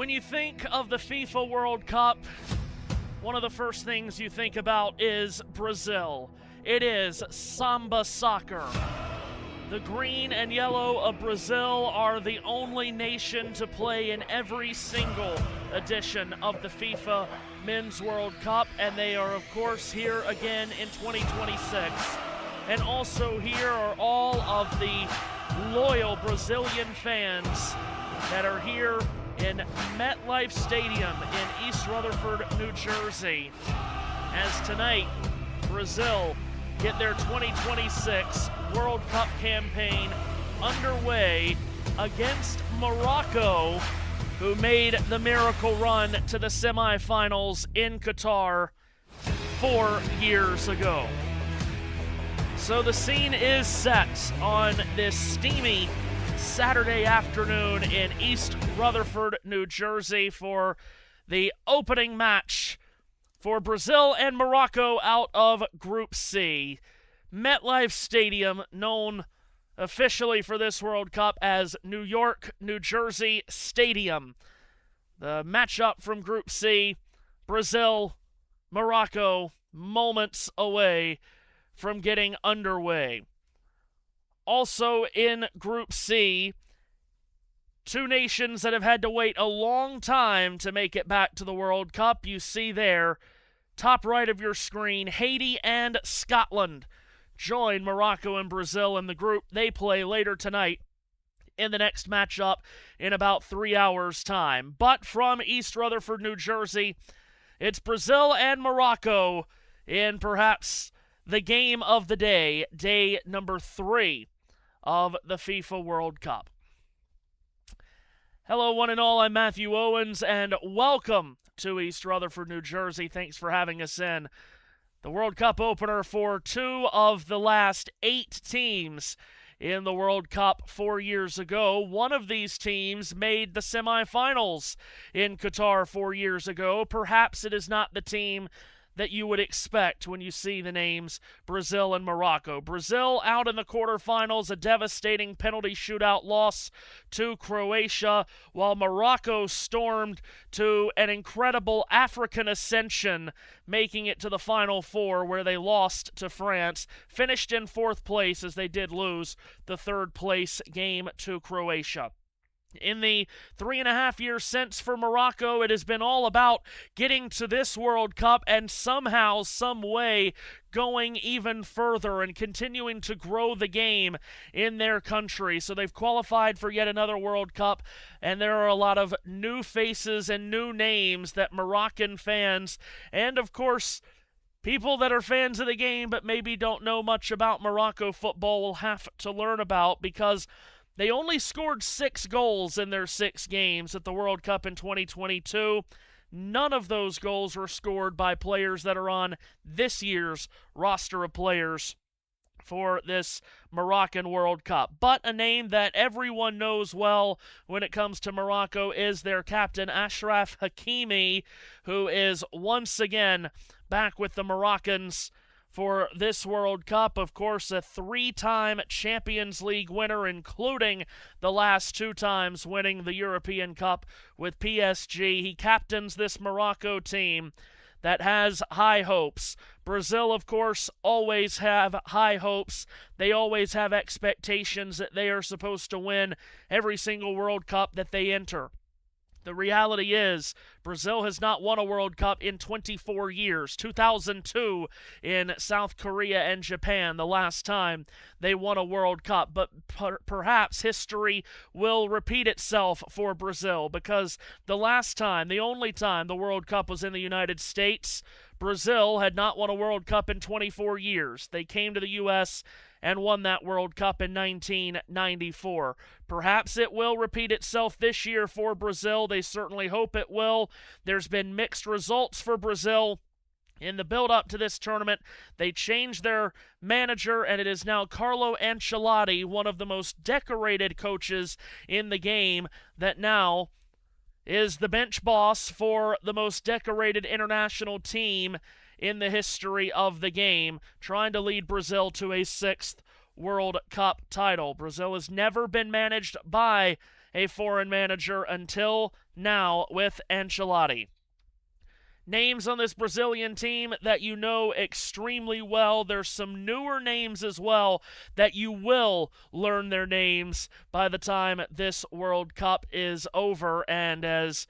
When you think of the FIFA World Cup, one of the first things you think about is Brazil. It is Samba soccer. The green and yellow of Brazil are the only nation to play in every single edition of the FIFA Men's World Cup, and they are, of course, here again in 2026. And also here are all of the loyal Brazilian fans that are here in MetLife Stadium in East Rutherford, New Jersey, as tonight Brazil get their 2026 World Cup campaign underway against Morocco, who made the miracle run to the semifinals in Qatar 4 years ago. So the scene is set on this steamy Saturday afternoon in East Rutherford, New Jersey, for the opening match for Brazil and Morocco out of Group C. MetLife Stadium, known officially for this World Cup as New York, New Jersey Stadium. The matchup from Group C, Brazil, Morocco, moments away from getting underway. Also in Group C, two nations that have had to wait a long time to make it back to the World Cup. You see there, top right of your screen, Haiti and Scotland join Morocco and Brazil in the group. They play later tonight in the next matchup in about 3 hours' time. But from East Rutherford, New Jersey, it's Brazil and Morocco in perhaps the game of the day, day number 3 of the FIFA World Cup. Hello, one and all. I'm Matthew Owens, and welcome to East Rutherford, New Jersey. Thanks for having us in. The World Cup opener for 2 of the last 8 teams in the World Cup 4 years ago. One of these teams made the semifinals in Qatar 4 years ago. Perhaps it is not the team that you would expect when you see the names Brazil and Morocco. Brazil out in the quarterfinals, a devastating penalty shootout loss to Croatia, while Morocco stormed to an incredible African ascension, making it to the Final Four, where they lost to France, finished in 4th place as they did lose the 3rd place game to Croatia. In the 3.5 years since for Morocco, it has been all about getting to this World Cup and somehow, some way, going even further and continuing to grow the game in their country. So they've qualified for yet another World Cup, and there are a lot of new faces and new names that Moroccan fans, and of course, people that are fans of the game but maybe don't know much about Morocco football, will have to learn about, because they only scored 6 goals in their 6 games at the World Cup in 2022. None of those goals were scored by players that are on this year's roster of players for this Moroccan World Cup. But a name that everyone knows well when it comes to Morocco is their captain, Achraf Hakimi, who is once again back with the Moroccans for this World Cup. Of course, a 3-time Champions League winner, including the last 2 times winning the European Cup with PSG. He captains this Morocco team that has high hopes. Brazil, of course, always have high hopes. They always have expectations that they are supposed to win every single World Cup that they enter. The reality is, Brazil has not won a World Cup in 24 years. 2002 in South Korea and Japan, the last time they won a World Cup. But perhaps history will repeat itself for Brazil, because the last time, the only time the World Cup was in the United States, Brazil had not won a World Cup in 24 years. They came to the U.S. and won that World Cup in 1994. Perhaps it will repeat itself this year for Brazil. They certainly hope it will. There's been mixed results for Brazil in the build-up to this tournament. They changed their manager, and it is now Carlo Ancelotti, one of the most decorated coaches in the game, that now is the bench boss for the most decorated international team in the history of the game, trying to lead Brazil to a 6th World Cup title. Brazil has never been managed by a foreign manager until now with Ancelotti. Names on this Brazilian team that you know extremely well. There's some newer names as well that you will learn their names by the time this World Cup is over. And as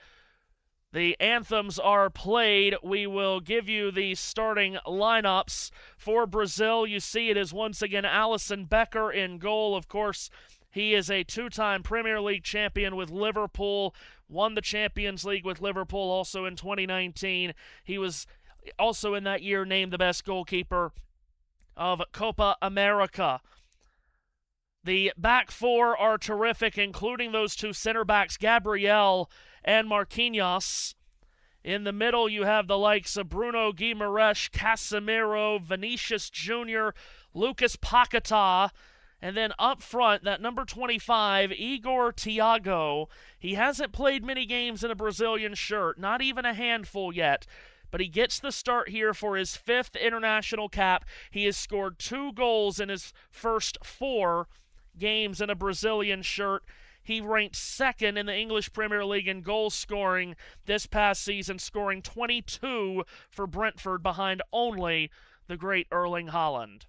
the anthems are played, we will give you the starting lineups for Brazil. You see it is once again Alisson Becker in goal. Of course, he is a two-time Premier League champion with Liverpool, won the Champions League with Liverpool also in 2019. He was also in that year named the best goalkeeper of Copa America. The back four are terrific, including those two center backs, Gabriel and Marquinhos. In the middle, you have the likes of Bruno Guimaraes, Casemiro, Vinicius Jr., Lucas Paquetá. And then up front, that number 25, Igor Thiago. He hasn't played many games in a Brazilian shirt, not even a handful yet. But he gets the start here for his 5th international cap. He has scored 2 goals in his first 4 games in a Brazilian shirt. He ranked 2nd in the English Premier League in goal scoring this past season, scoring 22 for Brentford behind only the great Erling Haaland.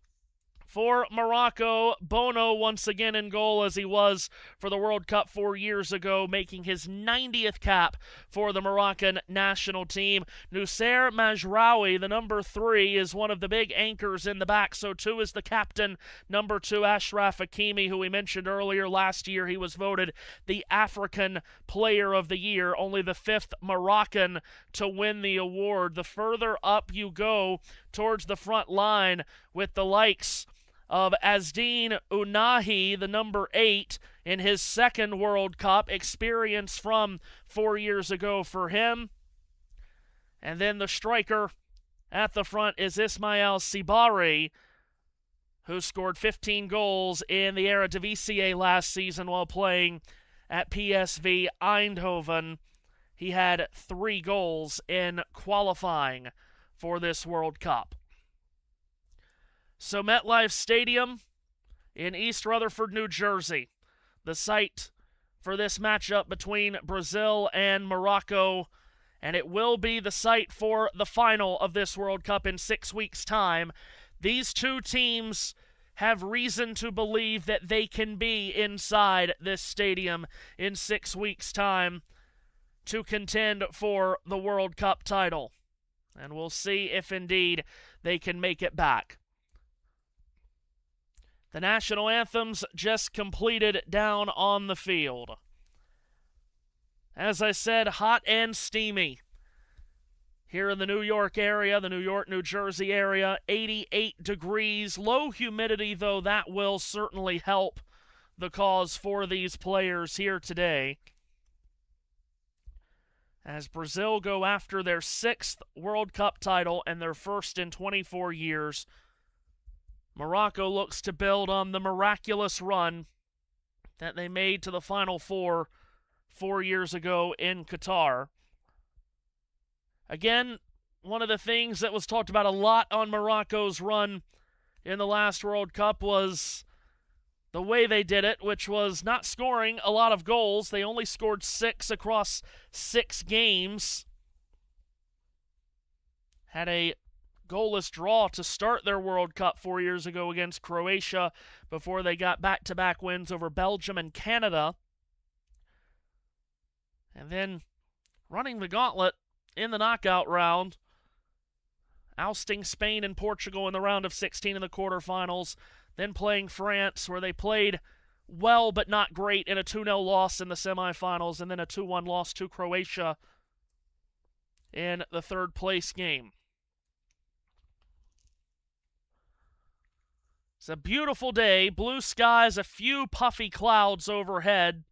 For Morocco, Bono once again in goal as he was for the World Cup 4 years ago, making his 90th cap for the Moroccan national team. Noussair Majraoui, the number 3, is one of the big anchors in the back. So too is the captain, number 2, Achraf Hakimi, who we mentioned earlier. Last year he was voted the African Player of the Year, only the 5th Moroccan to win the award. The further up you go towards the front line with the likes of Azdine Ounahi, the number 8, in his 2nd World Cup, experience from 4 years ago for him. And then the striker at the front is Ismail Sibari, who scored 15 goals in the Eredivisie last season while playing at PSV Eindhoven. He had 3 goals in qualifying for this World Cup. So MetLife Stadium in East Rutherford, New Jersey, the site for this matchup between Brazil and Morocco, and it will be the site for the final of this World Cup in 6 weeks' time. These two teams have reason to believe that they can be inside this stadium in 6 weeks' time to contend for the World Cup title. And we'll see if indeed they can make it back. The national anthems just completed down on the field. As I said, hot and steamy here in the New York area, the New York, New Jersey area. 88 degrees. Low humidity, though, that will certainly help the cause for these players here today. As Brazil go after their 6th World Cup title and their 1st in 24 years, Morocco looks to build on the miraculous run that they made to the Final Four 4 years ago in Qatar. Again, one of the things that was talked about a lot on Morocco's run in the last World Cup was the way they did it, which was not scoring a lot of goals. They only scored 6 across 6 games. Had a goalless draw to start their World Cup 4 years ago against Croatia before they got back-to-back wins over Belgium and Canada. And then running the gauntlet in the knockout round, ousting Spain and Portugal in the round of 16 in the quarterfinals, then playing France, where they played well but not great in a 2-0 loss in the semifinals, and then a 2-1 loss to Croatia in the 3rd place game. It's a beautiful day, blue skies, a few puffy clouds overhead.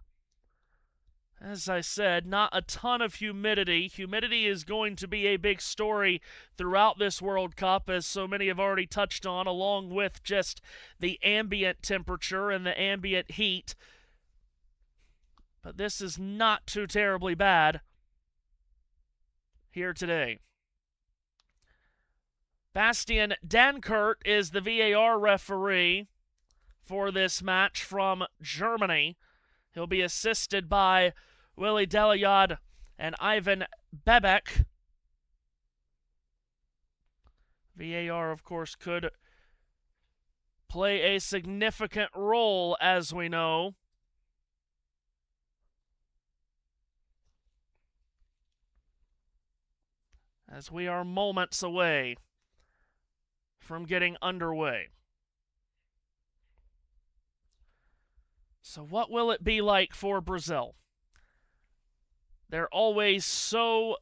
As I said, not a ton of humidity. Humidity is going to be a big story throughout this World Cup, as so many have already touched on, along with just the ambient temperature and the ambient heat. But this is not too terribly bad here today. Bastian Dankert is the VAR referee. for this match from Germany. He'll be assisted by Willy Deliad and Ivan Bebek. VAR, of course, could play a significant role, as we know. As we are moments away from getting underway. So what will it be like for Brazil? They're always so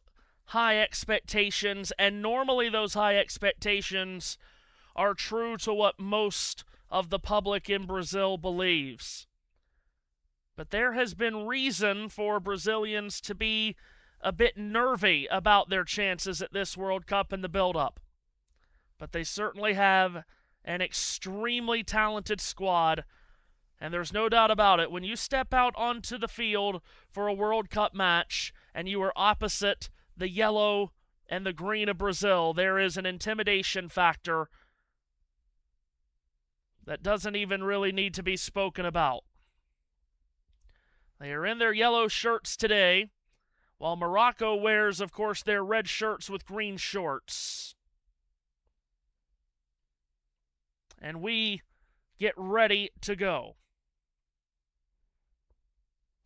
high expectations, and normally those high expectations are true to what most of the public in Brazil believes. But there has been reason for Brazilians to be a bit nervy about their chances at this World Cup in the build-up. But they certainly have an extremely talented squad, and there's no doubt about it. When you step out onto the field for a World Cup match and you are opposite the yellow and the green of Brazil, there is an intimidation factor that doesn't even really need to be spoken about. They are in their yellow shirts today, while Morocco wears, of course, their red shirts with green shorts. And we get ready to go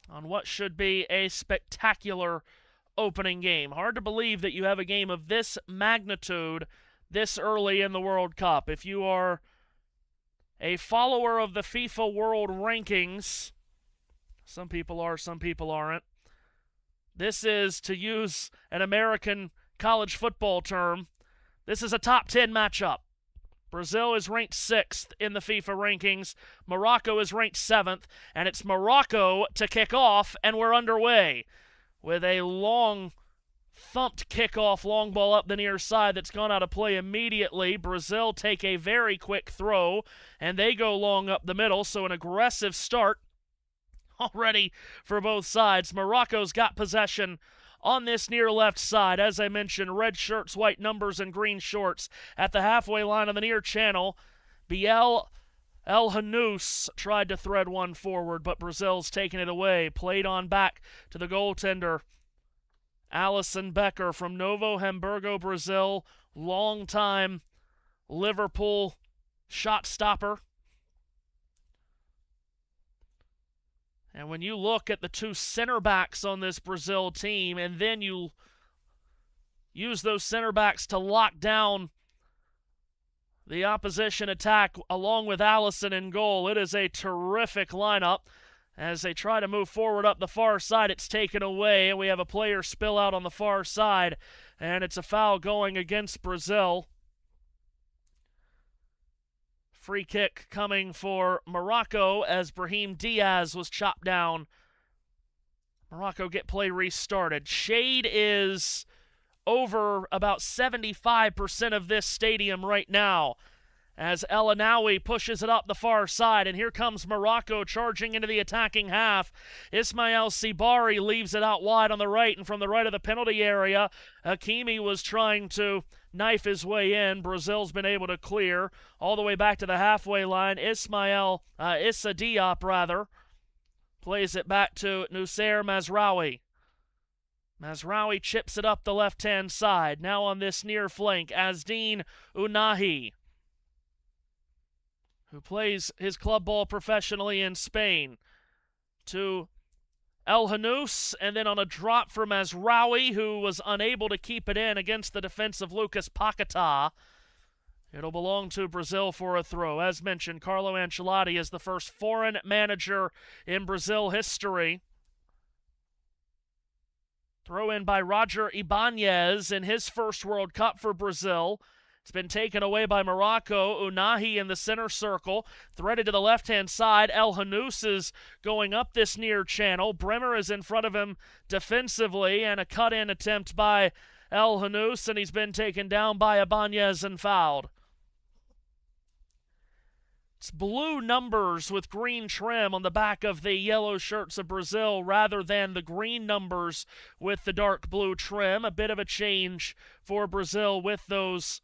on what should be a spectacular opening game. Hard to believe that you have a game of this magnitude this early in the World Cup. If you are a follower of the FIFA World Rankings, some people are, some people aren't, this is, to use an American college football term, this is a top 10 matchup. Brazil is ranked 6th in the FIFA rankings. Morocco is ranked 7th, and it's Morocco to kick off, and we're underway with a long thumped kickoff, long ball up the near side that's gone out of play immediately. Brazil take a very quick throw, and they go long up the middle, so an aggressive start already for both sides. Morocco's got possession on this near left side. As I mentioned, red shirts, white numbers, and green shorts. At the halfway line on the near channel, Biel El Hanous tried to thread one forward, but Brazil's taken it away. Played on back to the goaltender, Alisson Becker from Novo Hamburgo, Brazil. Long-time Liverpool shot stopper. And when you look at the two center backs on this Brazil team, and then you use those center backs to lock down the opposition attack along with Alisson in goal, it is a terrific lineup. As they try to move forward up the far side, it's taken away, and we have a player spill out on the far side, and it's a foul going against Brazil. Free kick coming for Morocco as Brahim Diaz was chopped down. Morocco get play restarted. Shade is over about 75% of this stadium right now as El Anawi pushes it up the far side, and here comes Morocco charging into the attacking half. Ismail Sibari leaves it out wide on the right, and from the right of the penalty area, Hakimi was trying to knife his way in. Brazil's been able to clear all the way back to the halfway line. Issa Diop plays it back to Nussair Mazraoui. Mazraoui chips it up the left-hand side. Now on this near flank, Azdin Unahi, who plays his club ball professionally in Spain, to El Hanous, and then on a drop for Mazraoui, who was unable to keep it in against the defense of Lucas Paquetá. It'll belong to Brazil for a throw. As mentioned, Carlo Ancelotti is the first foreign manager in Brazil history. Throw in by Roger Ibanez in his first World Cup for Brazil. It's been taken away by Morocco. Unahi in the center circle, threaded to the left-hand side. El Hanous is going up this near channel. Bremer is in front of him defensively, and a cut-in attempt by El Hanous, and he's been taken down by Ibanez and fouled. It's blue numbers with green trim on the back of the yellow shirts of Brazil rather than the green numbers with the dark blue trim. A bit of a change for Brazil with those,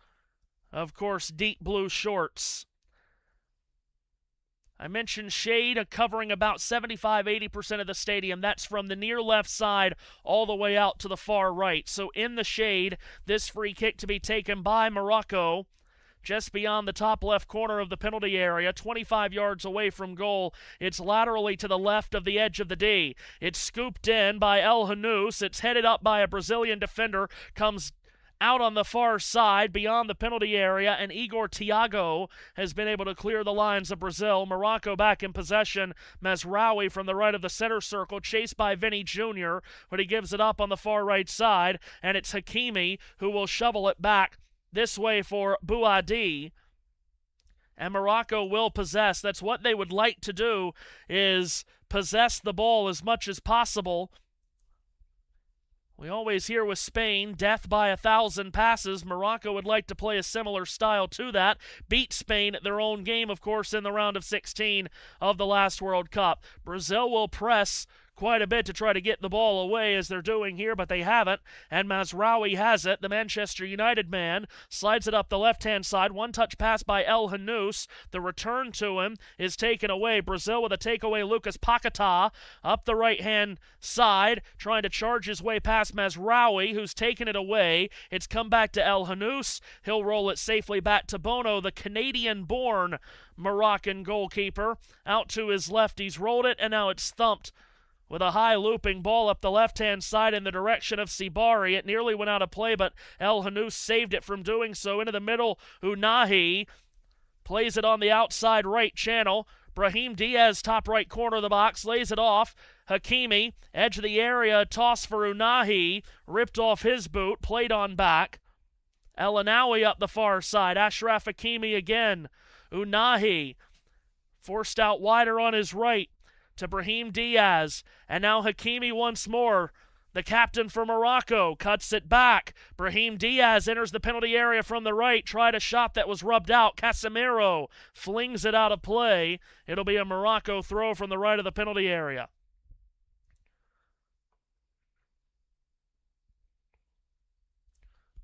of course, deep blue shorts. I mentioned shade covering about 75-80% of the stadium. That's from the near left side all the way out to the far right. So in the shade, this free kick to be taken by Morocco, just beyond the top left corner of the penalty area, 25 yards away from goal. It's laterally to the left of the edge of the D. It's scooped in by El Hanous. It's headed up by a Brazilian defender, comes out on the far side beyond the penalty area, and Igor Thiago has been able to clear the lines of Brazil. Morocco back in possession. Mazraoui from the right of the center circle, chased by Vinny Jr., but he gives it up on the far right side, and it's Hakimi who will shovel it back this way for Bouadi. And Morocco will possess. That's what they would like to do, is possess the ball as much as possible. We always hear with Spain, death by 1,000 passes. Morocco would like to play a similar style to that. Beat Spain at their own game, of course, in the round of 16 of the last World Cup. Brazil will press quite a bit to try to get the ball away, as they're doing here, but they haven't, and Mazraoui has it. The Manchester United man slides it up the left-hand side. One-touch pass by El Hanous. The return to him is taken away. Brazil with a takeaway. Lucas Paquetá up the right-hand side, trying to charge his way past Mazraoui, who's taken it away. It's come back to El Hanous. He'll roll it safely back to Bono, the Canadian-born Moroccan goalkeeper. Out to his left, he's rolled it, and now it's thumped with a high looping ball up the left-hand side in the direction of Sibari. It nearly went out of play, but El Hanous saved it from doing so. Into the middle, Unahi plays it on the outside right channel. Brahim Diaz, top right corner of the box, lays it off. Hakimi, edge of the area, toss for Unahi, ripped off his boot, played on back. El Anawi up the far side. Achraf Hakimi again. Unahi forced out wider on his right to Brahim Diaz, and now Hakimi once more. The captain for Morocco cuts it back. Brahim Diaz enters the penalty area from the right, tried a shot that was rubbed out. Casemiro flings it out of play. It'll be a Morocco throw from the right of the penalty area.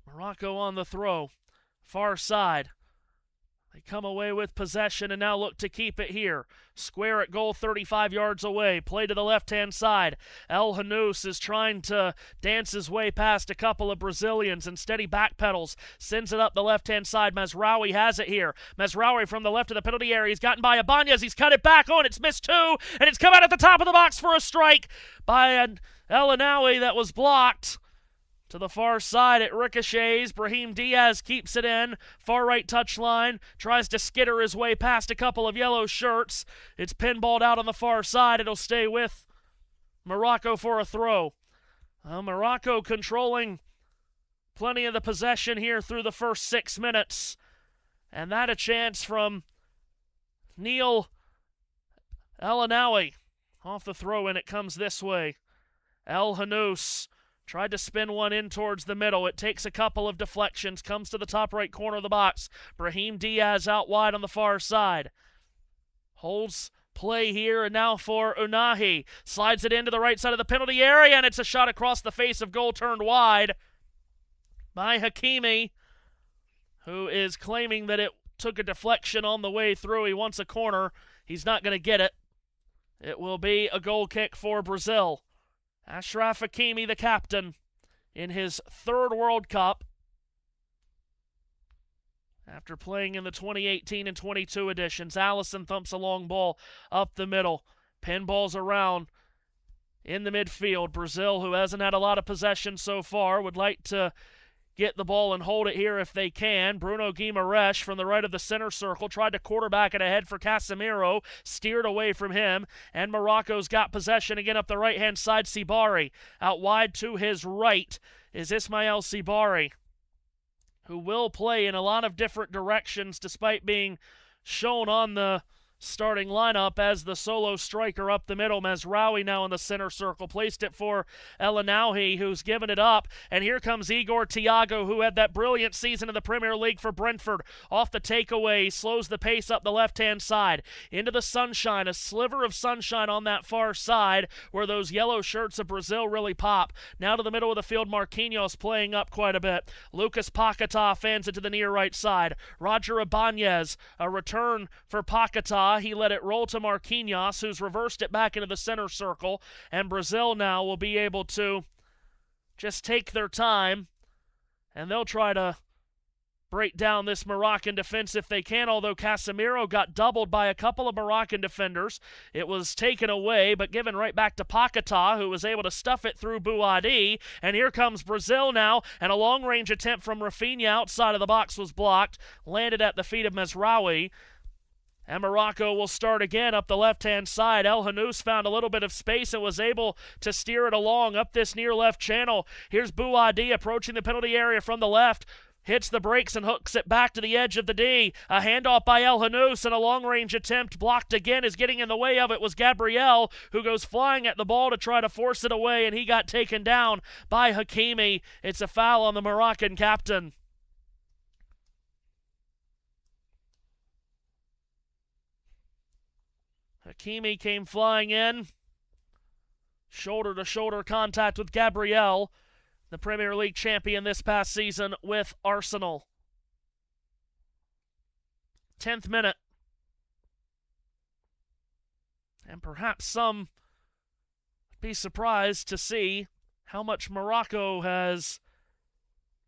Morocco on the throw, far side. They come away with possession and now look to keep it here. Square at goal, 35 yards away. Play to the left-hand side. El Hanous is trying to dance his way past a couple of Brazilians. Instead, he backpedals, sends it up the left-hand side. Mazraoui has it here. Mazraoui from the left of the penalty area. He's gotten by Ibanez. He's cut it back. Oh, and it's missed too. And it's come out at the top of the box for a strike by an El Anawi that was blocked. To the far side, it ricochets. Brahim Diaz keeps it in. Far right touchline. Tries to skitter his way past a couple of yellow shirts. It's pinballed out on the far side. It'll stay with Morocco for a throw. Morocco controlling plenty of the possession here through the first 6 minutes. And that a chance from Neil El Anawi. Off the throw, and it comes this way. El Hanous tried to spin one in towards the middle. It takes a couple of deflections, comes to the top right corner of the box. Brahim Diaz out wide on the far side. Holds play here, and now for Unahi. Slides it into the right side of the penalty area, and it's a shot across the face of goal, turned wide by Hakimi, who is claiming that it took a deflection on the way through. He wants a corner. He's not going to get it. It will be a goal kick for Brazil. Achraf Hakimi, the captain, in his third World Cup, after playing in the 2018 and 22 editions. Allison thumps a long ball up the middle. Pinballs around in the midfield. Brazil, who hasn't had a lot of possession so far, would like to get the ball and hold it here if they can. Bruno Guimaraes from the right of the center circle tried to quarterback it ahead for Casemiro, steered away from him, and Morocco's got possession again up the right-hand side. Sibari out wide to his right is Ismail Sibari, who will play in a lot of different directions despite being shown on the starting lineup as the solo striker up the middle. Mazraoui now in the center circle, placed it for El Anawi, who's given it up, and here comes Igor Thiago, who had that brilliant season in the Premier League for Brentford. Off the takeaway, slows the pace up the left-hand side, into the sunshine, a sliver of sunshine on that far side where those yellow shirts of Brazil really pop. Now to the middle of the field, Marquinhos playing up quite a bit. Lucas Paquetá fans it to the near right side. Roger Ibanez, a return for Paquetá, Paquetá. He let it roll to Marquinhos, who's reversed it back into the center circle. And Brazil now will be able to just take their time, and they'll try to break down this Moroccan defense if they can, although Casemiro got doubled by a couple of Moroccan defenders. It was taken away, but given right back to Paquetá, who was able to stuff it through Boadi. And here comes Brazil now, and a long-range attempt from Rafinha outside of the box was blocked, landed at the feet of Mezraoui. And Morocco will start again up the left-hand side. El Hanous found a little bit of space and was able to steer it along up this near left channel. Here's Boadi approaching the penalty area from the left. Hits the brakes and hooks it back to the edge of the D. A handoff by El Hanous, and a long-range attempt blocked again. Is getting in the way of it was Gabriel, who goes flying at the ball to try to force it away, and he got taken down by Hakimi. It's a foul on the Moroccan captain. Hakimi came flying in. Shoulder-to-shoulder contact with Gabriel, the Premier League champion this past season with Arsenal. 10th minute. And perhaps some be surprised to see how much Morocco has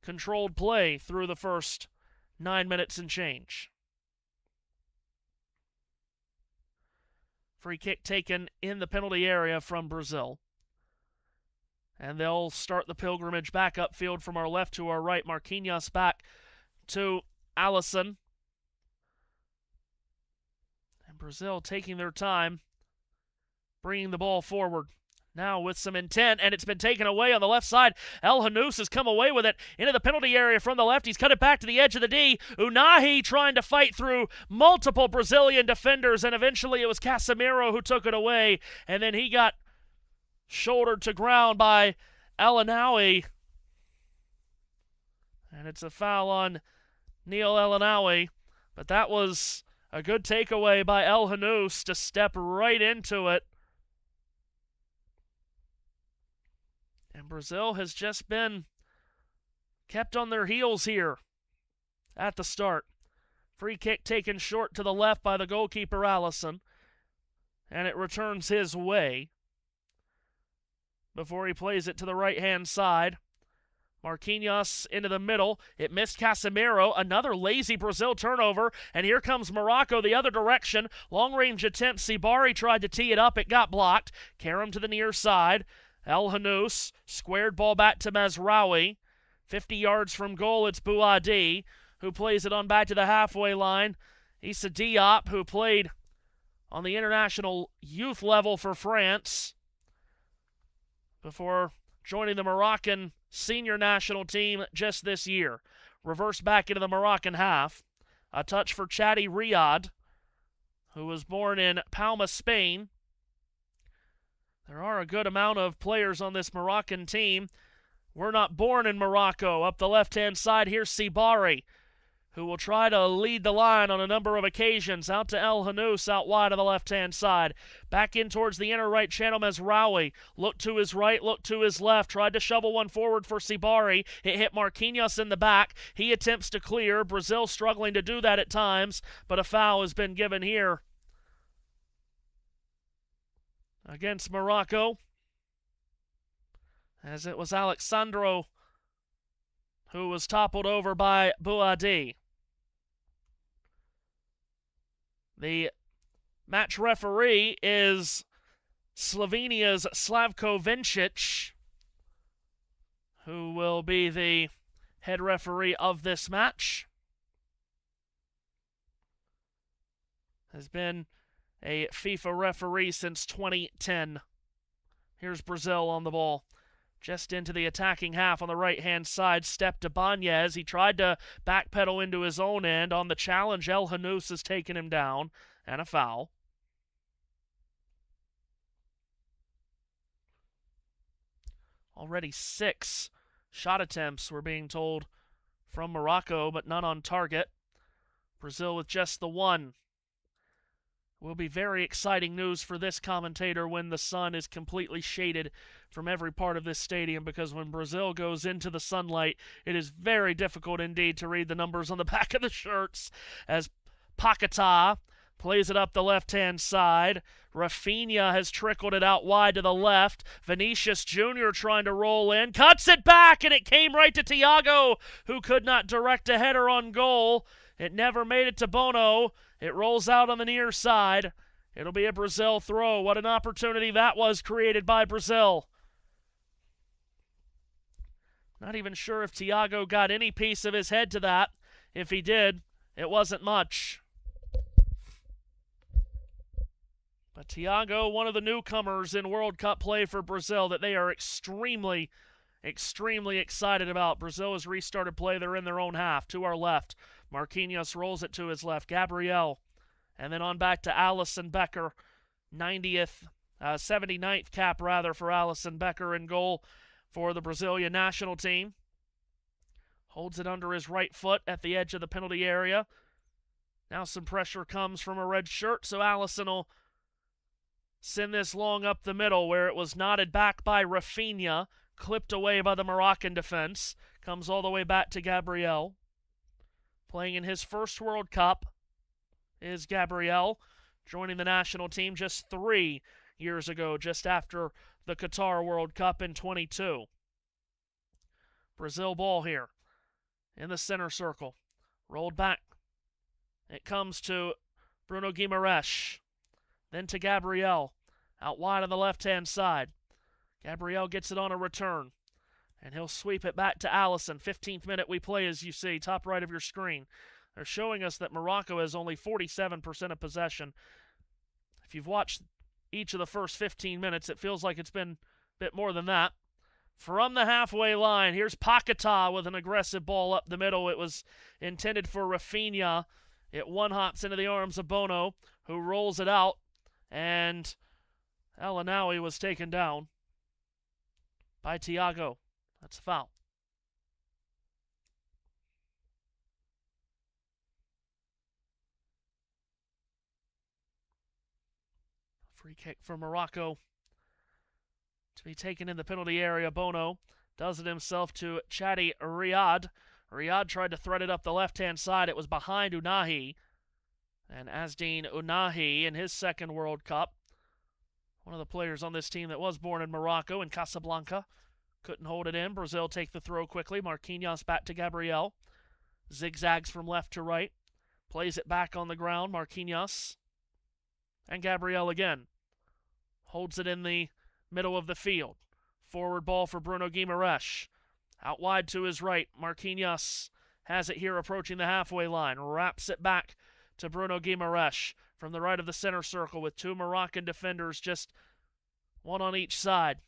controlled play through the first 9 minutes and change. Free kick taken in the penalty area from Brazil. And they'll start the pilgrimage back upfield from our left to our right. Marquinhos back to Alisson. And Brazil taking their time, bringing the ball forward. Now with some intent, and it's been taken away on the left side. El Hanous has come away with it into the penalty area from the left. He's cut it back to the edge of the D. Unahi trying to fight through multiple Brazilian defenders, and eventually it was Casemiro who took it away. And then he got shouldered to ground by El-Anaoui. And it's a foul on Neil El-Anaoui. But that was a good takeaway by El Hanous to step right into it. And Brazil has just been kept on their heels here at the start. Free kick taken short to the left by the goalkeeper Alisson. And it returns his way before he plays it to the right-hand side. Marquinhos into the middle. It missed Casemiro. Another lazy Brazil turnover. And here comes Morocco the other direction. Long-range attempt. Sibari tried to tee it up. It got blocked. Karam to the near side. El Hanous. Squared ball back to Mezraoui. 50 yards from goal, it's Boadi, who plays it on back to the halfway line. Issa Diop, who played on the international youth level for France before joining the Moroccan senior national team just this year. Reversed back into the Moroccan half. A touch for Chadi Riyad, who was born in Palma, Spain. There are a good amount of players on this Moroccan team. We're not born in Morocco. Up the left-hand side, here's Sibari, who will try to lead the line on a number of occasions. Out to El Hanous, out wide on the left-hand side. Back in towards the inner right channel, Mezraoui. Looked to his right, looked to his left. Tried to shovel one forward for Sibari. It hit Marquinhos in the back. He attempts to clear. Brazil struggling to do that at times, but a foul has been given here against Morocco, as it was Alexandro who was toppled over by Boadi. The match referee is Slovenia's Slavko Vincic, who will be the head referee of this match. Has been a FIFA referee since 2010. Here's Brazil on the ball. Just into the attacking half on the right-hand side. Step to Banez. He tried to backpedal into his own end. On the challenge, El Hanous has taken him down. And a foul. Already 6 shot attempts, we're being told, from Morocco, but none on target. Brazil with just the one. Will be very exciting news for this commentator when the sun is completely shaded from every part of this stadium, because when Brazil goes into the sunlight, it is very difficult indeed to read the numbers on the back of the shirts, as Paquetá, Plays it up the left-hand side. Rafinha has trickled it out wide to the left. Vinicius Jr. trying to roll in. Cuts it back, and it came right to Thiago, who could not direct a header on goal. It never made it to Bono. It rolls out on the near side. It'll be a Brazil throw. What an opportunity that was created by Brazil. Not even sure if Thiago got any piece of his head to that. If he did, it wasn't much. But Thiago, one of the newcomers in World Cup play for Brazil that they are extremely excited about. Brazil has restarted play. They're in their own half. To our left, Marquinhos rolls it to his left. Gabriel. And then on back to Alisson Becker. 79th cap rather for Alisson Becker in goal for the Brazilian national team. Holds it under his right foot at the edge of the penalty area. Now some pressure comes from a red shirt, so Alisson will send this long up the middle where it was nodded back by Rafinha, clipped away by the Moroccan defense. Comes all the way back to Gabriel. Playing in his first World Cup is Gabriel, joining the national team just 3 years ago, just after the Qatar World Cup in 22. Brazil ball here in the center circle. Rolled back. It comes to Bruno Guimaraes. Then to Gabriel, out wide on the left-hand side. Gabriel gets it on a return, and he'll sweep it back to Alisson. 15th minute we play, as you see, top right of your screen. They're showing us that Morocco has only 47% of possession. If you've watched each of the first 15 minutes, it feels like it's been a bit more than that. From the halfway line, here's Paquetá with an aggressive ball up the middle. It was intended for Rafinha. It one-hops into the arms of Bono, who rolls it out. And El Anawi was taken down by Thiago. That's a foul. Free kick for Morocco to be taken in the penalty area. Bono does it himself to Chadi Riyad. Riyad tried to thread it up the left-hand side. It was behind Unahi. And Asdin Unahi in his second World Cup, one of the players on this team that was born in Morocco in Casablanca, couldn't hold it in. Brazil take the throw quickly. Marquinhos back to Gabriel. Zigzags from left to right. Plays it back on the ground. Marquinhos. And Gabriel again. Holds it in the middle of the field. Forward ball for Bruno Guimaraes. Out wide to his right. Marquinhos has it here approaching the halfway line. Wraps it back to Bruno Guimaraes from the right of the center circle with 2 Moroccan defenders, just one on each side.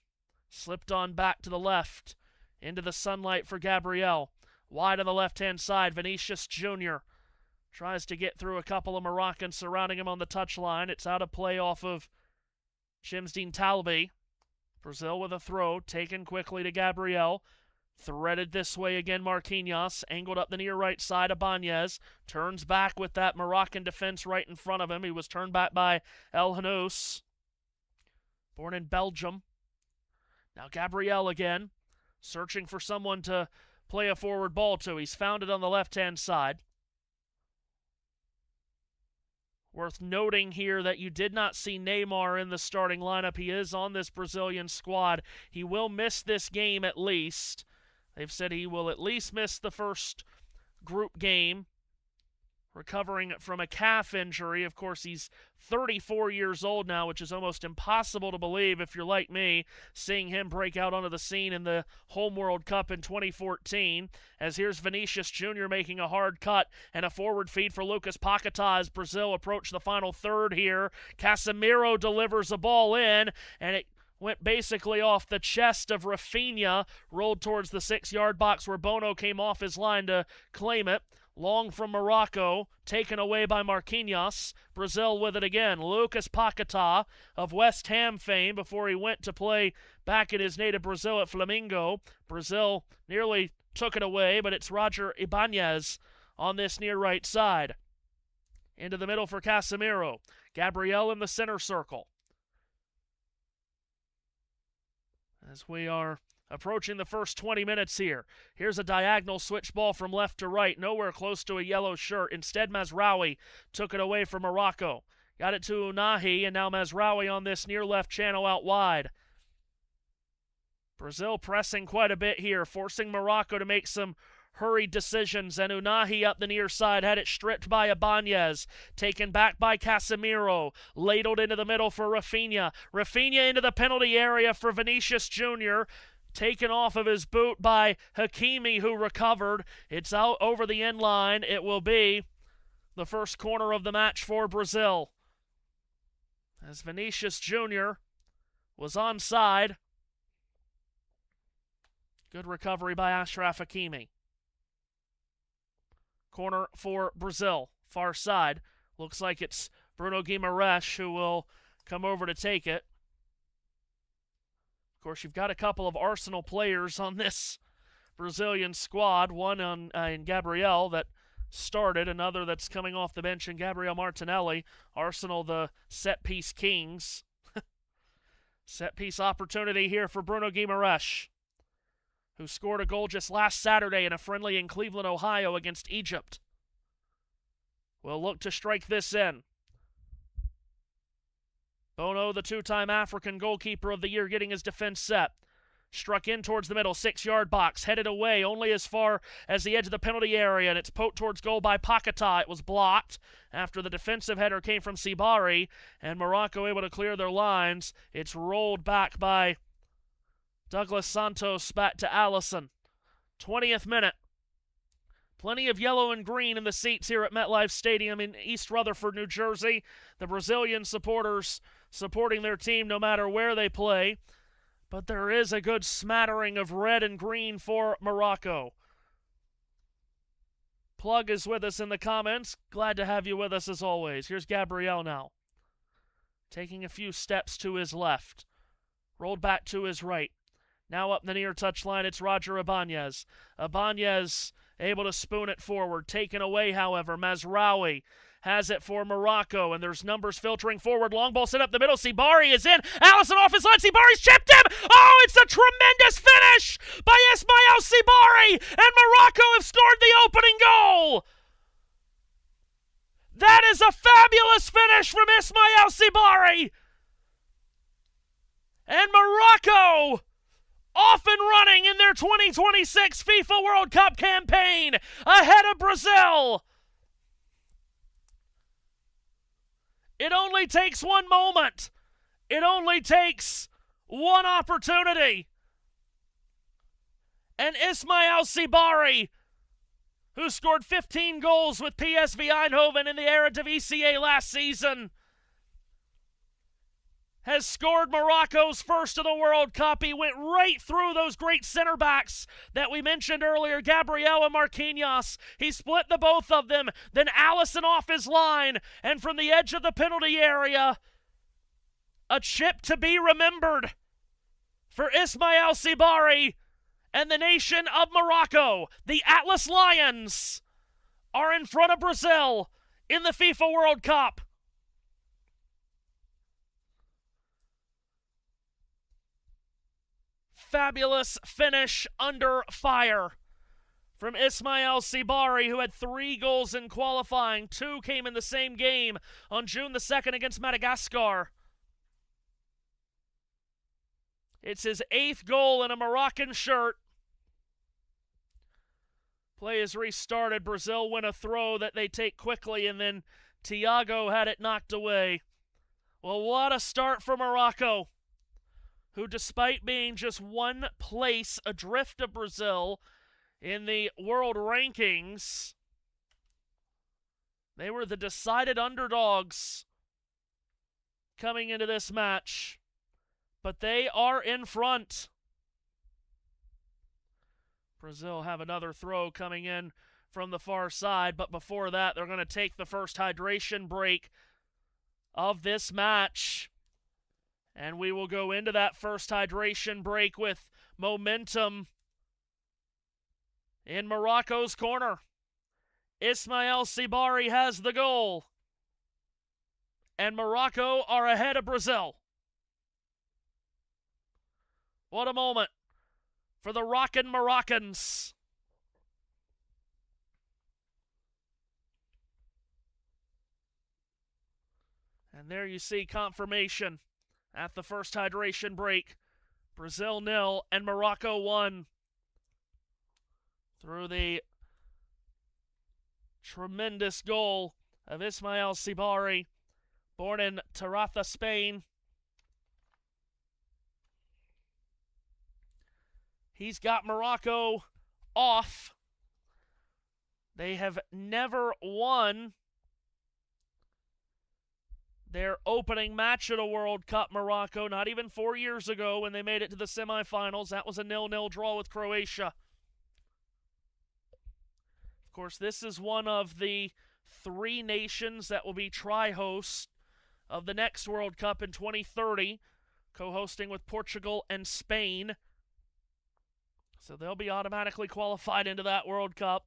Slipped on back to the left into the sunlight for Gabriel. Wide on the left-hand side, Vinicius Jr. tries to get through a couple of Moroccans surrounding him on the touchline. It's out of play off of Chimsdeen Talbi. Brazil with a throw, taken quickly to Gabriel. Threaded this way again, Marquinhos. Angled up the near right side, Ibanez. Turns back with that Moroccan defense right in front of him. He was turned back by El Hanous. Born in Belgium. Now Gabriel again. Searching for someone to play a forward ball to. He's found it on the left-hand side. Worth noting here that you did not see Neymar in the starting lineup. He is on this Brazilian squad. He will miss this game at least. They've said he will at least miss the first group game, recovering from a calf injury. Of course, he's 34 years old now, which is almost impossible to believe if you're like me, seeing him break out onto the scene in the home World Cup in 2014. As here's Vinicius Jr. making a hard cut and a forward feed for Lucas Paquetá as Brazil approach the final third here. Casemiro delivers a ball in, and it went basically off the chest of Rafinha, rolled towards the 6-yard box where Bono came off his line to claim it. Long from Morocco, taken away by Marquinhos. Brazil with it again. Lucas Paquetá of West Ham fame before he went to play back in his native Brazil at Flamengo. Brazil nearly took it away, but it's Roger Ibanez on this near right side. Into the middle for Casemiro. Gabriel in the center circle. as we are approaching the first 20 minutes here. Here's a diagonal switch ball from left to right, nowhere close to a yellow shirt. Instead, Mazraoui took it away from Morocco. Got it to Unahi, and now Mazraoui on this near left channel out wide. Brazil pressing quite a bit here, forcing Morocco to make some hurried decisions, and Unahi up the near side had it stripped by Ibanez, taken back by Casemiro, ladled into the middle for Rafinha. Rafinha into the penalty area for Vinicius Jr., taken off of his boot by Hakimi, who recovered. It's out over the end line. It will be the first corner of the match for Brazil, as Vinicius Jr. was onside. Good recovery by Achraf Hakimi. Corner for Brazil, far side. Looks like it's Bruno Guimaraes who will come over to take it. Of course, you've got a couple of Arsenal players on this Brazilian squad. One in Gabriel that started, another that's coming off the bench in Gabriel Martinelli. Arsenal, the set-piece kings. Set-piece opportunity here for Bruno Guimaraes, who scored a goal just last Saturday in a friendly in Cleveland, Ohio against Egypt. Will look to strike this in. Bono, the two-time African goalkeeper of the year, getting his defense set. Struck in towards the middle, 6-yard box, headed away only as far as the edge of the penalty area, and it's poked towards goal by Paquetá. It was blocked after the defensive header came from Sibari, and Morocco able to clear their lines. It's rolled back by Douglas Santos back to Allison. 20th minute. Plenty of yellow and green in the seats here at MetLife Stadium in East Rutherford, New Jersey. The Brazilian supporters supporting their team no matter where they play. But there is a good smattering of red and green for Morocco. Plug is with us in the comments. Glad to have you with us as always. Here's Gabriel now, taking a few steps to his left. Rolled back to his right. Now up the near touchline, it's Roger Ibanez. Ibanez able to spoon it forward. Taken away, however. Mazraoui has it for Morocco, and there's numbers filtering forward. Long ball set up the middle. Sibari is in. Allison off his line. Sibari's chipped him. Oh, it's a tremendous finish by Ismail Sibari, and Morocco have scored the opening goal. That is a fabulous finish from Ismail Sibari. And Morocco off and running in their 2026 FIFA World Cup campaign, ahead of Brazil. It only takes one moment. It only takes one opportunity. And Ismail Sibari, who scored 15 goals with PSV Eindhoven in the Eredivisie last season, has scored Morocco's first of the World Cup. He went right through those great center backs that we mentioned earlier, Gabriel and Marquinhos. He split the both of them, then Allison off his line, and from the edge of the penalty area, a chip to be remembered for Ismail Sibari and the nation of Morocco. The Atlas Lions are in front of Brazil in the FIFA World Cup. Fabulous finish under fire from Ismail Sibari, who had 3 goals in qualifying. 2 came in the same game on June the 2nd against Madagascar. It's his 8th goal in a Moroccan shirt. Play is restarted. Brazil win a throw that they take quickly, and then Thiago had it knocked away. Well, what a start for Morocco, who, despite being just 1 place adrift of Brazil in the world rankings, they were the decided underdogs coming into this match. But they are in front. Brazil have another throw coming in from the far side, but before that, they're going to take the first hydration break of this match. And we will go into that first hydration break with momentum in Morocco's corner. Ismail Sibari has the goal, and Morocco are ahead of Brazil. What a moment for the Rockin' Moroccans. And there you see confirmation at the first hydration break. Brazil 0 and Morocco 1 through the tremendous goal of Ismail Sibari, born in Tarafa, Spain. He's got Morocco off. They have never won their opening match at a World Cup, Morocco, not even 4 years ago when they made it to the semifinals. That was a 0-0 draw with Croatia. Of course, this is one of the 3 nations that will be tri-hosts of the next World Cup in 2030, co-hosting with Portugal and Spain. So they'll be automatically qualified into that World Cup.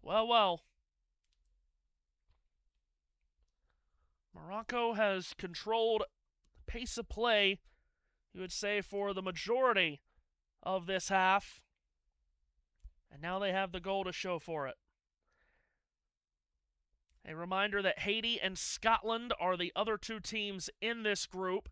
Well. Morocco has controlled the pace of play, you would say, for the majority of this half. And now they have the goal to show for it. A reminder that Haiti and Scotland are the other 2 teams in this group,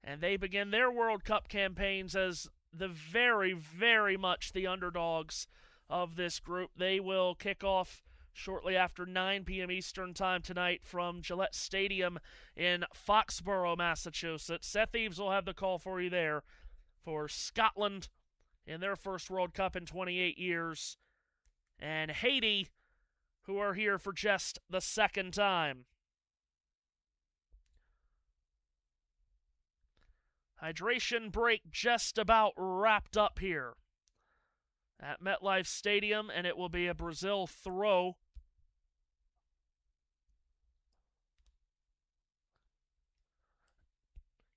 and they begin their World Cup campaigns as the very, very much the underdogs of this group. They will kick off shortly after 9 p.m. Eastern Time tonight from Gillette Stadium in Foxborough, Massachusetts. Seth Eves will have the call for you there for Scotland in their first World Cup in 28 years, and Haiti, who are here for just the second time. Hydration break just about wrapped up here at MetLife Stadium, and it will be a Brazil throw.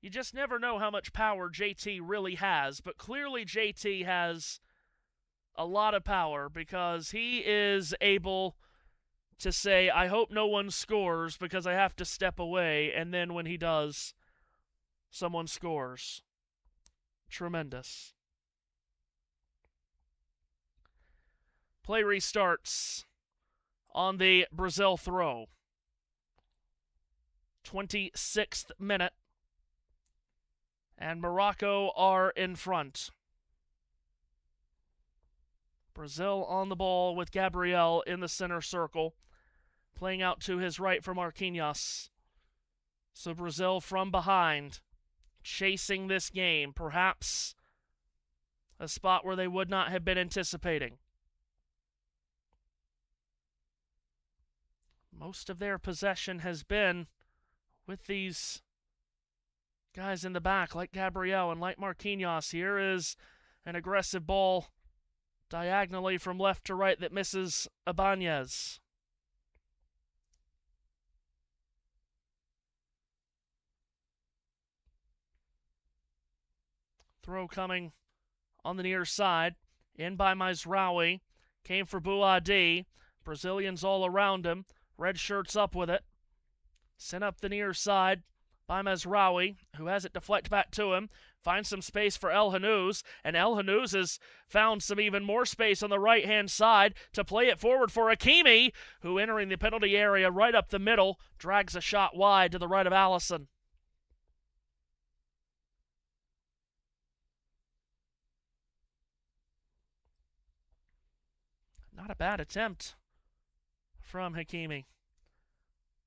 You just never know how much power JT really has, but clearly JT has a lot of power because he is able to say, I hope no one scores because I have to step away, and then when he does, someone scores. Tremendous. Play restarts on the Brazil throw. 26th minute. And Morocco are in front. Brazil on the ball with Gabriel in the center circle, playing out to his right for Marquinhos. So Brazil from behind, chasing this game, perhaps a spot where they would not have been anticipating. Most of their possession has been with these guys in the back, like Gabriel and like Marquinhos. Here is an aggressive ball diagonally from left to right that misses Ibanez. Throw coming on the near side. In by Mazraoui. Came for Bouadi. Brazilians all around him. Red shirts up with it. Sent up the near side by Mazraoui, who has it deflect back to him. Finds some space for El Hanouz, and El Hanouz has found some even more space on the right-hand side to play it forward for Hakimi, who, entering the penalty area right up the middle, drags a shot wide to the right of Allison. Not a bad attempt from Hakimi.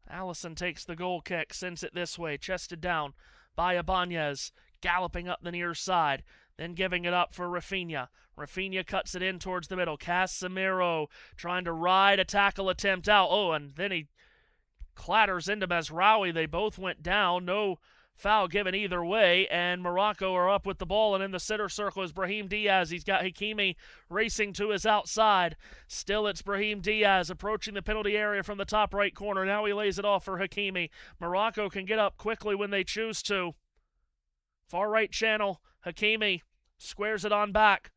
Allison takes the goal kick, sends it this way, chested down by Ibanez, galloping up the near side, then giving it up for Rafinha. Rafinha cuts it in towards the middle. Casemiro trying to ride a tackle attempt out. Oh, and then he clatters into Mazraoui. They both went down. No foul given either way, and Morocco are up with the ball, and in the center circle is Brahim Diaz. He's got Hakimi racing to his outside. Still, it's Brahim Diaz approaching the penalty area from the top right corner. Now he lays it off for Hakimi. Morocco can get up quickly when they choose to. Far right channel, Hakimi squares it on back.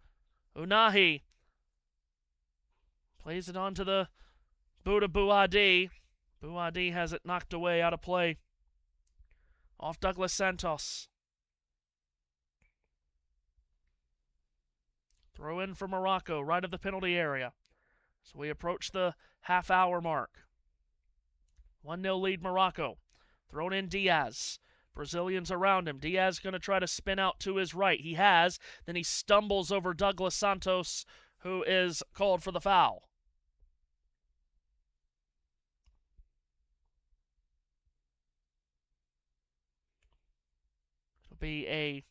Unahi plays it onto the Bouda Bouadi. Bouadi has it knocked away, out of play. Off Douglas Santos. Throw in for Morocco, right of the penalty area. So we approach the half-hour mark. 1-0 lead Morocco. Thrown in Diaz. Brazilians around him. Diaz going to try to spin out to his right. He has. Then he stumbles over Douglas Santos, who is called for the foul. It'll be a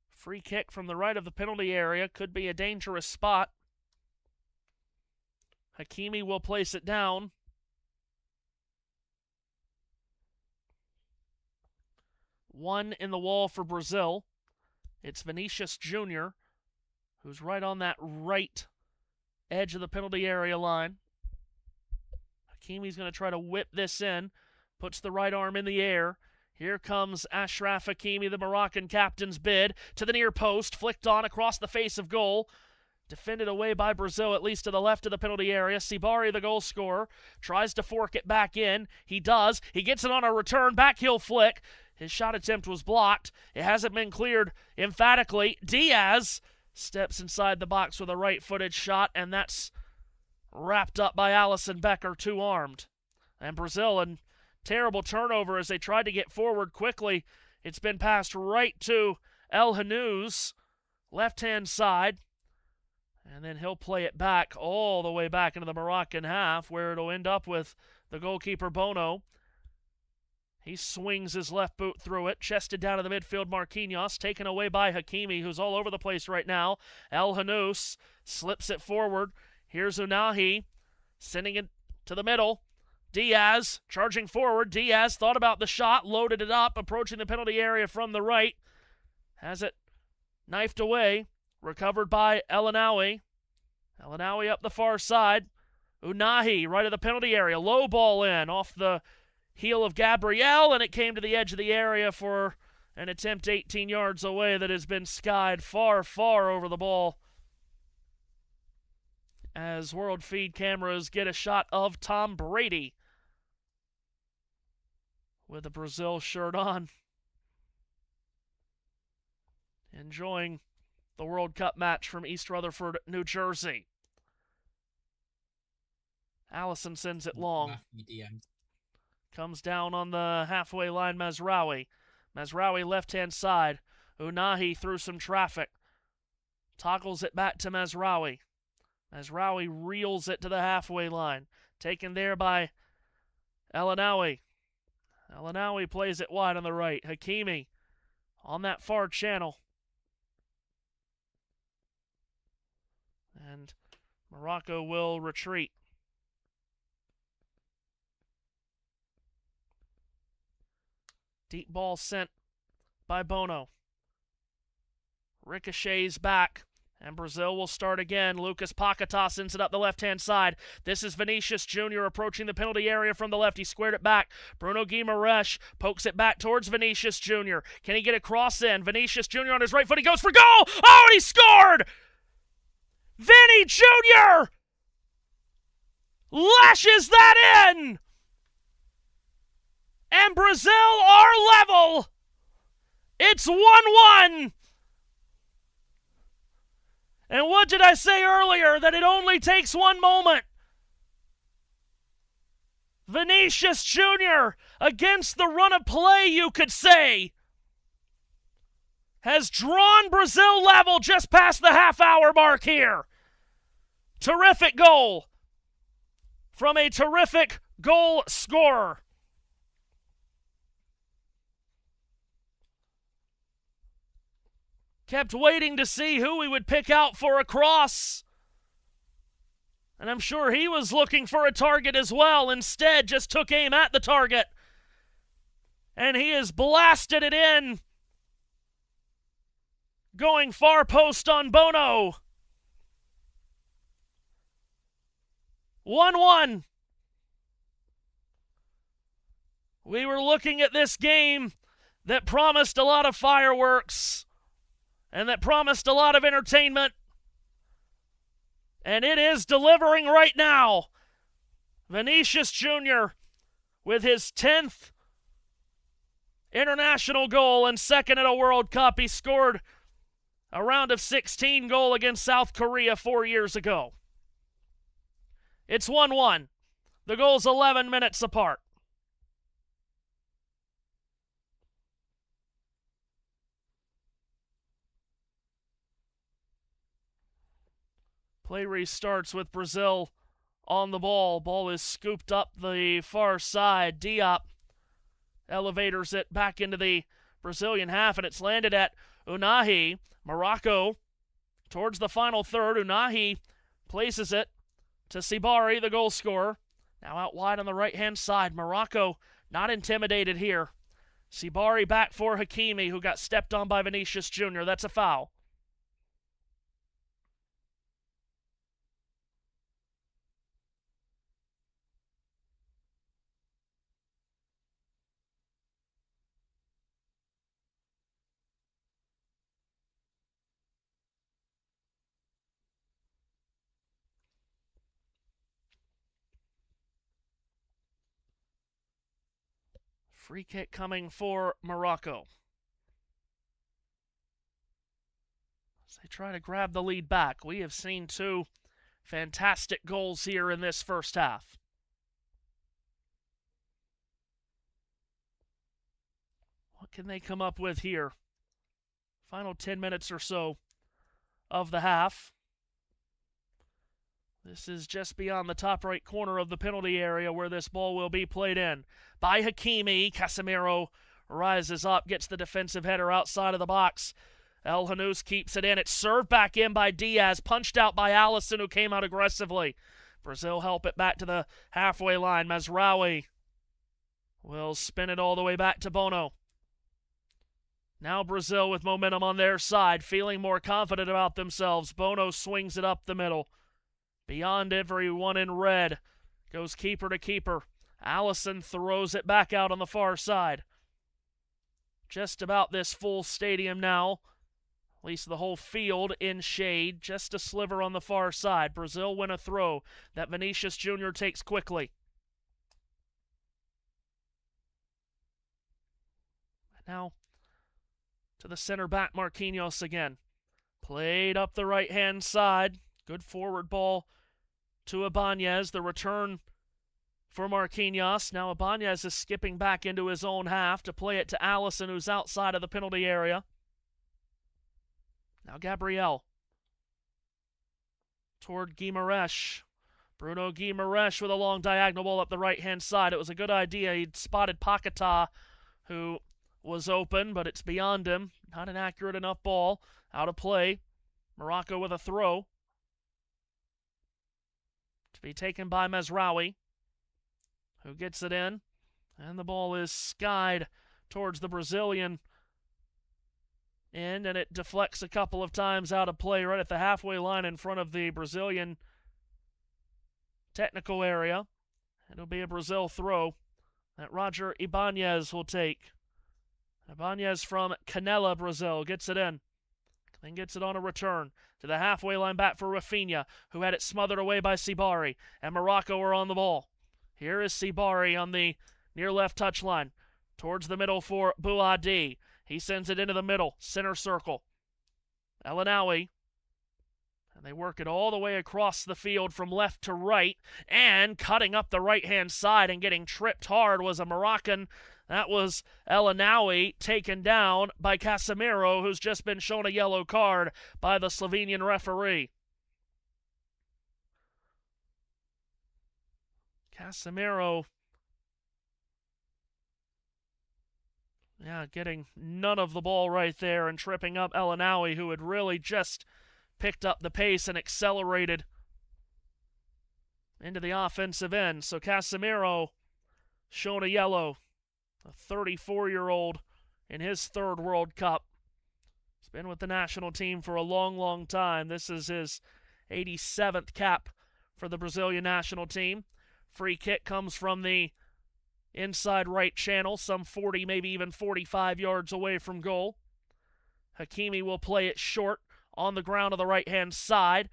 free kick from the right of the penalty area. Could be a dangerous spot. Hakimi will place it down. One in the wall for Brazil. It's Vinicius Jr., who's right on that right edge of the penalty area line. Hakimi's going to try to whip this in. Puts the right arm in the air. Here comes Achraf Hakimi, the Moroccan captain's bid, to the near post, flicked on across the face of goal. Defended away by Brazil, at least to the left of the penalty area. Sibari, the goal scorer, tries to fork it back in. He does. He gets it on a return, backheel flick. His shot attempt was blocked. It hasn't been cleared emphatically. Diaz steps inside the box with a right-footed shot, and that's wrapped up by Alisson Becker, two-armed. And Brazil, a terrible turnover as they tried to get forward quickly. It's been passed right to El Hanouz, left-hand side. And then he'll play it back all the way back into the Moroccan half, where it'll end up with the goalkeeper Bono. He swings his left boot through it, chested down to the midfield Marquinhos, taken away by Hakimi, who's all over the place right now. El Hanouz slips it forward. Here's Unahi, sending it to the middle. Diaz charging forward. Diaz thought about the shot, loaded it up, approaching the penalty area from the right. Has it knifed away. Recovered by El Hanoui. El Hanoui up the far side. Unahi right of the penalty area. Low ball in off the heel of Gabriel, and it came to the edge of the area for an attempt 18 yards away that has been skied far, far over the ball. As World Feed cameras get a shot of Tom Brady with a Brazil shirt on, enjoying the World Cup match from East Rutherford, New Jersey. Allison sends it long. Comes down on the halfway line, Mazraoui. Mazraoui left-hand side. Unahi through some traffic. Toggles it back to Mazraoui. Mazraoui reels it to the halfway line. Taken there by El Hanoui. El Hanoui plays it wide on the right. Hakimi on that far channel. And Morocco will retreat. Deep ball sent by Bono. Ricochets back, and Brazil will start again. Lucas Paquetá sends it up the left-hand side. This is Vinicius Jr. approaching the penalty area from the left. He squared it back. Bruno Guimaraes pokes it back towards Vinicius Jr. Can he get a cross in? Vinicius Jr. on his right foot. He goes for goal! Oh, and he scored! Vinny Jr. lashes that in! And Brazil are level! It's 1-1! And what did I say earlier? That it only takes one moment. Vinicius Jr. against the run of play, you could say, has drawn Brazil level just past the half-hour mark here. Terrific goal from a terrific goal scorer. Kept waiting to see who he would pick out for a cross. And I'm sure he was looking for a target as well. Instead, just took aim at the target. And he has blasted it in. Going far post on Bono. 1-1. We were looking at this game that promised a lot of fireworks and that promised a lot of entertainment. And it is delivering right now. Vinicius Jr. with his 10th international goal and second at a World Cup. He scored a round of 16 goal against South Korea 4 years ago. It's 1-1. The goal's 11 minutes apart. Play restarts with Brazil on the ball. Ball is scooped up the far side. Diop elevators it back into the Brazilian half, and it's landed at Unahi. Morocco towards the final third. Unahi places it to Sibari, the goal scorer. Now out wide on the right-hand side. Morocco not intimidated here. Sibari back for Hakimi, who got stepped on by Vinicius Jr. That's a foul. Free kick coming for Morocco as they try to grab the lead back. We have seen two fantastic goals here in this first half. What can they come up with here? Final 10 minutes or so of the half. This is just beyond the top right corner of the penalty area where this ball will be played in. By Hakimi, Casemiro rises up, gets the defensive header outside of the box. El Hanous keeps it in. It's served back in by Diaz, punched out by Allison, who came out aggressively. Brazil help it back to the halfway line. Mazraoui will spin it all the way back to Bono. Now Brazil with momentum on their side, feeling more confident about themselves. Bono swings it up the middle. Beyond everyone in red. Goes keeper to keeper. Allison throws it back out on the far side. Just about this full stadium now. At least the whole field in shade. Just a sliver on the far side. Brazil win a throw that Vinicius Jr. takes quickly. Now to the center back, Marquinhos again. Played up the right-hand side. Good forward ball to Ibanez. The return for Marquinhos. Now Ibanez is skipping back into his own half to play it to Allison, who's outside of the penalty area. Now Gabriel toward Guimaraes. Bruno Guimaraes with a long diagonal ball up the right-hand side. It was a good idea. He'd spotted Paquetá, who was open, but it's beyond him. Not an accurate enough ball. Out of play. Morocco with a throw. To be taken by Mazraoui, who gets it in. And the ball is skied towards the Brazilian end, and it deflects a couple of times out of play right at the halfway line in front of the Brazilian technical area. It'll be a Brazil throw that Roger Ibanez will take. Ibanez from Canela, Brazil, gets it in. Then gets it on a return to the halfway line back for Rafinha, who had it smothered away by Sibari. And Morocco are on the ball. Here is Sibari on the near left touchline. Towards the middle for Bouadi. He sends it into the middle, center circle. El Anawi. And they work it all the way across the field from left to right. And cutting up the right-hand side and getting tripped hard was a Moroccan. That was El Anawi, taken down by Casemiro, who's just been shown a yellow card by the Slovenian referee. Casemiro, getting none of the ball right there and tripping up El Anawi, who had really just picked up the pace and accelerated into the offensive end. So Casemiro shown a yellow. A 34-year-old in his third World Cup. He's been with the national team for a long, long time. This is his 87th cap for the Brazilian national team. Free kick comes from the inside right channel, some 40, maybe even 45 yards away from goal. Hakimi will play it short on the ground of the right-hand side.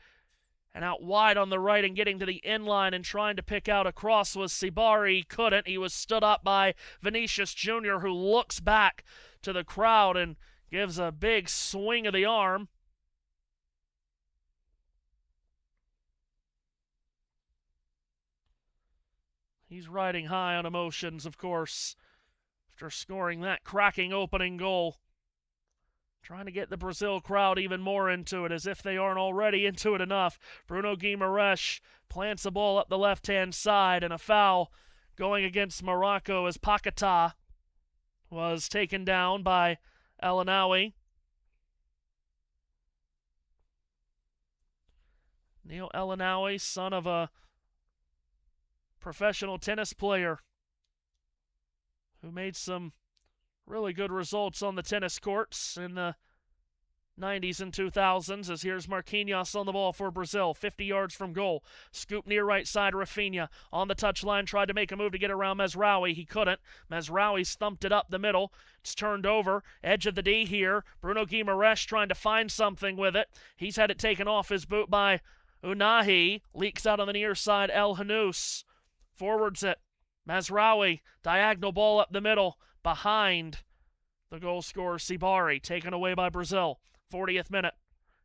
And out wide on the right and getting to the inline and trying to pick out a cross was Sibari. Couldn't. He was stood up by Vinicius Jr., who looks back to the crowd and gives a big swing of the arm. He's riding high on emotions, of course, after scoring that cracking opening goal. Trying to get the Brazil crowd even more into it, as if they aren't already into it enough. Bruno Guimaraes plants the ball up the left-hand side, and a foul going against Morocco as Paquetá was taken down by El-Anawi. Neil El-Anawi, son of a professional tennis player who made some really good results on the tennis courts in the 90s and 2000s, as here's Marquinhos on the ball for Brazil, 50 yards from goal. Scoop near right side, Rafinha on the touchline, tried to make a move to get around Mazraoui. He couldn't. Mazraoui thumped it up the middle. It's turned over. Edge of the D here. Bruno Guimaraes trying to find something with it. He's had it taken off his boot by Unahi. Leaks out on the near side, El Hanous. Forwards it. Mazraoui, diagonal ball up the middle, behind the goal scorer Sibari, taken away by Brazil. 40th minute.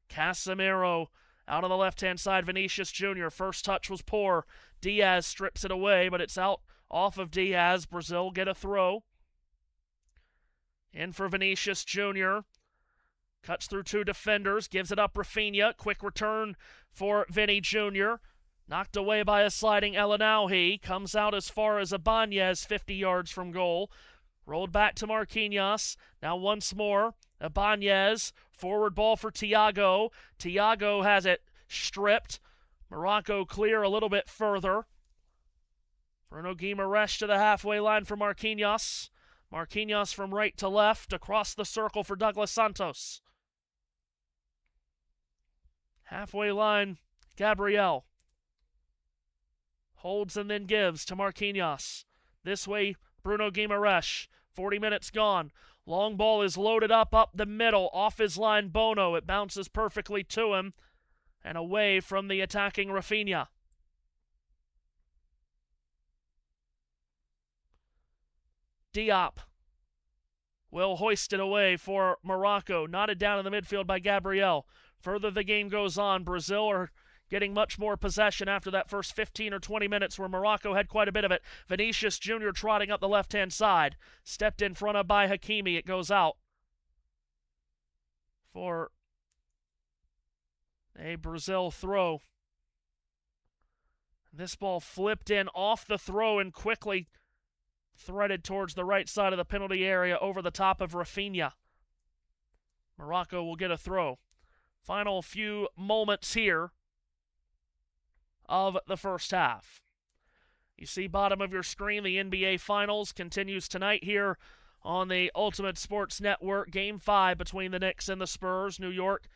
Casemiro out on the left-hand side, Vinicius Jr. First touch was poor. Diaz strips it away, but it's out off of Diaz. Brazil get a throw. In for Vinicius Jr. Cuts through two defenders, gives it up Rafinha. Quick return for Vinny Jr. Knocked away by a sliding El-Anawi. Comes out as far as Ibanez, 50 yards from goal. Rolled back to Marquinhos. Now once more, Ibanez. Forward ball for Thiago. Thiago has it stripped. Morocco clear a little bit further. Bruno Guimaraes to the halfway line for Marquinhos. Marquinhos from right to left, across the circle for Douglas Santos. Halfway line, Gabriel. Holds and then gives to Marquinhos. This way, Bruno Guimaraes. 40 minutes gone. Long ball is loaded up the middle. Off his line, Bono. It bounces perfectly to him and away from the attacking Rafinha. Diop will hoist it away for Morocco. Knotted down in the midfield by Gabriel. Further the game goes on. Brazil are getting much more possession after that first 15 or 20 minutes where Morocco had quite a bit of it. Vinicius Jr. trotting up the left-hand side. Stepped in front of by Hakimi. It goes out for a Brazil throw. This ball flipped in off the throw and quickly threaded towards the right side of the penalty area over the top of Rafinha. Morocco will get a throw. Final few moments here of the first half. You see bottom of your screen, the NBA Finals continues tonight here on the Ultimate Sports Network. Game 5 between the Knicks and the Spurs. New York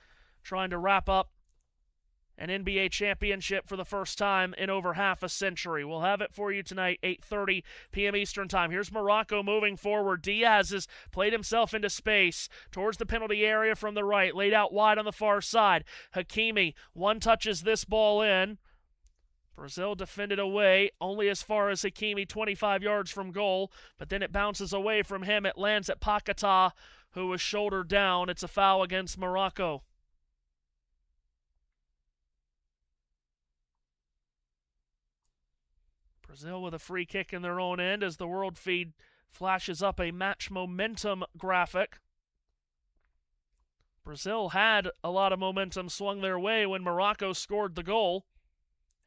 trying to wrap up an NBA championship for the first time in over half a century. We'll have it for you tonight, 8:30 p.m. Eastern Time. Here's Morocco moving forward. Diaz has played himself into space towards the penalty area from the right, laid out wide on the far side. Hakimi one-touches this ball in. Brazil defended away only as far as Hakimi, 25 yards from goal, but then it bounces away from him. It lands at Paquetá, who was shouldered down. It's a foul against Morocco. Brazil with a free kick in their own end as the world feed flashes up a match momentum graphic. Brazil had a lot of momentum swung their way when Morocco scored the goal.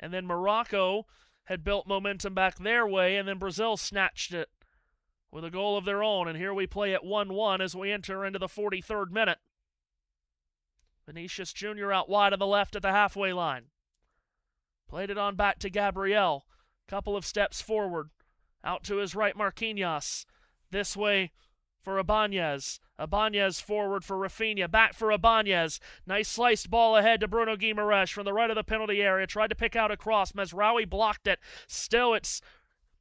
And then Morocco had built momentum back their way, and then Brazil snatched it with a goal of their own. And here we play at 1-1 as we enter into the 43rd minute. Vinicius Jr. out wide on the left at the halfway line. Played it on back to Gabriel. Couple of steps forward. Out to his right, Marquinhos. This way for Ibanez. Ibanez forward for Rafinha. Back for Ibanez. Nice sliced ball ahead to Bruno Guimaraes from the right of the penalty area. Tried to pick out a cross. Mazraoui blocked it. Still, it's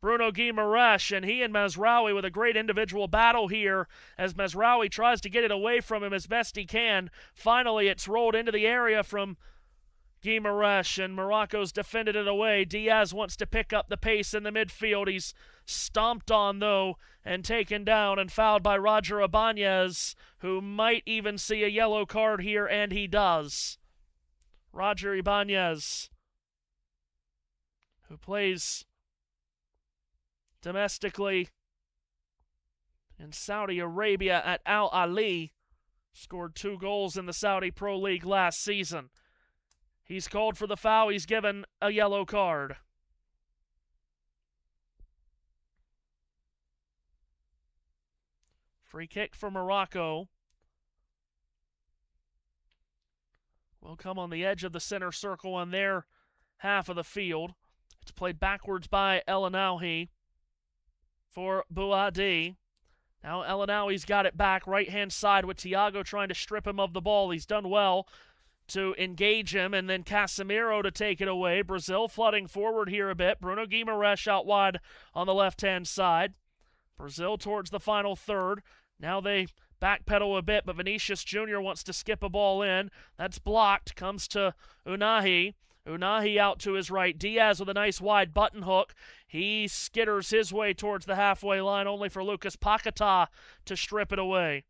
Bruno Guimaraes, and he and Mazraoui with a great individual battle here as Mazraoui tries to get it away from him as best he can. Finally, it's rolled into the area from Guimaraes, and Morocco's defended it away. Diaz wants to pick up the pace in the midfield. He's stomped on, though, and taken down and fouled by Roger Ibanez, who might even see a yellow card here, and he does. Roger Ibanez, who plays domestically in Saudi Arabia at Al Ahly, scored 2 goals in the Saudi Pro League last season. He's called for the foul. He's given a yellow card. Free kick for Morocco. Will come on the edge of the center circle on their half of the field. It's played backwards by El Anawi for Bouadi. Now El Anawi's got it back, right-hand side with Thiago trying to strip him of the ball. He's done well to engage him, and then Casemiro to take it away. Brazil flooding forward here a bit. Bruno Guimaraes out wide on the left-hand side. Brazil towards the final third. Now they backpedal a bit, but Vinicius Jr. wants to skip a ball in. That's blocked. Comes to Unahi. Unahi out to his right. Diaz with a nice wide button hook. He skitters his way towards the halfway line, only for Lucas Paquetá to strip it away.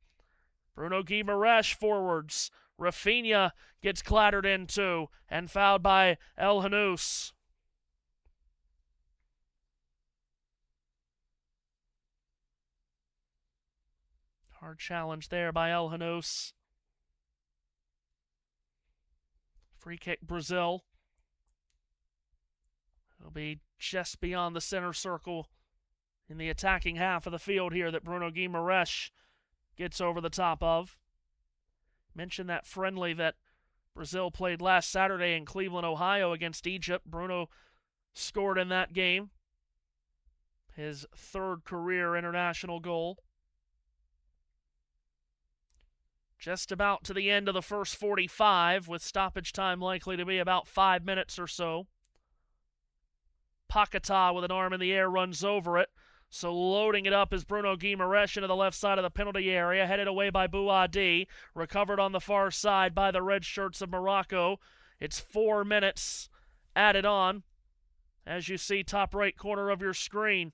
Bruno Guimaraes forwards. Rafinha gets clattered into and fouled by El Hanous. Hard challenge there by El Hanous. Free kick Brazil. It'll be just beyond the center circle in the attacking half of the field here that Bruno Guimaraes gets over the top of. Mentioned that friendly that Brazil played last Saturday in Cleveland, Ohio against Egypt. Bruno scored in that game. His 3rd career international goal. Just about to the end of the first 45, with stoppage time likely to be about 5 minutes or so. Paquetá with an arm in the air runs over it. So loading it up is Bruno Guimaraes into the left side of the penalty area, headed away by Bouadi, recovered on the far side by the red shirts of Morocco. It's 4 minutes added on, as you see top right corner of your screen.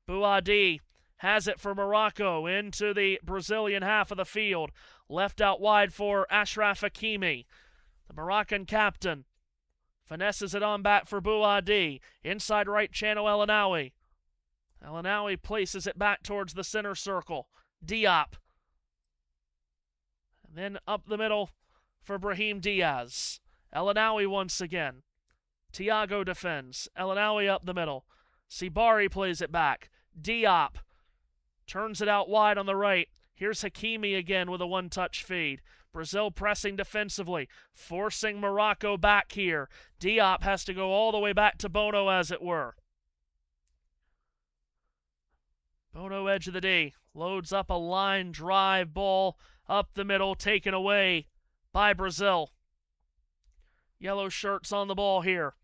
Bouadi has it for Morocco into the Brazilian half of the field. Left out wide for Achraf Hakimi, the Moroccan captain. Finesses it on back for Bouadi. Inside right channel El Anawi. El Anawi places it back towards the center circle. Diop. And then up the middle for Brahim Diaz. El Anawi once again. Thiago defends. El Anawi up the middle. Sibari plays it back. Diop turns it out wide on the right. Here's Hakimi again with a one-touch feed. Brazil pressing defensively, forcing Morocco back here. Diop has to go all the way back to Bono, as it were. Bono, edge of the D, loads up a line drive ball up the middle, taken away by Brazil. Yellow shirts on the ball here.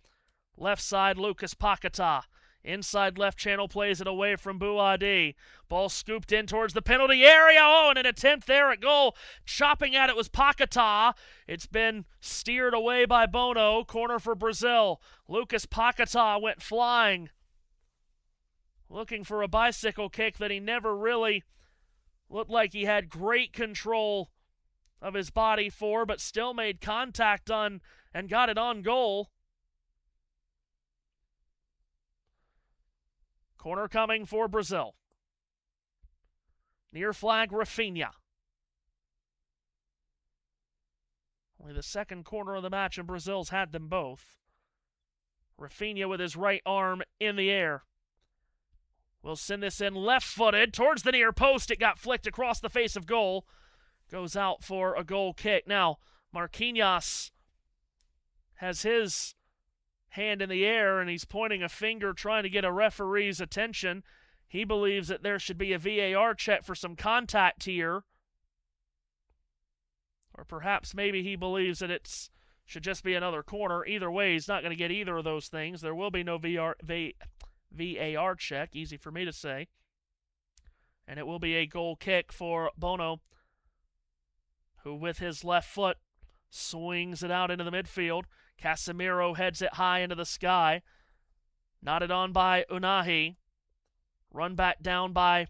Left side, Lucas Paquetá. Inside left channel plays it away from Bouadi. Ball scooped in towards the penalty area. Oh, and an attempt there at goal. Chopping at it was Paquetá. It's been steered away by Bono. Corner for Brazil. Lucas Paquetá went flying, looking for a bicycle kick that he never really looked like he had great control of his body for, but still made contact on and got it on goal. Corner coming for Brazil. Near flag, Rafinha. Only the second corner of the match, and Brazil's had them both. Rafinha with his right arm in the air. Will send this in left-footed towards the near post. It got flicked across the face of goal. Goes out for a goal kick. Now, Marquinhos has his hand in the air, and he's pointing a finger trying to get a referee's attention. He believes that there should be a VAR check for some contact here. Or perhaps maybe he believes that it should just be another corner. Either way, he's not going to get either of those things. There will be no VAR check, easy for me to say. And it will be a goal kick for Bono, who with his left foot swings it out into the midfield. Casemiro heads it high into the sky. Nodded on by Unahi. Run back down by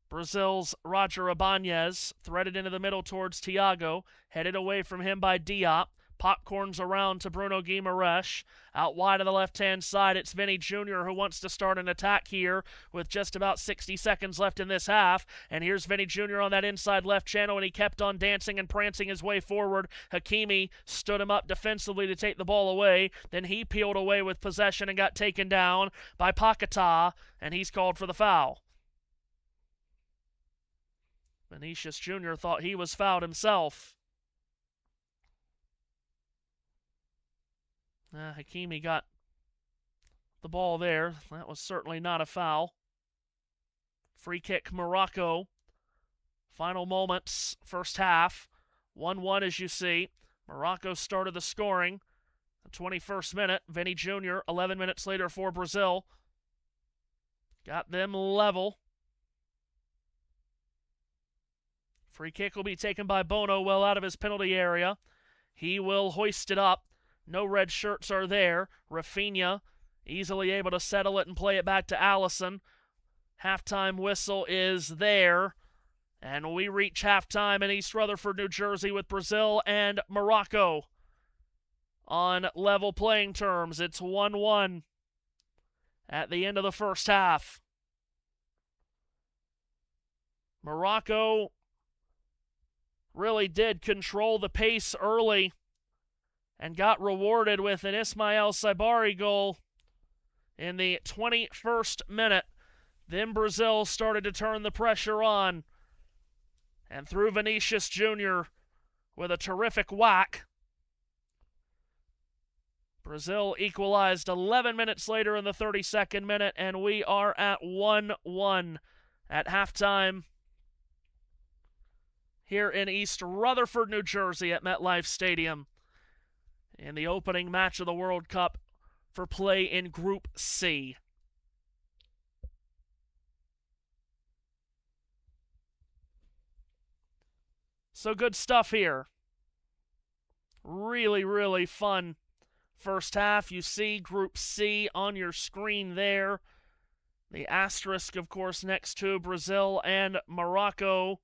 Brazil's Roger Ibanez. Threaded into the middle towards Thiago. Headed away from him by Diop. Popcorns around to Bruno Guimaraes. Out wide on the left-hand side, it's Vinny Jr. who wants to start an attack here with just about 60 seconds left in this half. And here's Vinny Jr. on that inside left channel, and he kept on dancing and prancing his way forward. Hakimi stood him up defensively to take the ball away. Then he peeled away with possession and got taken down by Paquetá, and he's called for the foul. Vinicius Jr. thought he was fouled himself. Hakimi got the ball there. That was certainly not a foul. Free kick, Morocco. Final moments, first half. 1-1 as you see. Morocco started the scoring. The 21st minute, Vinny Jr., 11 minutes later for Brazil. Got them level. Free kick will be taken by Bono well out of his penalty area. He will hoist it up. No red shirts are there. Rafinha easily able to settle it and play it back to Alisson. Halftime whistle is there. And we reach halftime in East Rutherford, New Jersey with Brazil and Morocco on level playing terms. It's 1-1 at the end of the first half. Morocco really did control the pace early and got rewarded with an Ismail Saibari goal in the 21st minute. Then Brazil started to turn the pressure on. And through Vinicius Jr. with a terrific whack. Brazil equalized 11 minutes later in the 32nd minute, and we are at 1-1 at halftime here in East Rutherford, New Jersey at MetLife Stadium, in the opening match of the World Cup for play in Group C. So good stuff here. Really, really fun first half. You see Group C on your screen there. The asterisk, of course, next to Brazil and Morocco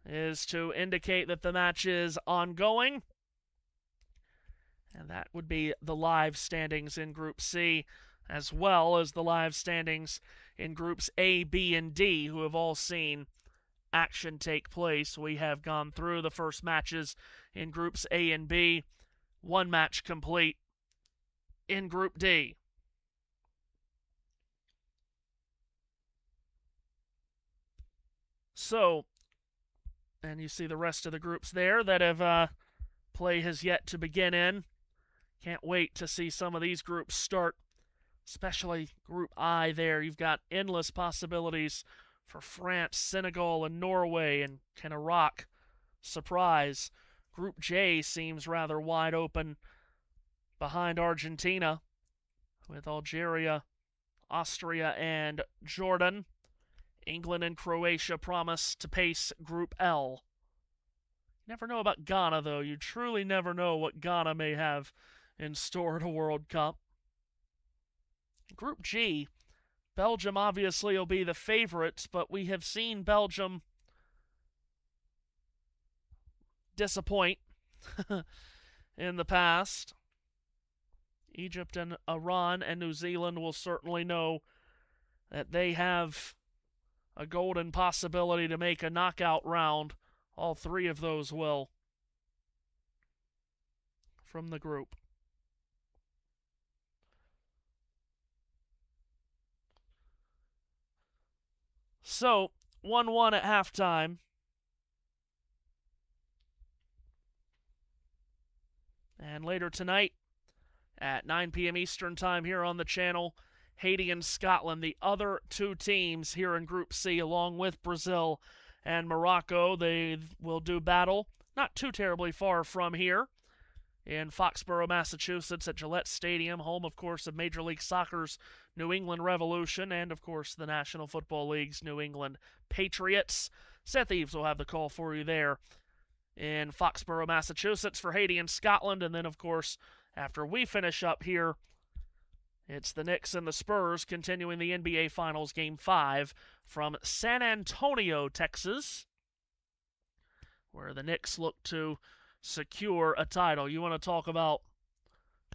is to indicate that the match is ongoing. And that would be the live standings in Group C, as well as the live standings in Groups A, B, and D, who have all seen action take place. We have gone through the first matches in Groups A and B. One match complete in Group D. So, and you see the rest of the groups there that have play has yet to begin in. Can't wait to see some of these groups start, especially Group I there. You've got endless possibilities for France, Senegal, and Norway, and can Iraq surprise. Group J seems rather wide open behind Argentina, with Algeria, Austria, and Jordan. England and Croatia promise to pace Group L. Never know about Ghana, though. You truly never know what Ghana may have in store at a World Cup. Group G, Belgium obviously will be the favorites, but we have seen Belgium disappoint in the past. Egypt and Iran and New Zealand will certainly know that they have a golden possibility to make a knockout round. All three of those will from the group. So, 1-1 at halftime. And later tonight, at 9 p.m. Eastern Time here on the channel, Haiti and Scotland, the other two teams here in Group C, along with Brazil and Morocco. They will do battle not too terribly far from here in Foxborough, Massachusetts at Gillette Stadium, home, of course, of Major League Soccer's New England Revolution and, of course, the National Football League's New England Patriots. Seth Eves will have the call for you there in Foxborough, Massachusetts for Haiti and Scotland. And then, of course, after we finish up here, it's the Knicks and the Spurs continuing the NBA Finals Game 5 from San Antonio, Texas, where the Knicks look to secure a title. You want to talk about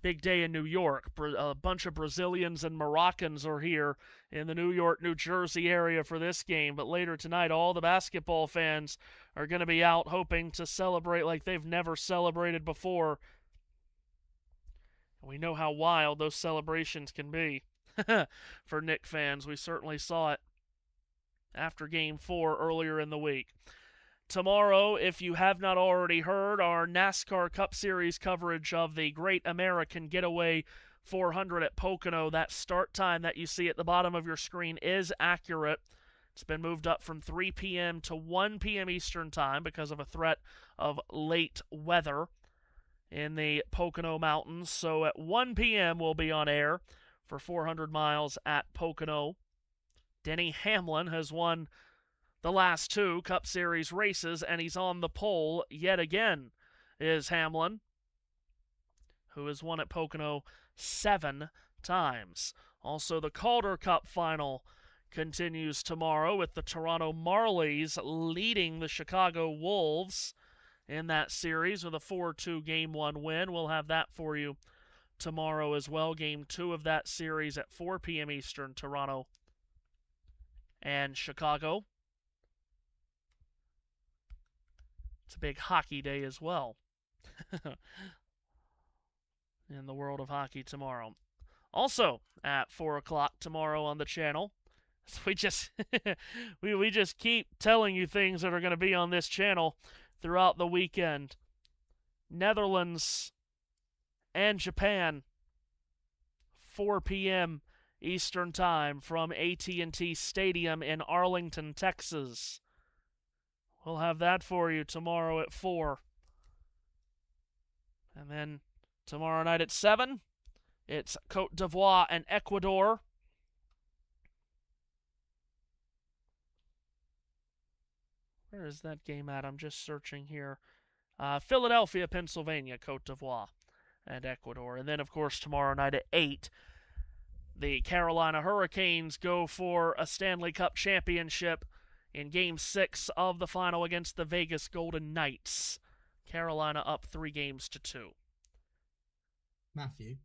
big day in New York. A bunch of Brazilians and Moroccans are here in the New York, New Jersey area for this game. But later tonight, all the basketball fans are going to be out hoping to celebrate like they've never celebrated before. We know how wild those celebrations can be for Knicks fans. We certainly saw it after Game 4 earlier in the week. Tomorrow, if you have not already heard, our NASCAR Cup Series coverage of the Great American Getaway 400 at Pocono. That start time that you see at the bottom of your screen is accurate. It's been moved up from 3 p.m. to 1 p.m. Eastern Time because of a threat of late weather in the Pocono Mountains. So at 1 p.m. we'll be on air for 400 miles at Pocono. Denny Hamlin has won the last 2 Cup Series races, and he's on the pole yet again, is Hamlin, who has won at Pocono 7 times. Also, the Calder Cup final continues tomorrow with the Toronto Marlies leading the Chicago Wolves in that series with a 4-2 Game 1 win. We'll have that for you tomorrow as well. Game 2 of that series at 4 p.m. Eastern, Toronto and Chicago. It's a big hockey day as well in the world of hockey tomorrow. Also at 4 o'clock tomorrow on the channel. So we just we just keep telling you things that are going to be on this channel throughout the weekend. Netherlands and Japan, 4 p.m. Eastern Time from AT&T Stadium in Arlington, Texas. We'll have that for you tomorrow at 4. And then tomorrow night at 7, it's Côte d'Ivoire and Ecuador. Where is that game at? I'm just searching here. Philadelphia, Pennsylvania, Côte d'Ivoire and Ecuador. And then, of course, tomorrow night at 8, the Carolina Hurricanes go for a Stanley Cup championship in Game 6 of the final against the Vegas Golden Knights. Carolina up 3-2. Matthew.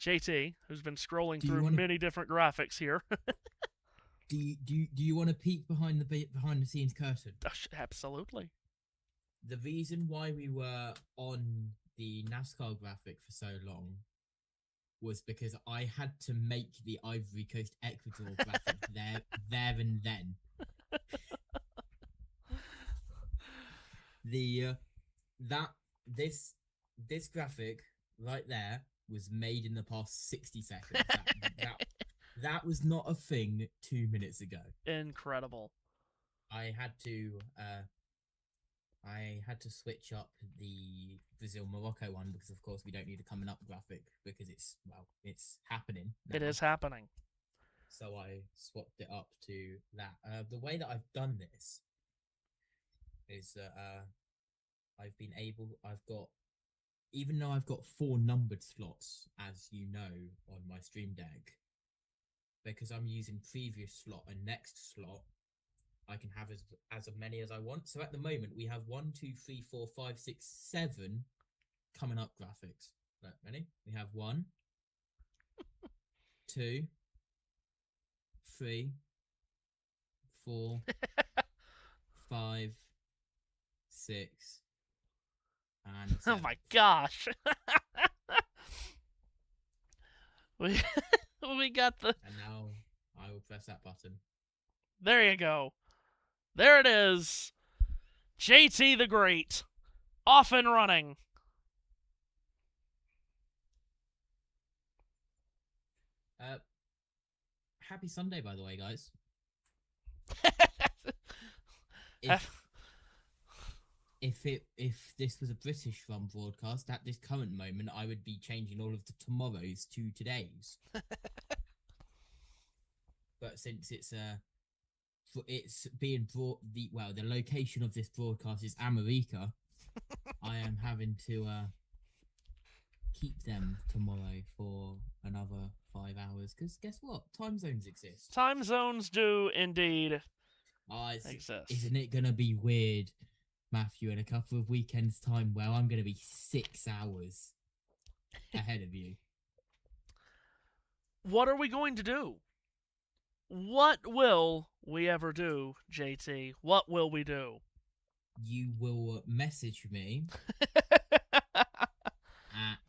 JT, who's been scrolling through many different graphics here. Do you want to peek behind the scenes curtain? Absolutely. The reason why we were on the NASCAR graphic for so long was because I had to make the Ivory Coast Ecuador graphic there and then. This graphic right there was made in the past 60 seconds. That was not a thing 2 minutes ago. Incredible. I had to switch up the Brazil-Morocco one because, of course, we don't need a coming up graphic because it's happening now. It is happening. So I swapped it up to that. The way that I've done this is that even though I've got 4 numbered slots, as you know, on my Stream Deck, because I'm using previous slot and next slot, I can have as many as I want. So at the moment, we have 1, 2, 3, 4, 5, 6, 7 coming up graphics. Right, ready? We have 1, 2, 3, 4, 5, 6, and 7. Oh my gosh. we got the... And now I will press that button. There you go. There it is. JT the Great. Off and running. Happy Sunday, by the way, guys. If this was a British run broadcast at this current moment, I would be changing all of the tomorrows to todays. But since it's it's being brought the location of this broadcast is America. I am having to keep them tomorrow for another 5 hours because guess what? Time zones exist. Time zones do indeed Oh, exist. isn't it gonna be weird, Matthew, in a couple of weekends' time where I'm gonna be 6 hours ahead of you? What are we going to do? What will we ever do, JT? What will we do? You will message me at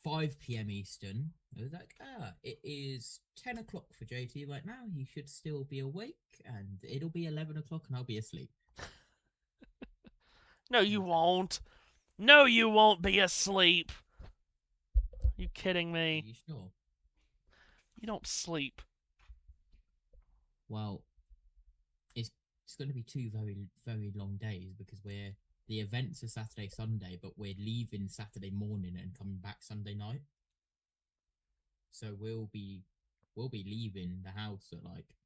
5 p.m. Eastern. I was like, it is 10 o'clock for JT right now. He should still be awake, and it'll be 11 o'clock, and I'll be asleep. No, you won't. No, you won't be asleep. You kidding Are me? you sure? You don't sleep. Well, it's going to be 2 very long days because the events are Saturday, Sunday, but we're leaving Saturday morning and coming back Sunday night. So we'll be leaving the house at like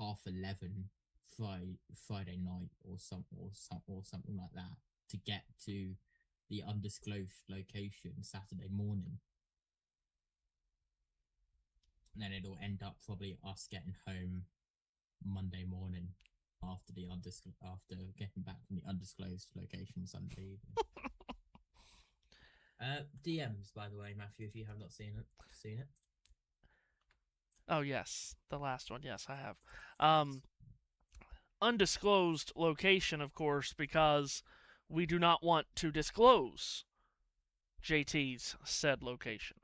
11:30 Friday night or something like that to get to the undisclosed location Saturday morning. And then it'll end up probably us getting home Monday morning after getting back from the undisclosed location Sunday evening. DMs, by the way, Matthew, if you have not seen it. Oh yes, the last one. Yes, I have. Undisclosed location, of course, because we do not want to disclose JT's said location.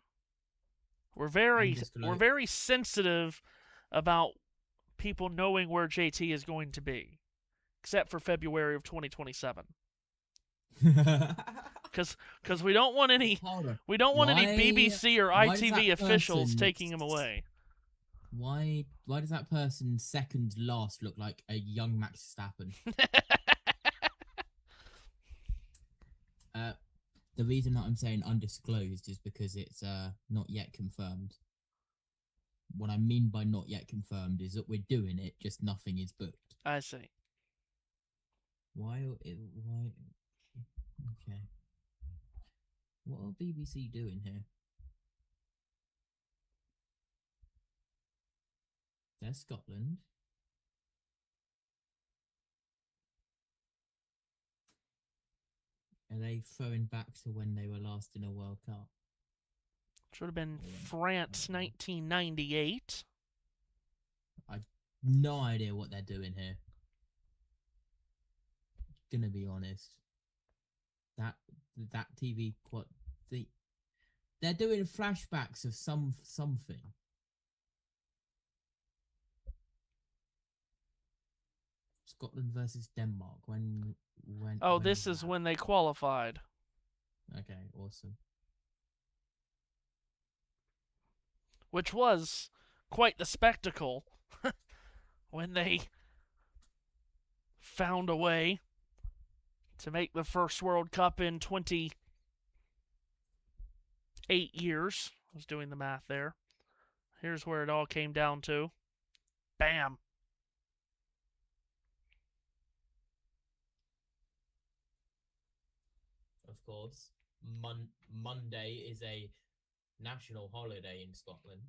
We're very sensitive about people knowing where JT is going to be, except for February of 2027. Because we don't want any BBC or ITV officials taking him away. Why does that person second last look like a young Max Verstappen? The reason that I'm saying undisclosed is because it's not yet confirmed. What I mean by not yet confirmed is that we're doing it, just nothing is booked. I see. Why? Okay. What are BBC doing here? They're Scotland. Are they throwing back to when they were last in a World Cup? Should have been France 1998. I've no idea what they're doing here. Gonna be honest. That TV they're doing flashbacks of something. Scotland versus Denmark. When Oh, when this was is that? when they qualified. Okay, awesome. Which was quite the spectacle when they found a way to make the first World Cup in 28 years. I was doing the math there. Here's where it all came down to. Bam. Of course, Monday is a national holiday in Scotland.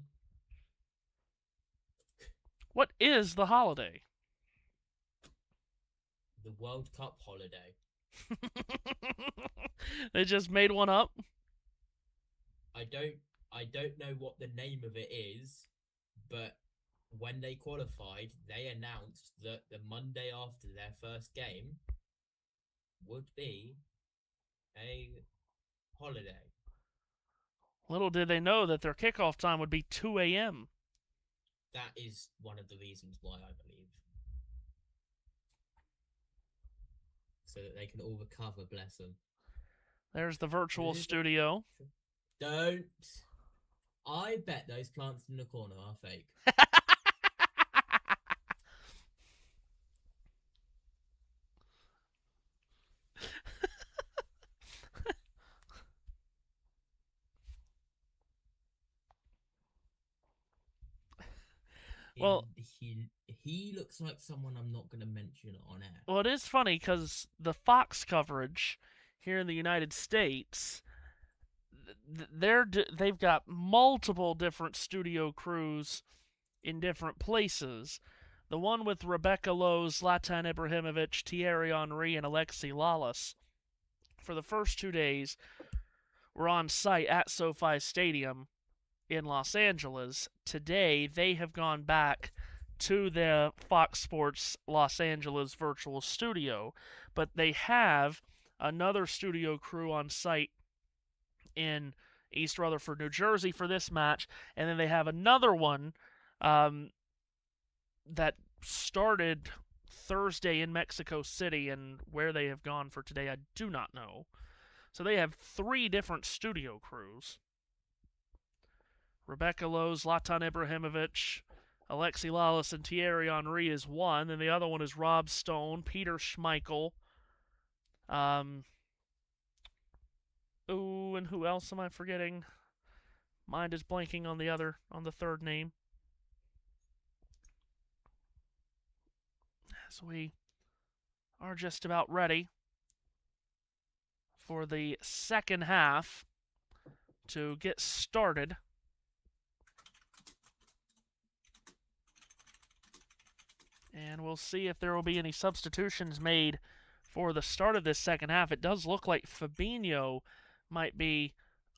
What is the holiday? The World Cup holiday. They just made one up. I don't know what the name of it is, but when they qualified, they announced that the Monday after their first game would be a holiday. Little did they know that their kickoff time would be 2 a.m. That is one of the reasons why, I believe. So that they can all recover, bless them. There's the virtual studio. Don't. I bet those plants in the corner are fake. Well, He looks like someone I'm not going to mention on air. well, it is funny because the Fox coverage here in the United States, they've got multiple different studio crews in different places. The one with Rebecca Lowe, Zlatan Ibrahimovic, Thierry Henry, and Alexi Lalas for the first 2 days were on site at SoFi Stadium in Los Angeles. Today, they have gone back to the Fox Sports Los Angeles virtual studio, but they have another studio crew on site in East Rutherford, New Jersey for this match, and then they have another one um, that started Thursday in Mexico City, and where they have gone for today, I do not know. So they have 3 different studio crews. Rebecca Lowe, Zlatan Ibrahimovic, Alexi Lalas, and Thierry Henry is one, and the other one is Rob Stone, Peter Schmeichel. And who else am I forgetting? Mind is blanking on the third name. So we are just about ready for the second half to get started. And we'll see if there will be any substitutions made for the start of this second half. It does look like Fabinho might be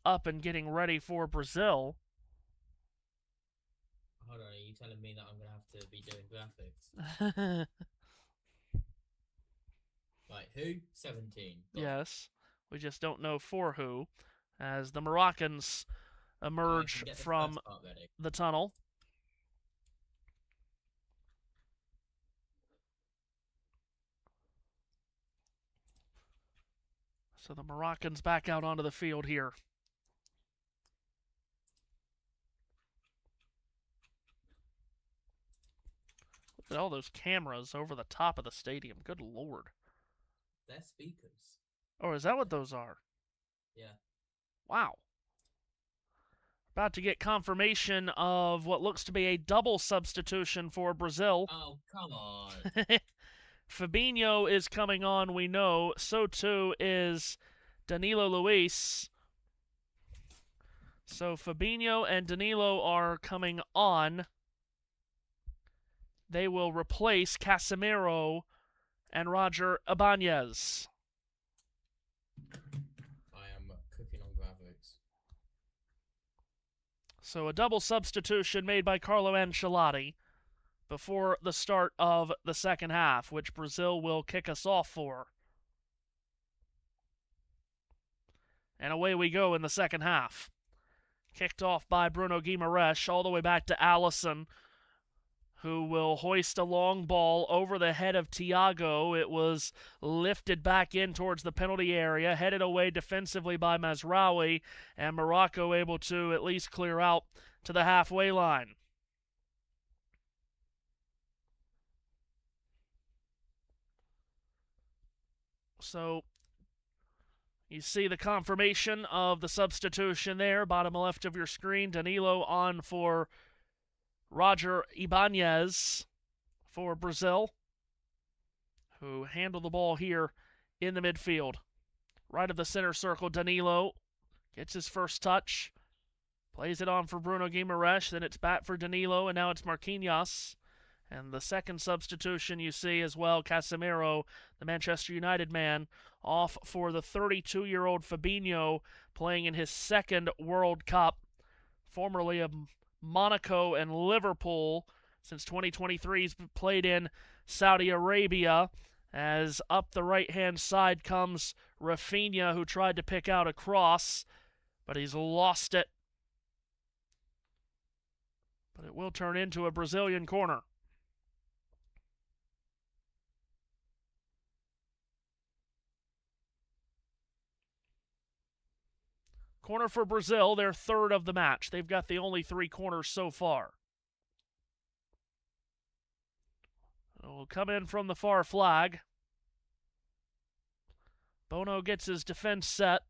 up and getting ready for Brazil. Hold on, are you telling me that I'm going to have to be doing graphics? Right, who? 17. Yes. We just don't know for who, as the Moroccans emerge from the tunnel. So the Moroccans back out onto the field here. Look at all those cameras over the top of the stadium. Good lord. They're speakers. Oh, is that what those are? Yeah. Wow. About to get confirmation of what looks to be a double substitution for Brazil. Oh, come on. Fabinho is coming on, we know. So too is Danilo Luis. So Fabinho and Danilo are coming on. They will replace Casemiro and Roger Ibanez. I am cooking on graphics. So a double substitution made by Carlo Ancelotti before the start of the second half, which Brazil will kick us off for. And away we go in the second half. Kicked off by Bruno Guimaraes all the way back to Alisson, who will hoist a long ball over the head of Thiago. It was lifted back in towards the penalty area, headed away defensively by Mazraoui, and Morocco able to at least clear out to the halfway line. So you see the confirmation of the substitution there, bottom left of your screen. Danilo on for Roger Ibanez for Brazil, who handled the ball here in the midfield. Right of the center circle, Danilo gets his first touch, plays it on for Bruno Guimaraes, then it's back for Danilo, and now it's Marquinhos. And the second substitution you see as well, Casemiro, the Manchester United man, off for the 32-year-old Fabinho, playing in his second World Cup, formerly of Monaco and Liverpool. Since 2023, he's played in Saudi Arabia. As up the right-hand side comes Rafinha, who tried to pick out a cross, but he's lost it. But it will turn into a Brazilian corner. Corner for Brazil, their third of the match. They've got the only 3 corners so far. It will come in from the far flag. Bono gets his defense set.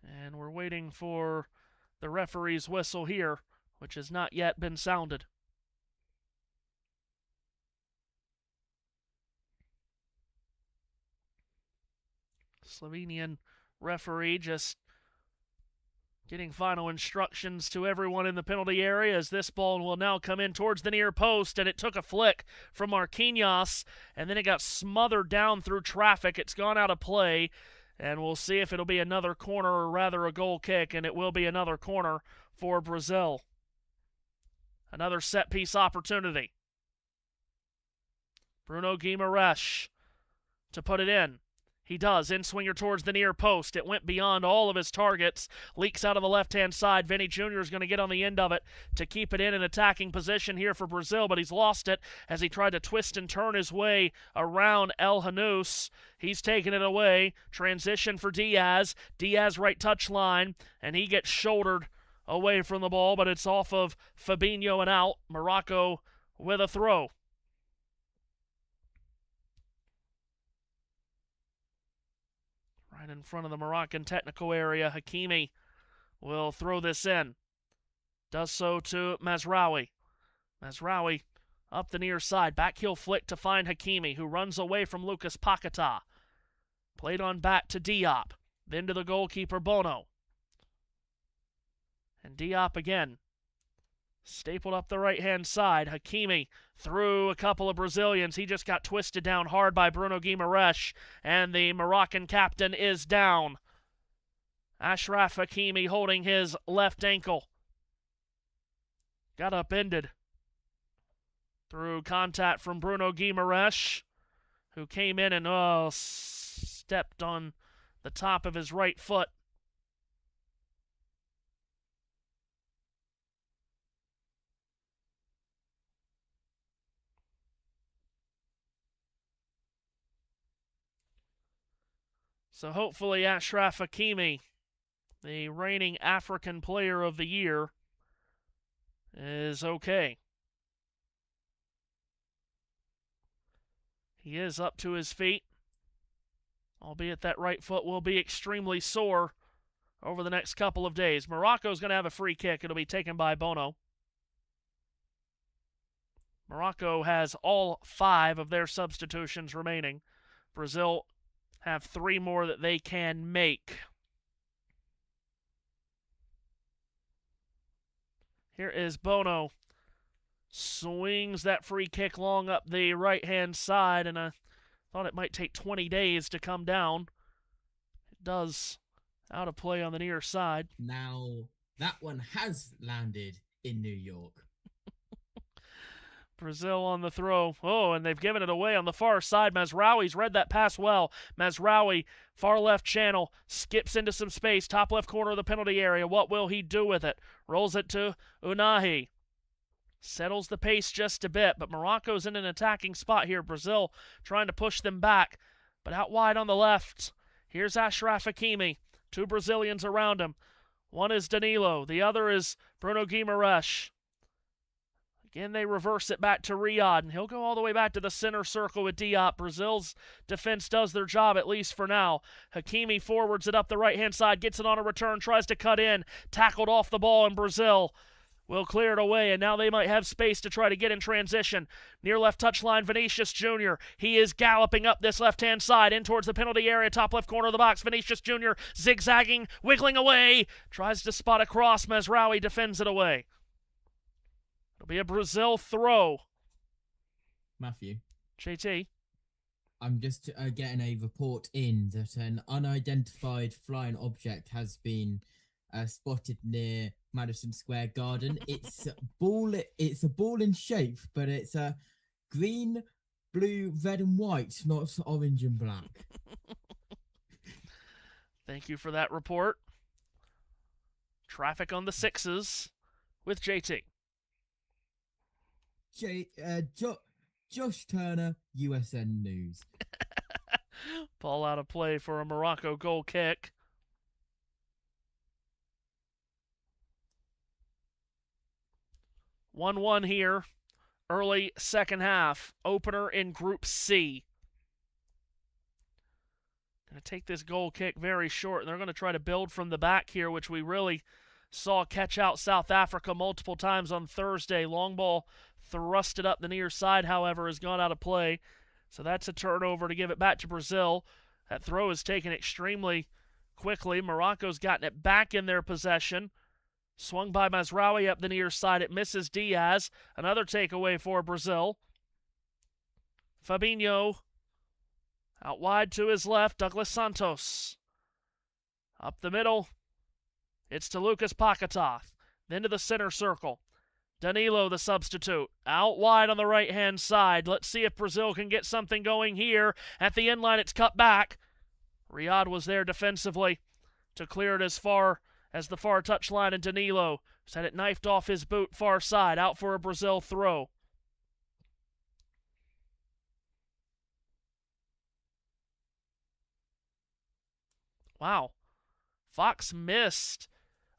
And we're waiting for the referee's whistle here, which has not yet been sounded. Slovenian referee just getting final instructions to everyone in the penalty area as this ball will now come in towards the near post, and it took a flick from Marquinhos, and then it got smothered down through traffic. It's gone out of play, and we'll see if it'll be another corner or rather a goal kick, and it will be another corner for Brazil. Another set-piece opportunity. Bruno Guimaraes to put it in. He does. In-swinger towards the near post. It went beyond all of his targets. Leaks out of the left-hand side. Vinny Jr. is going to get on the end of it to keep it in an attacking position here for Brazil, but he's lost it as he tried to twist and turn his way around El Hanous. He's taken it away. Transition for Diaz. Diaz right touch line, and he gets shouldered away from the ball, but it's off of Fabinho and out. Morocco with a throw. Right in front of the Moroccan technical area, Hakimi will throw this in. Does so to Mazraoui. Mazraoui up the near side. Back heel flick to find Hakimi, who runs away from Lucas Paquetá. Played on back to Diop. Then to the goalkeeper, Bono. And Diop again. Stapled up the right-hand side. Hakimi through a couple of Brazilians. He just got twisted down hard by Bruno Guimaraes, and the Moroccan captain is down. Achraf Hakimi holding his left ankle. Got upended through contact from Bruno Guimaraes, who came in and stepped on the top of his right foot. So hopefully Achraf Hakimi, the reigning African Player of the Year, is okay. He is up to his feet, albeit that right foot will be extremely sore over the next couple of days. Morocco's going to have a free kick. It'll be taken by Bono. Morocco has all 5 of their substitutions remaining. Brazil have 3 more that they can make. Here is Bono. Swings that free kick long up the right-hand side, and I thought it might take 20 days to come down. It does. Out of play on the near side. Now, that one has landed in New York. Brazil on the throw. Oh, and they've given it away on the far side. Mazraoui's read that pass well. Mazraoui, far left channel, skips into some space, top left corner of the penalty area. What will he do with it? Rolls it to Unahi. Settles the pace just a bit, but Morocco's in an attacking spot here. Brazil trying to push them back, but out wide on the left. Here's Achraf Hakimi. 2 Brazilians around him. One is Danilo. The other is Bruno Guimaraes. Again, they reverse it back to Riyad, and he'll go all the way back to the center circle with Diop. Brazil's defense does their job, at least for now. Hakimi forwards it up the right-hand side, gets it on a return, tries to cut in, tackled off the ball, and Brazil will clear it away, and now they might have space to try to get in transition. Near left touchline, Vinicius Jr. He is galloping up this left-hand side, in towards the penalty area, top left corner of the box. Vinicius Jr. zigzagging, wiggling away, tries to spot a cross. Mazraoui defends it away. It'll be a Brazil throw. Matthew. JT. I'm just getting a report in that an unidentified flying object has been spotted near Madison Square Garden. It's a ball in shape, but it's a green, blue, red, and white, not orange and black. Thank you for that report. Traffic on the 6s with JT. Josh Turner, USN News. Ball out of play for a Morocco goal kick. (1-1) here, early second half. Opener in Group C. Going to take this goal kick very short, and they're going to try to build from the back here, which we really saw catch out South Africa multiple times on Thursday. Long ball thrusted up the near side, however, has gone out of play. So that's a turnover to give it back to Brazil. That throw is taken extremely quickly. Morocco's gotten it back in their possession. Swung by Mazraoui up the near side. It misses Diaz. Another takeaway for Brazil. Fabinho out wide to his left. Douglas Santos. Up the middle. It's to Lucas Paquetá. Then to the center circle. Danilo, the substitute, out wide on the right-hand side. Let's see if Brazil can get something going here. At the end line, it's cut back. Riyad was there defensively to clear it as far as the far touchline, and Danilo had it knifed off his boot far side, out for a Brazil throw. Wow. Fox missed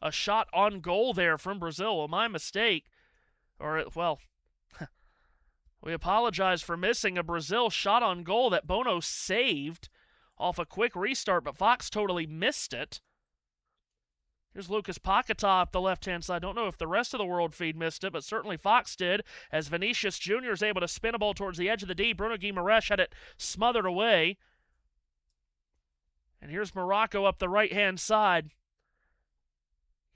a shot on goal there from Brazil. Well, my mistake. We apologize for missing a Brazil shot on goal that Bono saved off a quick restart, but Fox totally missed it. Here's Lucas Paquetá up the left-hand side. Don't know if the rest of the world feed missed it, but certainly Fox did, as Vinicius Jr. is able to spin a ball towards the edge of the D. Bruno Guimaraes had it smothered away. And here's Morocco up the right-hand side.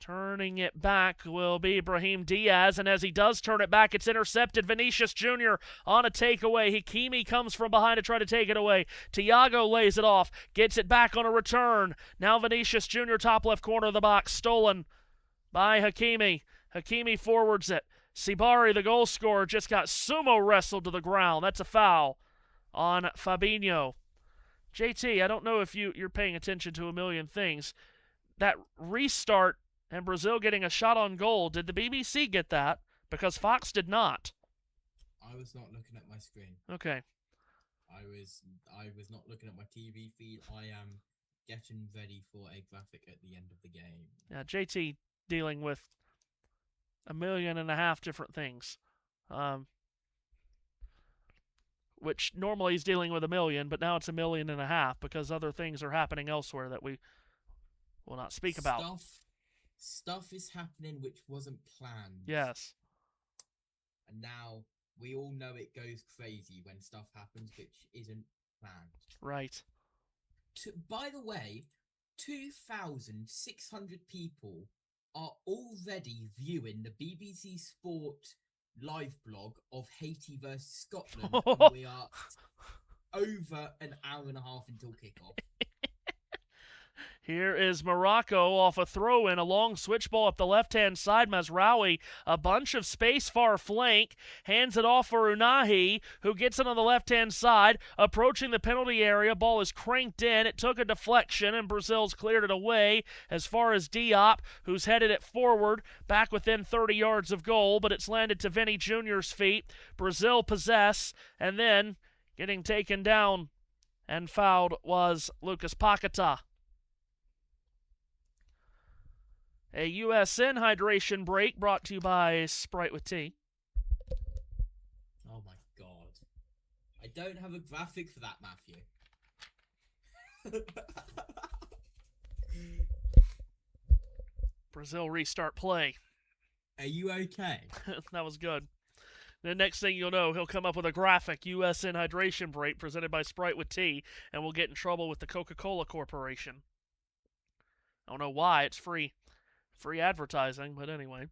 Turning it back will be Brahim Diaz, and as he does turn it back, it's intercepted. Vinicius Jr. on a takeaway. Hakimi comes from behind to try to take it away. Thiago lays it off, gets it back on a return. Now Vinicius Jr. top left corner of the box, stolen by Hakimi. Hakimi forwards it. Sibari, the goal scorer, just got sumo wrestled to the ground. That's a foul on Fabinho. JT, I don't know if you're paying attention to a million things. That restart and Brazil getting a shot on goal, did the BBC get that? Because Fox did not. I was not looking at my screen. Okay. I was not looking at my TV feed. I am getting ready for a graphic at the end of the game. Yeah, JT dealing with 1.5 million different things. Which normally he's dealing with 1 million, but now it's 1.5 million because other things are happening elsewhere that we will not speak about. Stuff is happening which wasn't planned. Yes. And now we all know it goes crazy when stuff happens which isn't planned. Right. By the way, 2,600 people are already viewing the BBC Sport live blog of Haiti versus Scotland, and we are over an hour and a half until kickoff. Here is Morocco off a throw-in, a long switch ball up the left-hand side. Mazraoui, a bunch of space far flank, hands it off for Unahi, who gets it on the left-hand side, approaching the penalty area. Ball is cranked in. It took a deflection, and Brazil's cleared it away as far as Diop, who's headed it forward, back within 30 yards of goal, but it's landed to Vinny Jr.'s feet. Brazil possess, and then getting taken down and fouled was Lucas Paquetá. A USN hydration break brought to you by Sprite with Tea. Oh my god. I don't have a graphic for that, Matthew. Brazil restart play. Are you okay? That was good. The next thing you'll know, he'll come up with a graphic USN hydration break presented by Sprite with Tea, and we'll get in trouble with the Coca-Cola Corporation. I don't know why. It's free. Free advertising, but anyway.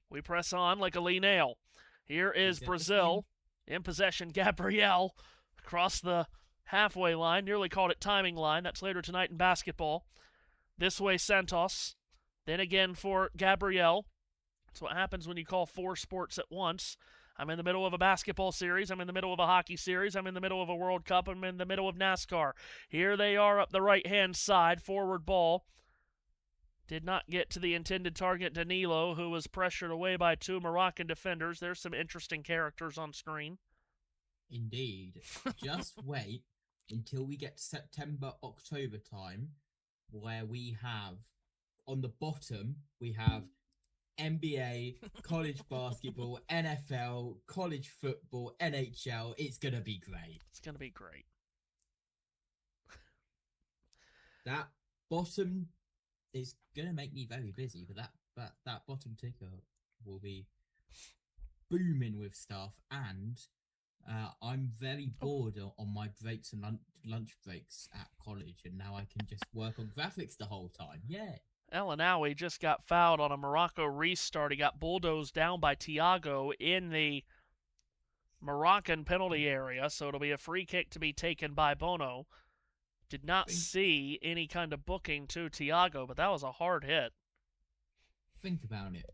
We press on like a lean nail. Here is Brazil in possession. Gabriel across the halfway line. Nearly called it timing line. That's later tonight in basketball. This way, Santos. Then again for Gabriel. That's what happens when you call 4 sports at once. I'm in the middle of a basketball series. I'm in the middle of a hockey series. I'm in the middle of a World Cup. I'm in the middle of NASCAR. Here they are up the right-hand side. Forward ball. Did not get to the intended target, Danilo, who was pressured away by 2 Moroccan defenders. There's some interesting characters on screen. Indeed. Just wait until we get September, October time, where we have, on the bottom, we have NBA, college basketball, NFL, college football, NHL. It's going to be great. It's going to be great. That bottom is going to make me very busy, but that bottom ticker will be booming with stuff, and I'm very bored on my breaks and lunch breaks at college, and now I can just work on graphics the whole time. Yeah. El Anawi just got fouled on a Morocco restart. He got bulldozed down by Tiago in the Moroccan penalty area, so it'll be a free kick to be taken by Bono. Did not Think see any kind of booking to Tiago, but that was a hard hit. think about it,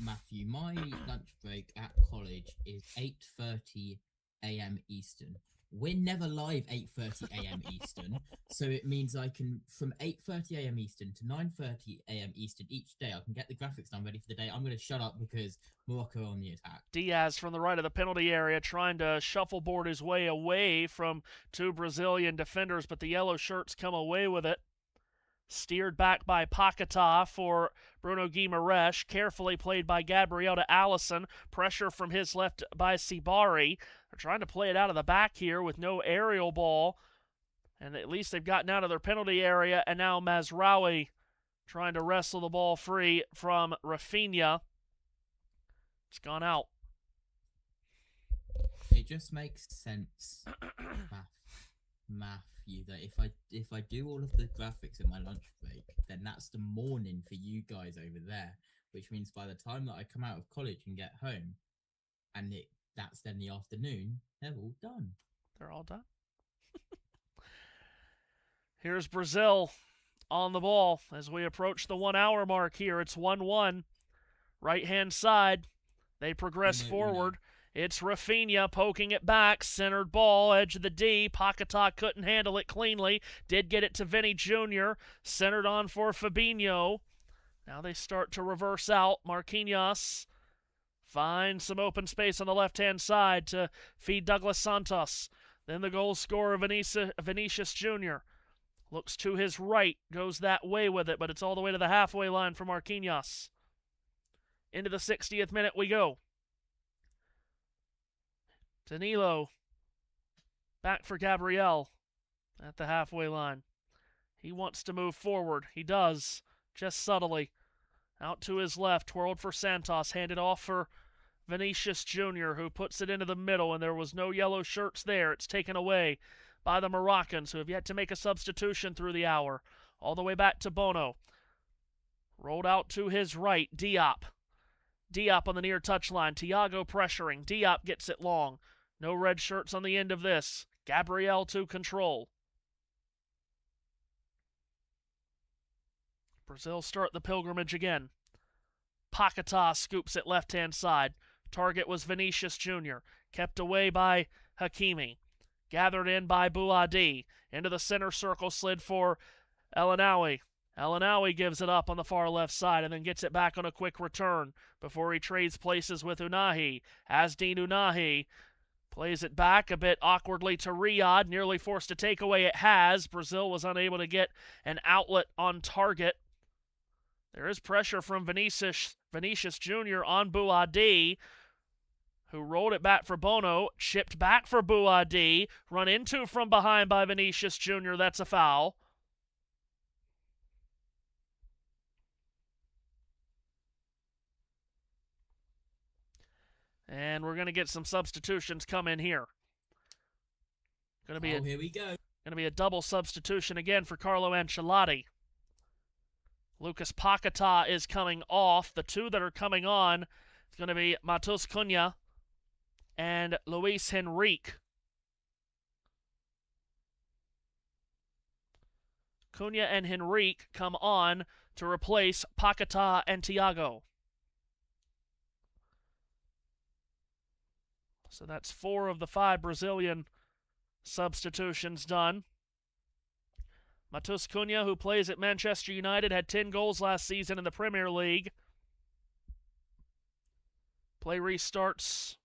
Matthew. My lunch break at college is 8:30 a.m. Eastern. We're never live 8:30 a.m. Eastern, so it means I can from 8:30 a.m. Eastern to 9:30 a.m. Eastern each day. I can get the graphics done ready for the day. I'm going to shut up because Morocco are on the attack. Diaz from the right of the penalty area trying to shuffleboard his way away from two Brazilian defenders, but the yellow shirts come away with it. Steered back by Paquetá for Bruno Guimaraes. Carefully played by Gabriel to Allison. Pressure from his left by Sibari. They're trying to play it out of the back here with no aerial ball. And at least they've gotten out of their penalty area. And now Mazraoui trying to wrestle the ball free from Rafinha. It's gone out. It just makes sense, Matthew, that if I do all of the graphics in my lunch break, then that's the morning for you guys over there, which means by the time that I come out of college and get home, and that's then the afternoon, they're all done. They're all done. Here's Brazil on the ball as we approach the 1 hour mark here. It's 1-1. Right hand side. They progress forward. It's Rafinha poking it back. Centered ball, edge of the D. Paquetá couldn't handle it cleanly. Did get it to Vinny Jr. Centered on for Fabinho. Now they start to reverse out. Marquinhos finds some open space on the left-hand side to feed Douglas Santos. Then the goal scorer, Vinicius Jr. Looks to his right, goes that way with it, but it's all the way to the halfway line for Marquinhos. Into the 60th minute we go. Danilo back for Gabriel at the halfway line. He wants to move forward. He does, just subtly. Out to his left, twirled for Santos, handed off for Vinicius Jr., who puts it into the middle, and there was no yellow shirts there. It's taken away by the Moroccans, who have yet to make a substitution through the hour. All the way back to Bono. Rolled out to his right, Diop. Diop on the near touchline. Tiago pressuring. Diop gets it long. No red shirts on the end of this. Gabriel to control. Brazil start the pilgrimage again. Paquetá scoops it left-hand side. Target was Vinicius Jr. Kept away by Hakimi. Gathered in by Bouadi. Into the center circle slid for El Anawi. El Anawi gives it up on the far left side and then gets it back on a quick return before he trades places with Unahi. Asdin Unahi plays it back a bit awkwardly to Riyad. Nearly forced a takeaway. It has. Brazil was unable to get an outlet on target. There is pressure from Vinicius Jr. on Bouadi, who rolled it back for Bono, chipped back for Bouadi, run into from behind by Vinicius Jr. That's a foul. And we're going to get some substitutions come in here. Here we go. Going to be a double substitution again for Carlo Ancelotti. Lucas Paquetá is coming off. The two that are coming on is going to be Matheus Cunha and Luis Henrique. Cunha and Henrique come on to replace Paquetá and Tiago. So that's 4 of the 5 Brazilian substitutions done. Matheus Cunha, who plays at Manchester United, had 10 goals last season in the Premier League. Play restarts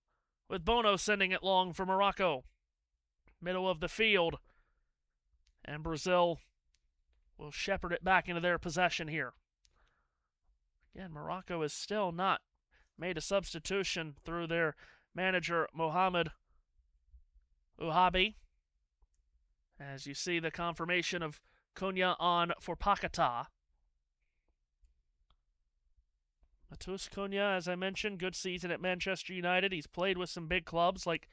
with Bono sending it long for Morocco. Middle of the field. And Brazil will shepherd it back into their possession here. Again, Morocco has still not made a substitution through their manager Mohamed Ouhabi. As you see the confirmation of Cunha on for Paquetá. Matheus Cunha, as I mentioned, good season at Manchester United. He's played with some big clubs like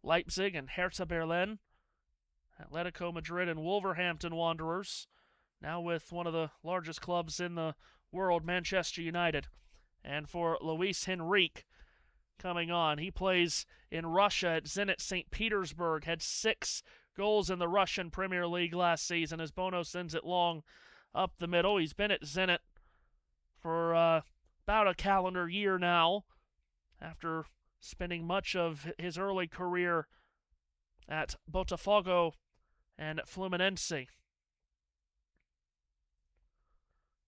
Leipzig and Hertha Berlin, Atletico Madrid and Wolverhampton Wanderers, now with one of the largest clubs in the world, Manchester United. And for Luis Henrique coming on, he plays in Russia at Zenit St. Petersburg, had 6 goals in the Russian Premier League last season as Bono sends it long up the middle. He's been at Zenit for about a calendar year now, after spending much of his early career at Botafogo and Fluminense.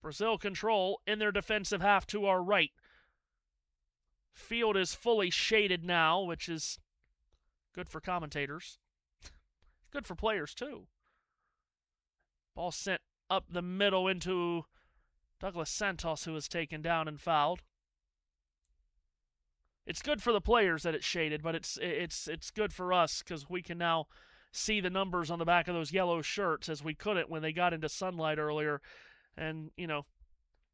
Brazil control in their defensive half to our right. Field is fully shaded now, which is good for commentators. Good for players, too. Ball sent up the middle into Douglas Santos, who was taken down and fouled. It's good for the players that it's shaded, but it's good for us because we can now see the numbers on the back of those yellow shirts as we couldn't when they got into sunlight earlier. And,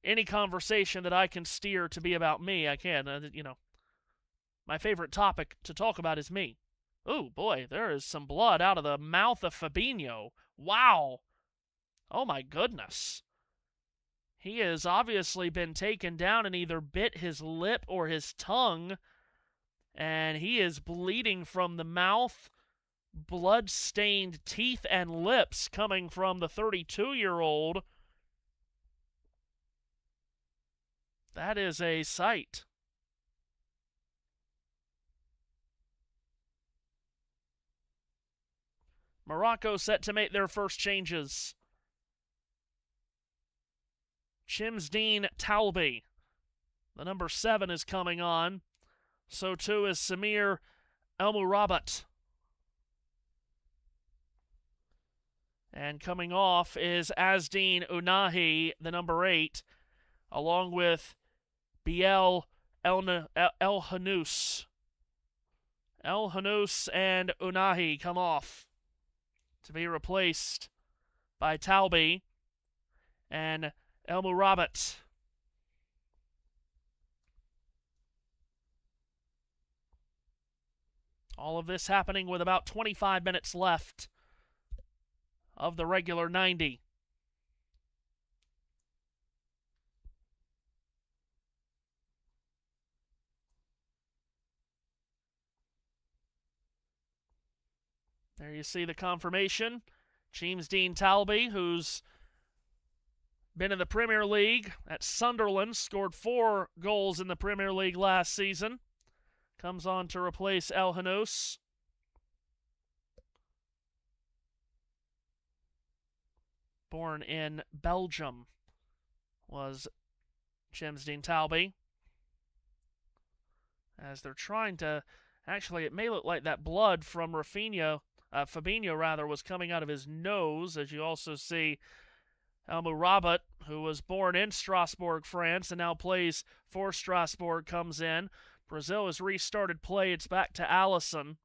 any conversation that I can steer to be about me, I can. My favorite topic to talk about is me. Oh, boy, there is some blood out of the mouth of Fabinho. Wow. Oh, my goodness. He has obviously been taken down and either bit his lip or his tongue, and he is bleeding from the mouth, blood-stained teeth and lips coming from the 32-year-old. That is a sight. Morocco set to make their first changes. Chimsdean Talbi, the number 7, is coming on. So too is Samir Elmourabat. And coming off is Asdeen Unahi, the number 8, along with Biel El-Hanous. El-Hanous and Unahi come off to be replaced by Talbi and Elmourabat. All of this happening with about 25 minutes left of the regular 90. There you see the confirmation. Chimsdean Talbi, who's been in the Premier League at Sunderland, scored 4 goals in the Premier League last season, comes on to replace El-Hanous. Born in Belgium was Chimsdean Talbi. As they're trying to, actually it may look like that blood from Fabinho was coming out of his nose, as you also see Elmourabat, who was born in Strasbourg, France, and now plays for Strasbourg, comes in. Brazil has restarted play. It's back to Alisson.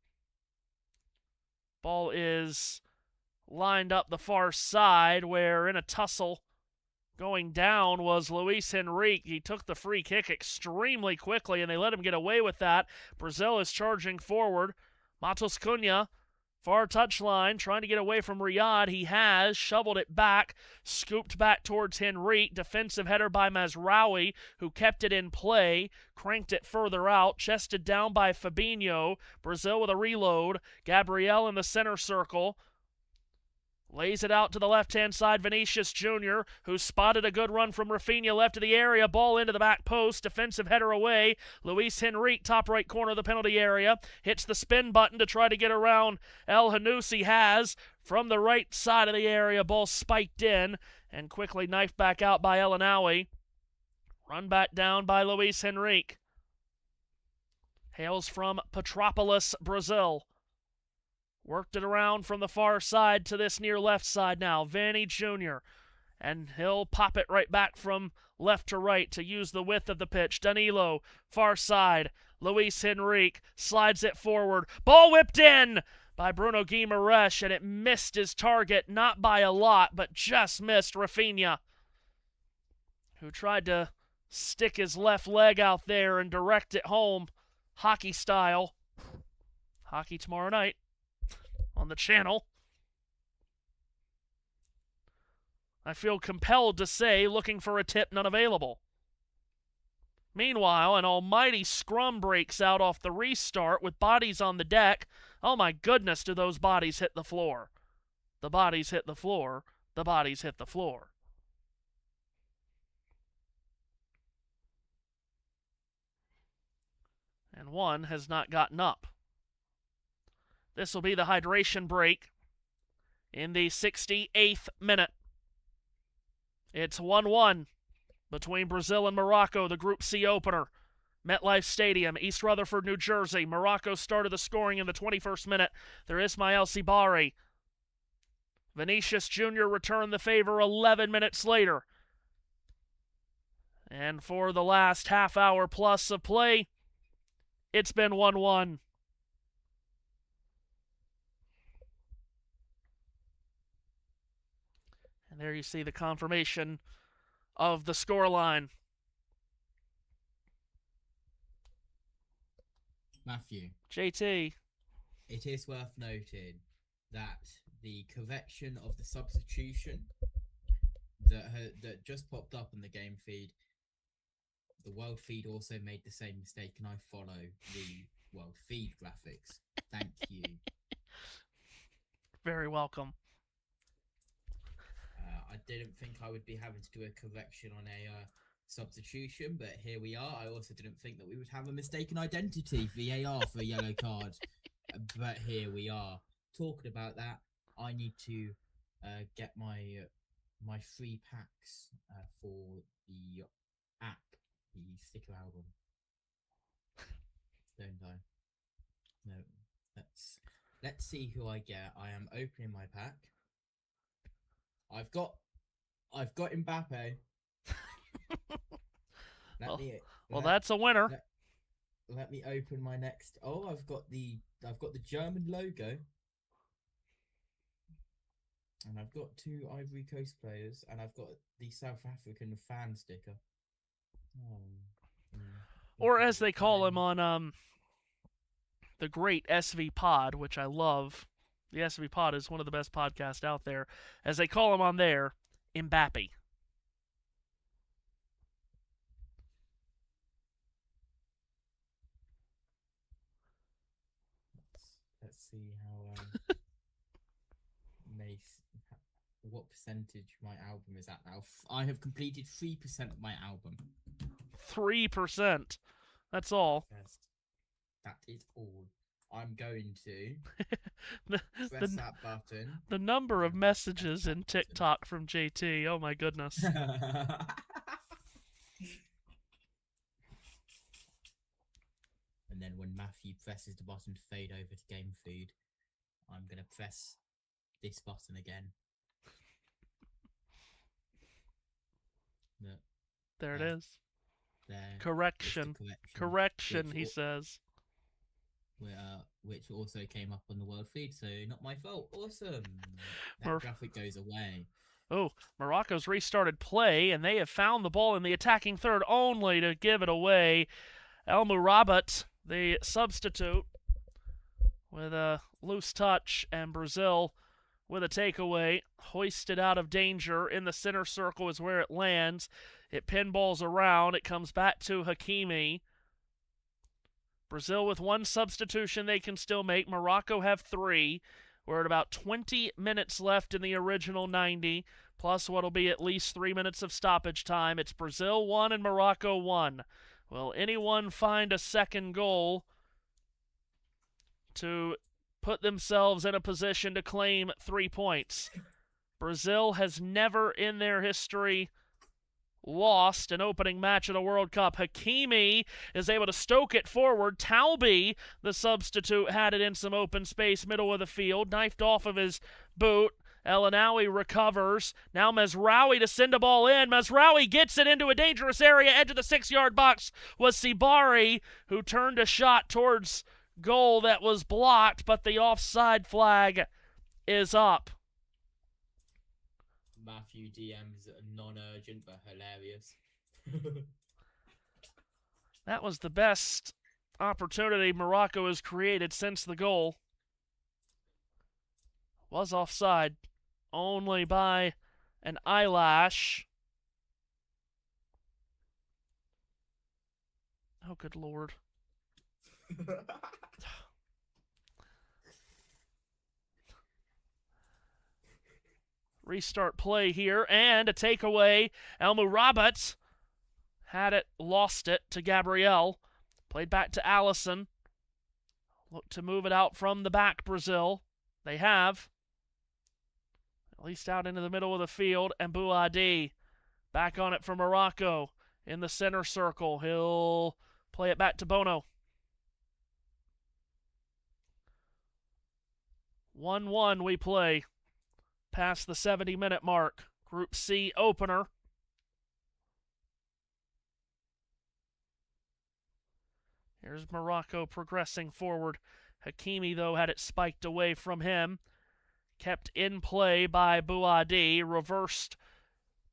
Ball is lined up the far side, where in a tussle going down was Luis Henrique. He took the free kick extremely quickly, and they let him get away with that. Brazil is charging forward. Matos Cunha, far touchline, trying to get away from Riyad. He has shoveled it back, scooped back towards Henrique. Defensive header by Mazraoui, who kept it in play, cranked it further out, chested down by Fabinho. Brazil with a reload. Gabriel in the center circle. Lays it out to the left-hand side, Vinicius Jr., who spotted a good run from Rafinha left of the area. Ball into the back post. Defensive header away. Luis Henrique, top right corner of the penalty area. Hits the spin button to try to get around El-Hanous. He has. From the right side of the area, ball spiked in and quickly knifed back out by El Anawi. Run back down by Luis Henrique. Hails from Petropolis, Brazil. Worked it around from the far side to this near left side now. Vanny Jr. And he'll pop it right back from left to right to use the width of the pitch. Danilo, far side. Luis Henrique slides it forward. Ball whipped in by Bruno Guimaraes, and it missed his target, not by a lot, but just missed Rafinha, who tried to stick his left leg out there and direct it home, hockey style. Hockey tomorrow night on the channel. I feel compelled to say, looking for a tip, none available. Meanwhile, an almighty scrum breaks out off the restart with bodies on the deck. Oh my goodness, do those bodies hit the floor. The bodies hit the floor. The bodies hit the floor. And one has not gotten up. This will be the hydration break in the 68th minute. It's 1-1 between Brazil and Morocco, the Group C opener. MetLife Stadium, East Rutherford, New Jersey. Morocco started the scoring in the 21st minute. There is Ismail Sibari. Vinicius Jr. returned the favor 11 minutes later. And for the last half hour plus of play, it's been 1-1. And there you see the confirmation of the scoreline. Matthew. JT. It is worth noting that the correction of the substitution that just popped up in the game feed, the world feed also made the same mistake, and I follow the world feed graphics. Thank you. Very welcome. I didn't think I would be having to do a correction on a substitution, but here we are. I also didn't think that we would have a mistaken identity, VAR, for a yellow card, but here we are. Talking about that, I need to get my free packs for the app, the sticker album. Don't I? No. Let's see who I get. I am opening my pack. I've got Mbappe. Well, that's a winner. Let me open my next. Oh, I've got the German logo, and I've got 2 Ivory Coast players, and I've got the South African fan sticker. Or as they call him on the great SV Pod, which I love. The SV Pod is one of the best podcasts out there. As they call him on there, Mbappe. Let's see how what percentage my album is at now. I have completed 3% of my album. 3%. That's all. Yes, that is all. I'm going to the, that button. The number of messages in TikTok from JT. Oh my goodness. And then when Matthew presses the button to fade over to game feed, I'm going to press this button again. There it is. There. Correction. Correction, he says. Which also came up on the world feed, so not my fault. Awesome. That graphic goes away. Oh, Morocco's restarted play, and they have found the ball in the attacking third only to give it away. El Mourabat, the substitute, with a loose touch, and Brazil with a takeaway, hoisted out of danger. In the center circle is where it lands. It pinballs around. It comes back to Hakimi. Brazil with 1 substitution they can still make. Morocco have 3. We're at about 20 minutes left in the original 90, plus what'll be at least 3 minutes of stoppage time. It's Brazil 1 and Morocco 1. Will anyone find a second goal to put themselves in a position to claim 3 points? Brazil has never in their history lost an opening match at a World Cup. Hakimi is able to stoke it forward. Talbi, the substitute, had it in some open space, middle of the field, knifed off of his boot. El Anawi recovers. Now Mazraoui to send a ball in. Mazraoui gets it into a dangerous area. Edge of the 6-yard box was Sibari, who turned a shot towards goal that was blocked, but the offside flag is up. Matthew DM's non-urgent but hilarious. That was the best opportunity Morocco has created since the goal. Was offside only by an eyelash. Oh, good lord. Restart play here, and a takeaway. Elmurabat had it, lost it to Gabriel. Played back to Allison. Look to move it out from the back, Brazil. They have. At least out into the middle of the field. And Bouadi back on it for Morocco in the center circle. He'll play it back to Bono. 1-1 we play past the 70-minute mark. Group C opener. Here's Morocco progressing forward. Hakimi, though, had it spiked away from him. Kept in play by Bouadi. Reversed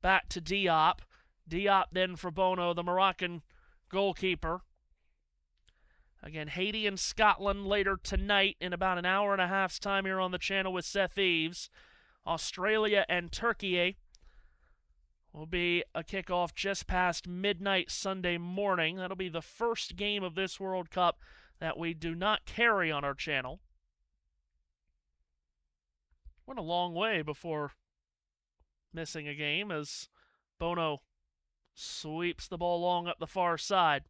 back to Diop. Diop then for Bono, the Moroccan goalkeeper. Again, Haiti and Scotland later tonight in about an hour and a half's time here on the channel with Seth Eves. Australia and Turkey will be a kickoff just past midnight Sunday morning. That'll be the first game of this World Cup that we do not carry on our channel. Went a long way before missing a game as Bono sweeps the ball long up the far side.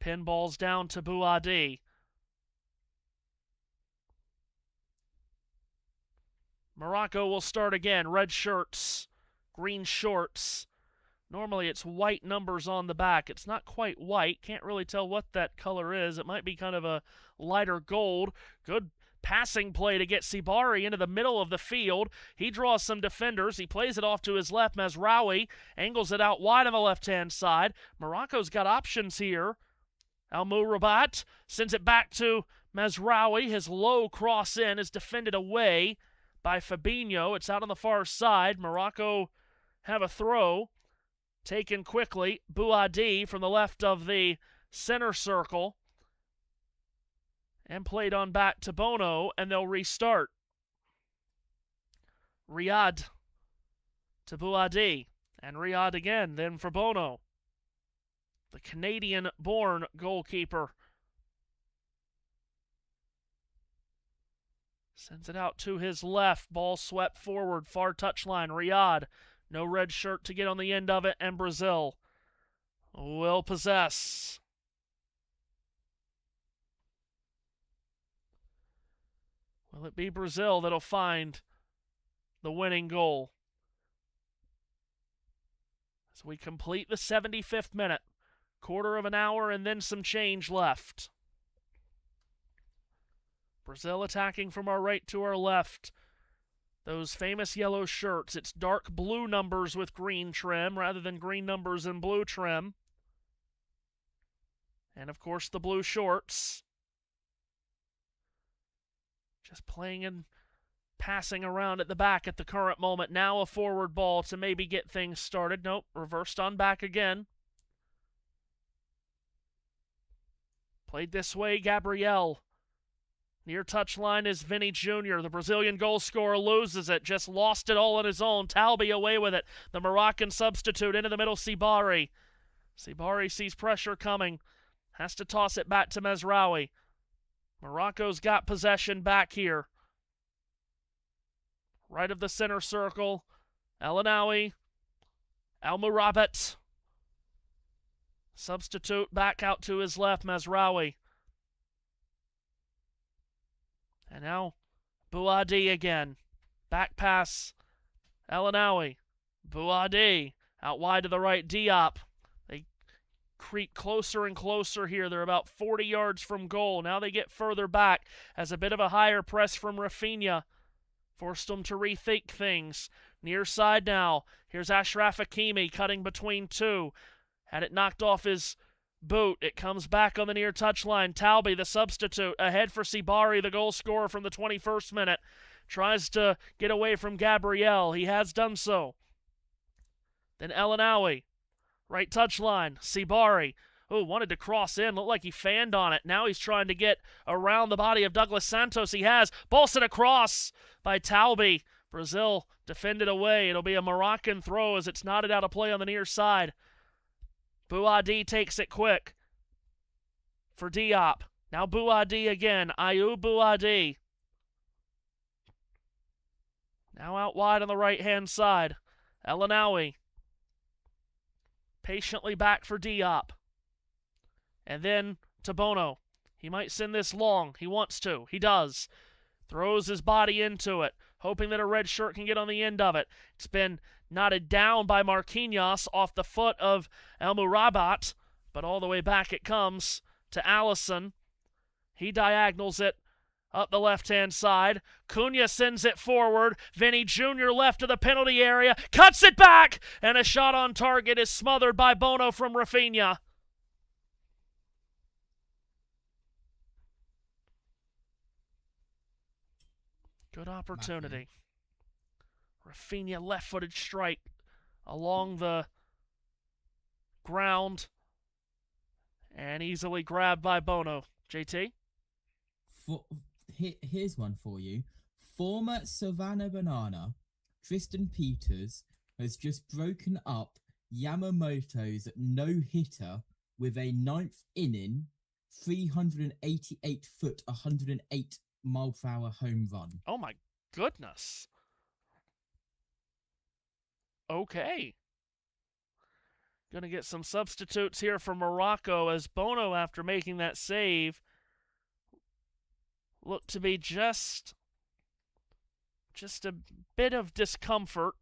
Pinballs down to Bouadi. Morocco will start again. Red shirts, green shorts. Normally it's white numbers on the back. It's not quite white. Can't really tell what that color is. It might be kind of a lighter gold. Good passing play to get Sibari into the middle of the field. He draws some defenders. He plays it off to his left. Mazraoui angles it out wide on the left-hand side. Morocco's got options here. Elmurabat sends it back to Mazraoui. His low cross in is defended away by Fabinho. It's out on the far side. Morocco have a throw. Taken quickly. Bouadi from the left of the center circle. And played on back to Bono, and they'll restart. Riyad to Bouadi. And Riyad again, then for Bono. The Canadian-born goalkeeper. Sends it out to his left. Ball swept forward, far touchline. Riyad, no red shirt to get on the end of it, and Brazil will possess. Will it be Brazil that'll find the winning goal? As we complete the 75th minute. Quarter of an hour and then some change left. Brazil attacking from our right to our left. Those famous yellow shirts. It's dark blue numbers with green trim rather than green numbers and blue trim. And of course the blue shorts. Just playing and passing around at the back at the current moment. Now a forward ball to maybe get things started. Nope, reversed on back again. Played this way, Gabriel. Near touchline is Vinny Jr. The Brazilian goal scorer loses it. Just lost it all on his own. Talbi away with it. The Moroccan substitute into the middle, Sibari. Sibari sees pressure coming. Has to toss it back to Mazraoui. Morocco's got possession back here. Right of the center circle. Elanawi. Elmurabat. Substitute back out to his left, Mazraoui. And now Bouadi again. Back pass, Elanawi. Bouadi out wide to the right, Diop. They creep closer and closer here. They're about 40 yards from goal. Now they get further back as a bit of a higher press from Rafinha forced them to rethink things. Near side now. Here's Achraf Hakimi cutting between two. Had it knocked off his boot. It comes back on the near touchline. Talbi, the substitute, ahead for Sibari, the goal scorer from the 21st minute. Tries to get away from Gabriel. He has done so. Then Elanawi, right touchline. Sibari Oh, wanted to cross in. Looked like he fanned on it. Now he's trying to get around the body of Douglas Santos. He has. Ball sent across by Talby. Brazil defended away. It'll be a Moroccan throw as it's knotted out of play on the near side. Bouadi takes it quick for Diop. Now Bouadi again. Ayoub Bouadi. Now out wide on the right-hand side. El Anawi. Patiently back for Diop. And then to Bono. He might send this long. He wants to. He does. Throws his body into it, hoping that a red shirt can get on the end of it. It's been knotted down by Marquinhos off the foot of El Murabat, but all the way back it comes to Allison. He diagonals it up the left-hand side. Cunha sends it forward. Vinny Jr. left of the penalty area. Cuts it back! And a shot on target is smothered by Bono from Rafinha. Good opportunity. Rafinha left-footed strike along the ground and easily grabbed by Bono. JT? Here's one for you. Former Savannah Banana, Tristan Peters, has just broken up Yamamoto's no-hitter with a 9th inning, 388-foot, 108-mile-per-hour home run. Oh my goodness. Okay. Gonna get some substitutes here for Morocco as Bono, after making that save, looked to be just a bit of discomfort.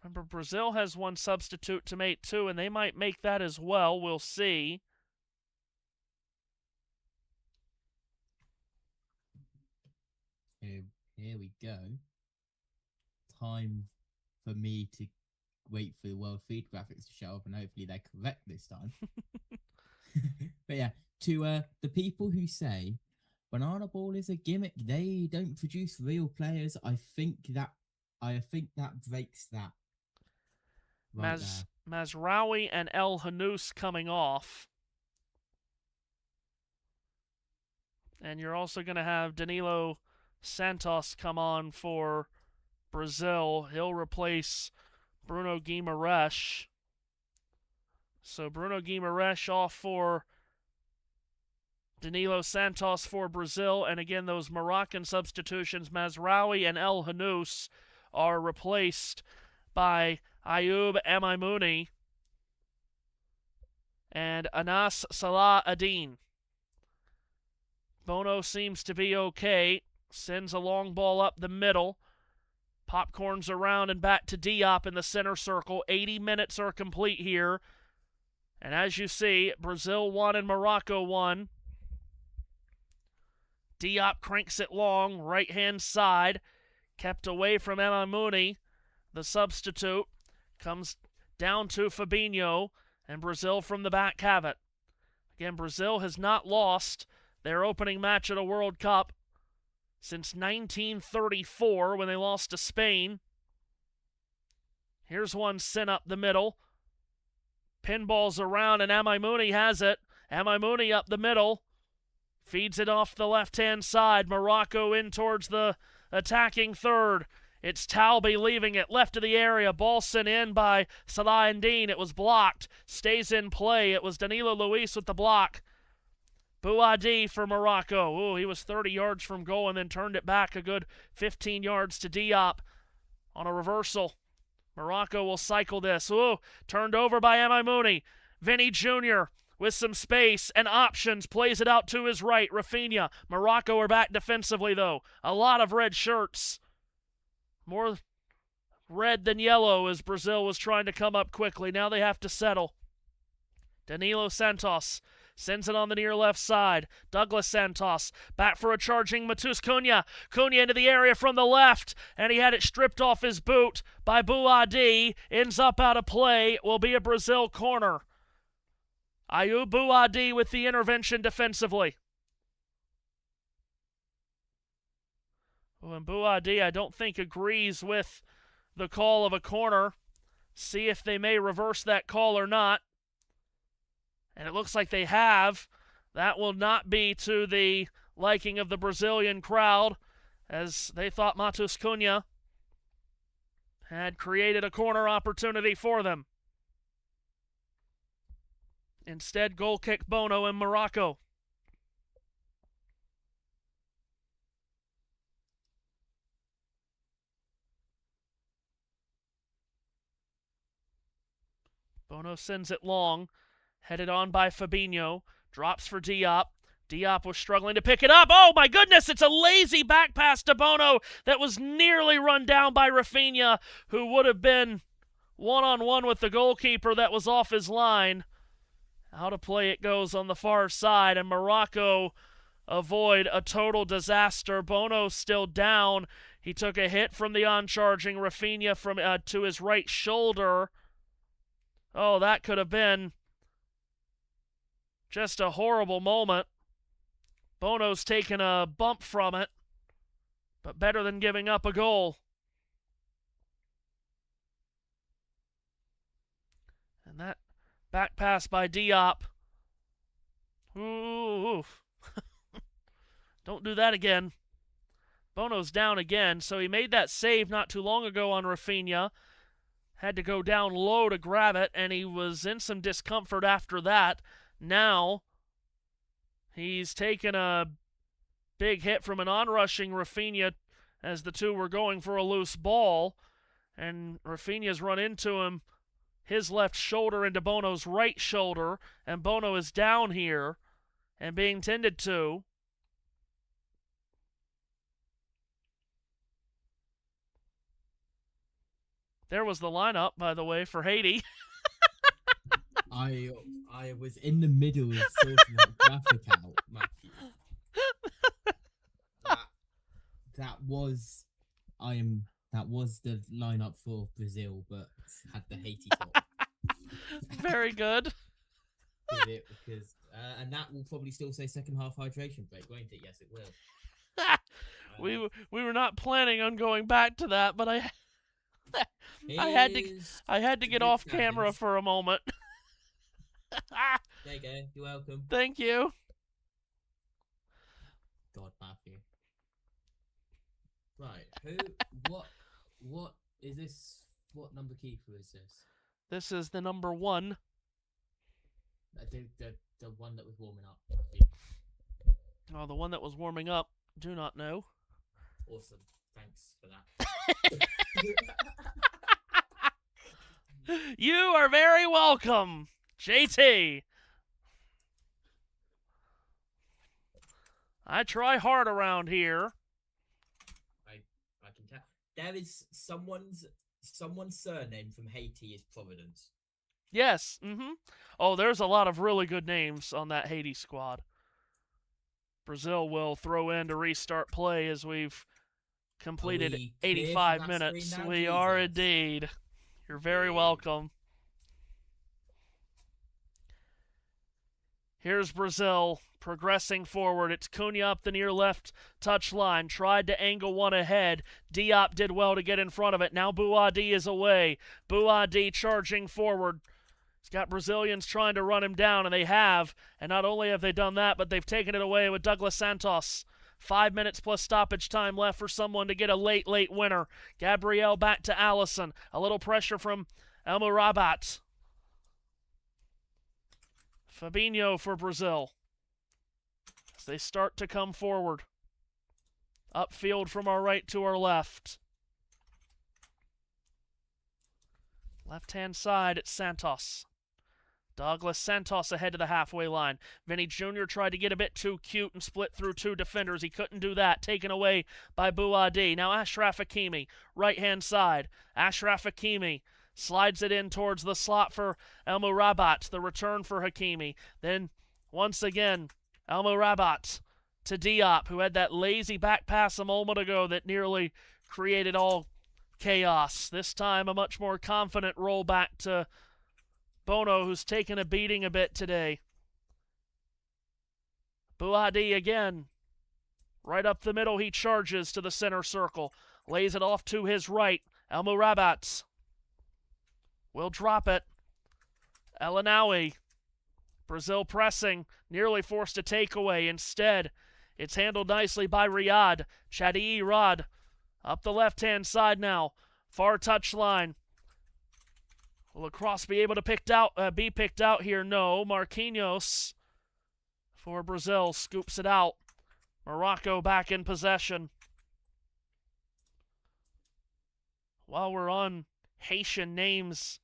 Remember, Brazil has one substitute to make too, and they might make that as well. We'll see. Here we go. Time for me to wait for the world feed graphics to show up, and hopefully they're correct this time. But yeah, to the people who say Banana Ball is a gimmick, they don't produce real players, I think that breaks that. Right Mazraoui and El Hanous coming off. And you're also going to have Danilo Santos come on for Brazil. He'll replace Bruno Guimaraes. So Bruno Guimaraes off for Danilo Santos for Brazil. And again, those Moroccan substitutions, Mazraoui and El Hanous, are replaced by Ayoub Emaimouni and Anas Salah Adin. Bono seems to be okay. Sends a long ball up the middle. Popcorns around and back to Diop in the center circle. 80 minutes are complete here. And as you see, Brazil won and Morocco won. Diop cranks it long, right-hand side. Kept away from Emaimouni. The substitute comes down to Fabinho, and Brazil from the back have it. Again, Brazil has not lost their opening match at a World Cup since 1934 when they lost to Spain. Here's one sent up the middle. Pinballs around, and Emaimouni has it. Emaimouni up the middle. Feeds it off the left-hand side. Morocco in towards the attacking third. It's Talby leaving it left of the area. Ball sent in by Salah Eddine. It was blocked. Stays in play. It was Danilo Luis with the block. Bouadi for Morocco. Ooh, he was 30 yards from goal and then turned it back a good 15 yards to Diop on a reversal. Morocco will cycle this. Ooh, turned over by Emaimouni. Vinny Jr. with some space and options. Plays it out to his right. Rafinha. Morocco are back defensively, though. A lot of red shirts. More red than yellow as Brazil was trying to come up quickly. Now they have to settle. Danilo Santos sends it on the near left side. Douglas Santos back for a charging Matheus Cunha. Cunha into the area from the left, and he had it stripped off his boot by Bouadi. Ends up out of play. It will be a Brazil corner. Ayoub Bouadi with the intervention defensively. And Bouadi, I don't think, agrees with the call of a corner. See if they may reverse that call or not. And it looks like they have. That will not be to the liking of the Brazilian crowd, as they thought Matheus Cunha had created a corner opportunity for them. Instead, goal kick Bono in Morocco. Bono sends it long, headed on by Fabinho, drops for Diop. Diop was struggling to pick it up. Oh my goodness, it's a lazy back pass to Bono that was nearly run down by Rafinha, who would have been one-on-one with the goalkeeper that was off his line. Out of play it goes on the far side, and Morocco avoid a total disaster. Bono still down. He took a hit from the on-charging Rafinha from to his right shoulder. Oh, that could have been just a horrible moment. Bono's taken a bump from it, but better than giving up a goal. And that back pass by Diop. Ooh. Don't do that again. Bono's down again, so he made that save not too long ago on Rafinha. Had to go down low to grab it, and he was in some discomfort after that. Now, he's taken a big hit from an onrushing Rafinha as the two were going for a loose ball, and Rafinha's run into him, his left shoulder into Bono's right shoulder, and Bono is down here and being tended to. There was the lineup, by the way, for Haiti. I was in the middle of sorting that graphic out, Matthew. That was the lineup for Brazil, but had the Haiti top. Very good. Because and that will probably still say second half hydration break, won't it? Yes, it will. We were not planning on going back to that, but I had to get off camera for a moment. There you go. You're welcome. Thank you. God, Matthew. Right. What is this? What number keeper is this? This is the number 1. The one that was warming up. Oh, the one that was warming up. Do not know. Awesome. Thanks for that. You are very welcome, JT. I try hard around here. I can tell. There is someone's surname from Haiti is Providence. Yes. Oh, there's a lot of really good names on that Haiti squad. Brazil will throw in to restart play as we've completed 85 minutes. We are indeed. You're very welcome. Here's Brazil progressing forward. It's Cunha up the near left touch line. Tried to angle one ahead. Diop did well to get in front of it. Now Bouadi is away. Bouadi charging forward. He's got Brazilians trying to run him down, and they have. And not only have they done that, but they've taken it away with Douglas Santos. 5 minutes plus stoppage time left for someone to get a late winner. Gabriel back to Allison. A little pressure from Elmo Rabat. Fabinho for Brazil as they start to come forward. Upfield from our right to our left. Left-hand side, it's Santos. Douglas Santos ahead to the halfway line. Vinny Jr. tried to get a bit too cute and split through 2 defenders. He couldn't do that. Taken away by Bouadi. Now Achraf Hakimi, right-hand side. Achraf Hakimi slides it in towards the slot for Elmo Rabat. The return for Hakimi. Then, once again, Elmo Rabat to Diop, who had that lazy back pass a moment ago that nearly created all chaos. This time, a much more confident roll back to Bono, who's taken a beating a bit today. Bouadi again. Right up the middle, he charges to the center circle. Lays it off to his right. Elmo Rabat will drop it. El Anawi Brazil pressing, nearly forced a takeaway. Instead, it's handled nicely by Riyad. Chadi Rod up the left-hand side now. Far touchline. Will Lacrosse be able to be picked out here? No. Marquinhos for Brazil scoops it out. Morocco back in possession. While we're on Haitian names,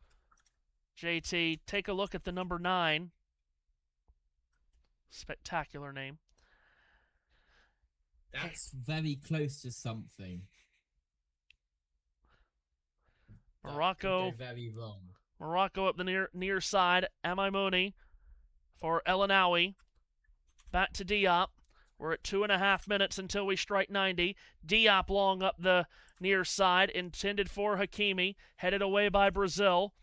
JT, take a look at the number 9. Spectacular name. That's very close to something. Morocco. That could go very wrong. Morocco up the near side. Amaimouni for Elanawi. Back to Diop. We're at 2.5 minutes until we strike 90. Diop long up the near side, intended for Hakimi. Headed away by Brazil.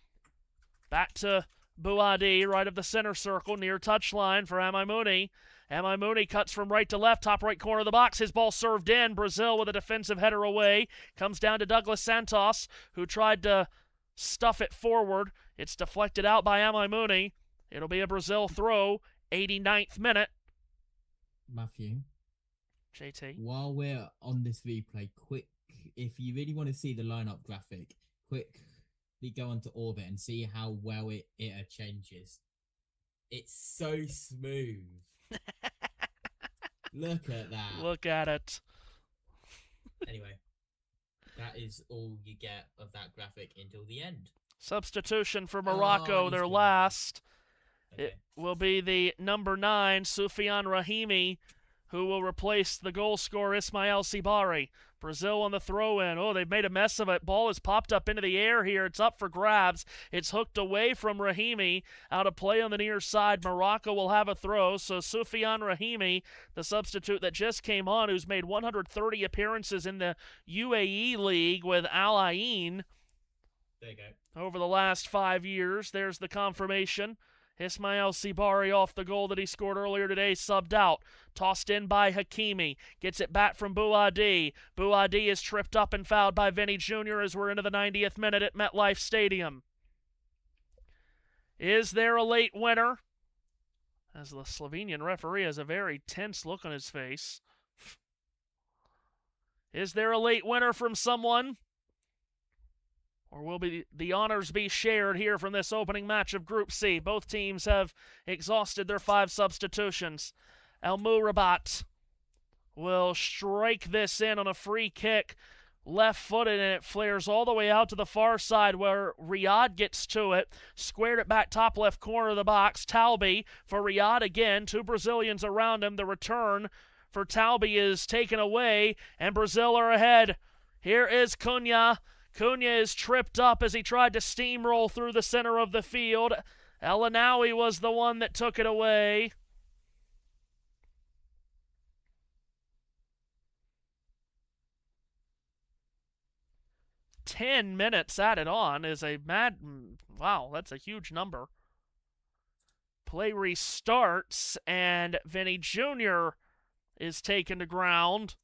Back to Bouadi, right of the center circle, near touchline for Amaimouni. Amaimouni cuts from right to left, top right corner of the box. His ball served in. Brazil with a defensive header away. Comes down to Douglas Santos, who tried to stuff it forward. It's deflected out by Amaimouni. It'll be a Brazil throw, 89th minute. Matthew, JT. while we're on this replay, quick, if you really want to see the lineup graphic, quickly go onto Orbit and see how well it changes. It's so smooth. Look at that. Look at it. Anyway, that is all you get of that graphic until the end. Substitution for Morocco, their last. Okay. It will be the number 9, Soufiane Rahimi, who will replace the goal scorer Ismail Sibari. Brazil on the throw-in. Oh, they've made a mess of it. Ball is popped up into the air here. It's up for grabs. It's hooked away from Rahimi. Out of play on the near side. Morocco will have a throw. So Soufiane Rahimi, the substitute that just came on, who's made 130 appearances in the UAE League with Al Ain There you go. over the last 5 years. There's the confirmation. Ismail Sibari off the goal that he scored earlier today, subbed out. Tossed in by Hakimi. Gets it back from Bouadi. Bouadi is tripped up and fouled by Vinny Jr. as we're into the 90th minute at MetLife Stadium. Is there a late winner? As the Slovenian referee has a very tense look on his face. Is there a late winner from someone? Or will the honors be shared here from this opening match of Group C? Both teams have exhausted their 5 substitutions. El Mourabat will strike this in on a free kick, left-footed, and it flares all the way out to the far side where Riyad gets to it. Squared it back top left corner of the box. Talbi for Riyad again. 2 Brazilians around him. The return for Talbi is taken away, and Brazil are ahead. Here is Cunha. Cunha is tripped up as he tried to steamroll through the center of the field. Elanawi was the one that took it away. "10 minutes added on is a wow, that's a huge number. Play restarts, and Vinny Jr. is taken to ground.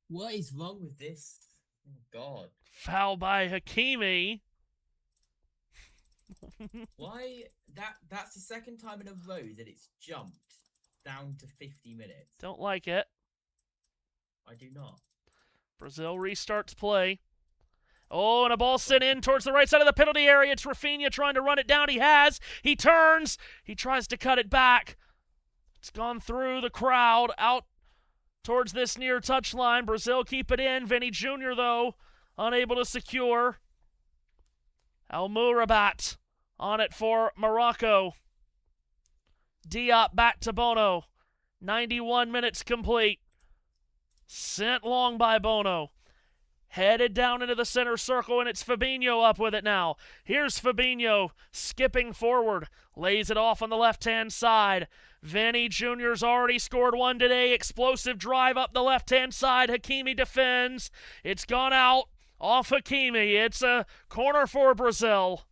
What is wrong with this? Oh, God. Foul by Hakimi. Why? That's the second time in a row that it's jumped down to 50 minutes. Don't like it. I do not. Brazil restarts play. Oh, and a ball sent in towards the right side of the penalty area. It's Rafinha trying to run it down. He turns. He tries to cut it back. It's gone through the crowd, out towards this near touchline. Brazil keep it in. Vinny Jr., though, unable to secure. El Mourabat on it for Morocco. Diop back to Bono. 91 minutes complete. Sent long by Bono. Headed down into the center circle, and it's Fabinho up with it now. Here's Fabinho skipping forward. Lays it off on the left-hand side. Vinny Jr.'s already scored one today. Explosive drive up the left-hand side. Hakimi defends. It's gone out off Hakimi. It's a corner for Brazil.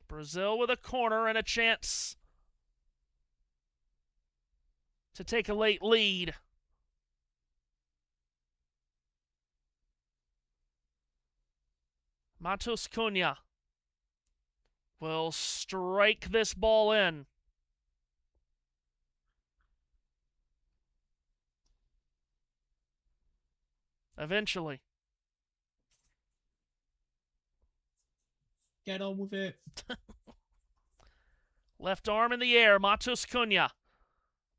Brazil with a corner and a chance to take a late lead. Matheus Cunha will strike this ball in. Eventually. Get on with it. Left arm in the air, Matheus Cunha.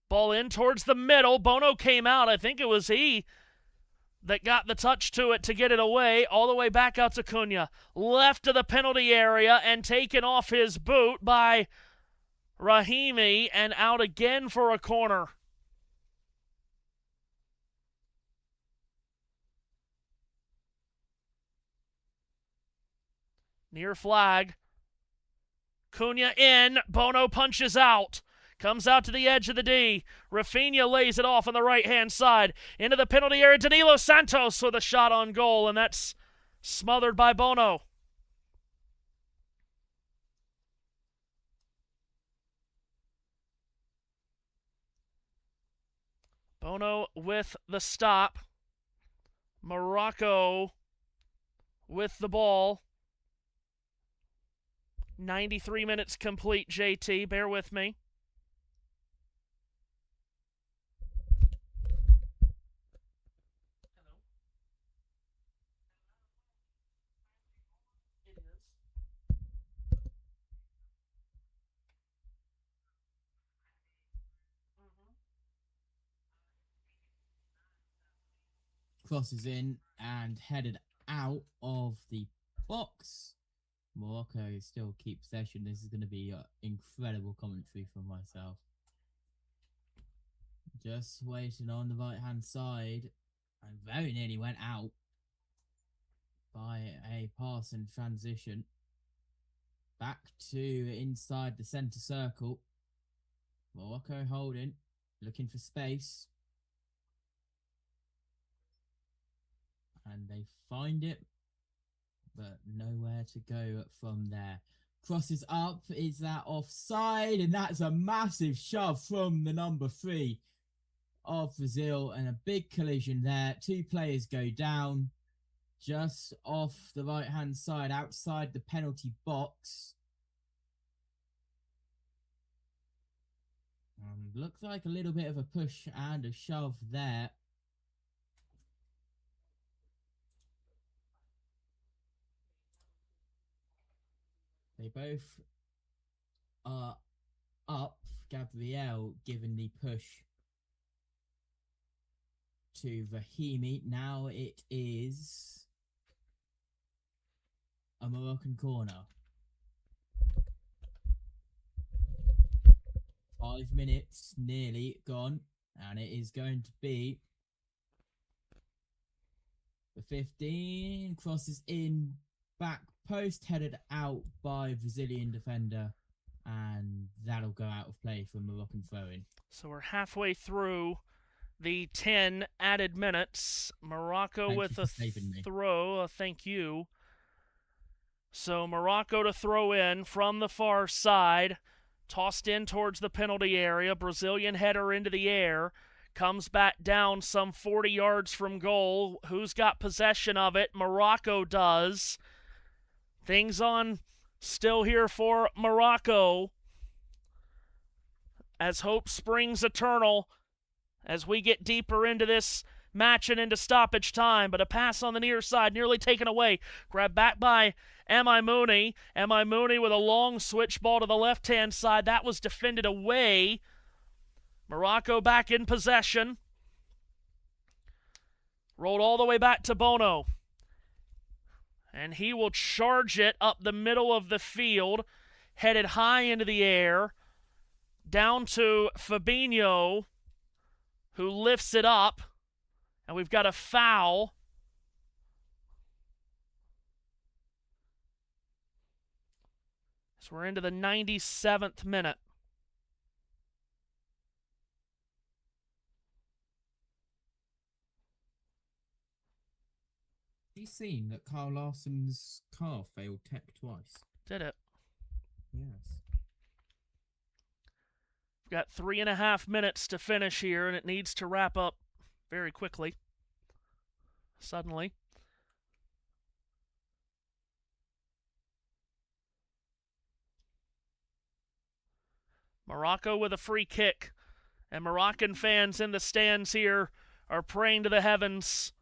Ball in towards the middle. Bono came out. I think it was he that got the touch to it to get it away. All the way back out to Cunha. Left of the penalty area and taken off his boot by Rahimi and out again for a corner. Near flag. Cunha in. Bono punches out. Comes out to the edge of the D. Rafinha lays it off on the right-hand side. Into the penalty area. Danilo Santos with a shot on goal, and that's smothered by Bono. Bono with the stop. Morocco with the ball. 93 minutes complete, JT. Bear with me. Crosses in and headed out of the box. Morocco still keep possession. This is going to be incredible commentary from myself. Just waiting on the right-hand side. And very nearly went out by a pass and transition. Back to inside the centre circle. Morocco holding. Looking for space. And they find it, but nowhere to go from there. Crosses up, is that offside? And that's a massive shove from the number 3 of Brazil, and a big collision there. 2 players go down, just off the right-hand side, outside the penalty box. Looks like a little bit of a push and a shove there. They both are up. Gabriel given the push to Rahimi. Now it is a Moroccan corner. 5 minutes nearly gone, and it is going to be the 15. Crosses in, back post, headed out by Brazilian defender, and that'll go out of play for Moroccan throw-in. So we're halfway through the 10 added minutes. Morocco Thank with you a for saving me. throw. Thank you. So Morocco to throw in from the far side. Tossed in towards the penalty area. Brazilian header into the air. Comes back down some 40 yards from goal. Who's got possession of it? Morocco does. Things on still here for Morocco as hope springs eternal as we get deeper into this match and into stoppage time. But a pass on the near side nearly taken away. Grabbed back by Amai Mooney. Amai Mooney with a long switch ball to the left-hand side. That was defended away. Morocco back in possession. Rolled all the way back to Bono. And he will charge it up the middle of the field, headed high into the air, down to Fabinho, who lifts it up, and we've got a foul. So we're into the 97th minute. Have you seen that Carl Larsson's car failed tech twice? Did it? Yes. We've got 3.5 minutes to finish here, and it needs to wrap up very quickly. Suddenly. Morocco with a free kick. And Moroccan fans in the stands here are praying to the heavens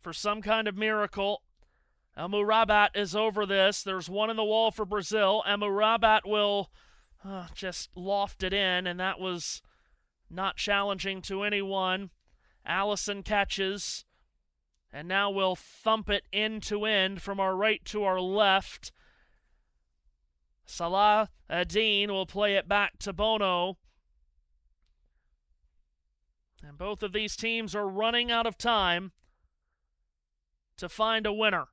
for some kind of miracle. Amurabat is over this. There's one in the wall for Brazil. Amurabat will just loft it in, and that was not challenging to anyone. Allison catches, and now we'll thump it end to end from our right to our left. Salah Adin will play it back to Bono. And both of these teams are running out of time to find a winner.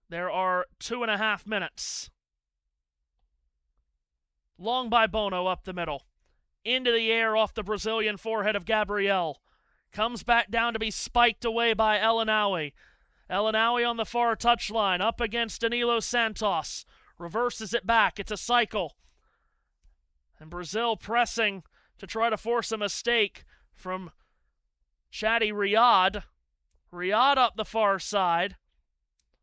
There are 2.5 minutes. Long by Bono up the middle. Into the air off the Brazilian forehead of Gabriel. Comes back down to be spiked away by Elanawi. Elanawi on the far touchline, up against Danilo Santos. Reverses it back. It's a cycle. And Brazil pressing to try to force a mistake from Chadi Riyad. Riyad up the far side.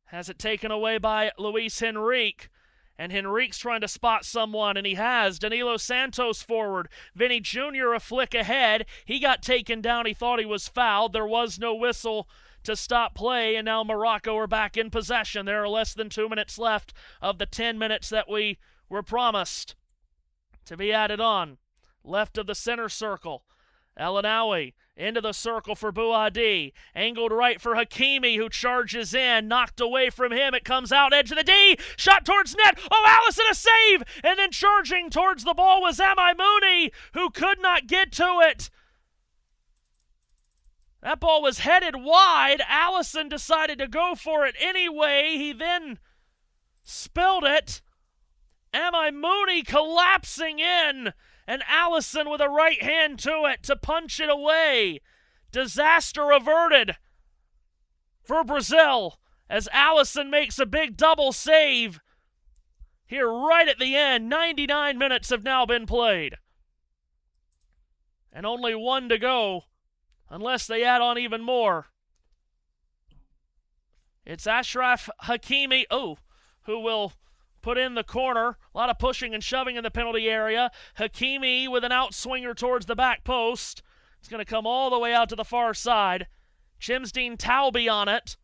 Has it taken away by Luis Henrique. And Henrique's trying to spot someone, and he has. Danilo Santos forward. Vinny Jr. a flick ahead. He got taken down. He thought he was fouled. There was no whistle to stop play, and now Morocco are back in possession. There are less than 2 minutes left of the 10 minutes that we were promised to be added on. Left of the center circle. Elanawi into the circle for Bouadi. Angled right for Hakimi, who charges in. Knocked away from him. It comes out, edge of the D. Shot towards net. Oh, Allison, a save! And then charging towards the ball was Amai Mooney, who could not get to it. That ball was headed wide. Allison decided to go for it anyway. He then spilled it. Amai Mooney collapsing in. And Allison with a right hand to it to punch it away. Disaster averted for Brazil as Allison makes a big double save here right at the end. 99 minutes have now been played. And only 1 to go unless they add on even more. It's Ashraf Hakimi, who will put in the corner. A lot of pushing and shoving in the penalty area. Hakimi with an outswinger towards the back post. It's going to come all the way out to the far side. Chimsdean Talby on it.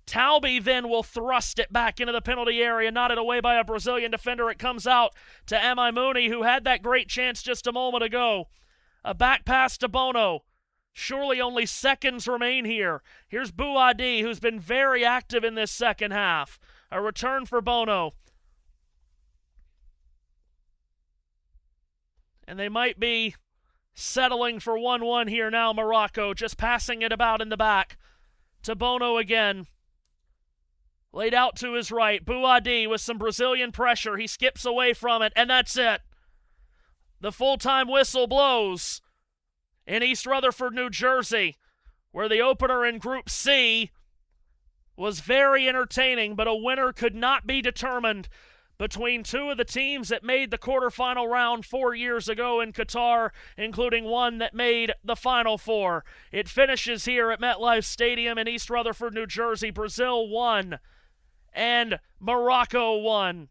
Talby then will thrust it back into the penalty area, knotted away by a Brazilian defender. It comes out to Amai Mooney, who had that great chance just a moment ago. A back pass to Bono. Surely only seconds remain here. Here's Bouadi, who's been very active in this second half. A return for Bono. And they might be settling for 1-1 here now, Morocco. Just passing it about in the back. To Bono again. Laid out to his right. Bouadi with some Brazilian pressure. He skips away from it, and that's it. The full-time whistle blows in East Rutherford, New Jersey, where the opener in Group C was very entertaining, but a winner could not be determined between two of the teams that made the quarterfinal round 4 years ago in Qatar, including one that made the Final Four. It finishes here at MetLife Stadium in East Rutherford, New Jersey. Brazil won, and Morocco won.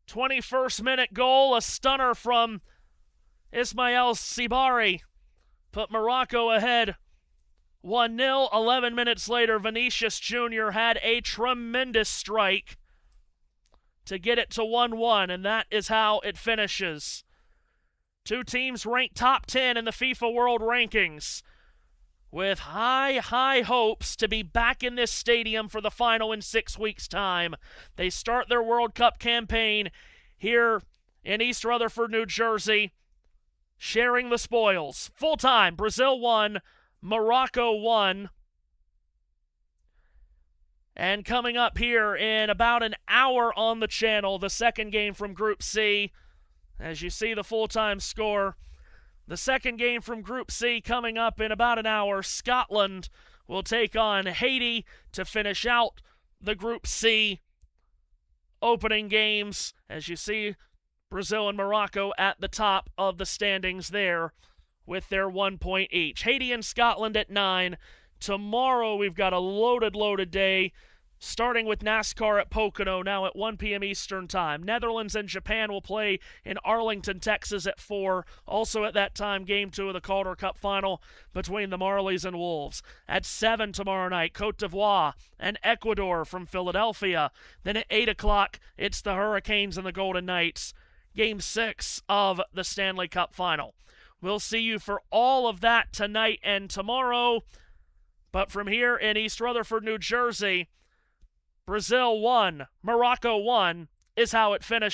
21st minute goal, a stunner from Ismail Sibari, put Morocco ahead 1-0. 11 minutes later, Vinicius Jr. had a tremendous strike to get it to 1-1, and that is how it finishes. Two teams ranked top 10 in the FIFA World Rankings, with high hopes to be back in this stadium for the final in 6 weeks' time. They start their World Cup campaign here in East Rutherford, New Jersey, sharing the spoils. Full time, Brazil won, Morocco won. And coming up here in about an hour on the channel, the second game from Group C. As you see the full-time score, the second game from Group C coming up in about an hour. Scotland will take on Haiti to finish out the Group C opening games. As you see, Brazil and Morocco at the top of the standings there with their 1 point each. Haiti and Scotland at 9. Tomorrow we've got a loaded day. Starting with NASCAR at Pocono now at 1 p.m. Eastern Time. Netherlands and Japan will play in Arlington, Texas at 4. Also at that time, Game 2 of the Calder Cup Final between the Marlies and Wolves. At 7 tomorrow night, Cote d'Ivoire and Ecuador from Philadelphia. Then at 8 o'clock, it's the Hurricanes and the Golden Knights. Game 6 of the Stanley Cup Final. We'll see you for all of that tonight and tomorrow. But from here in East Rutherford, New Jersey, Brazil 1, Morocco 1 is how it finished.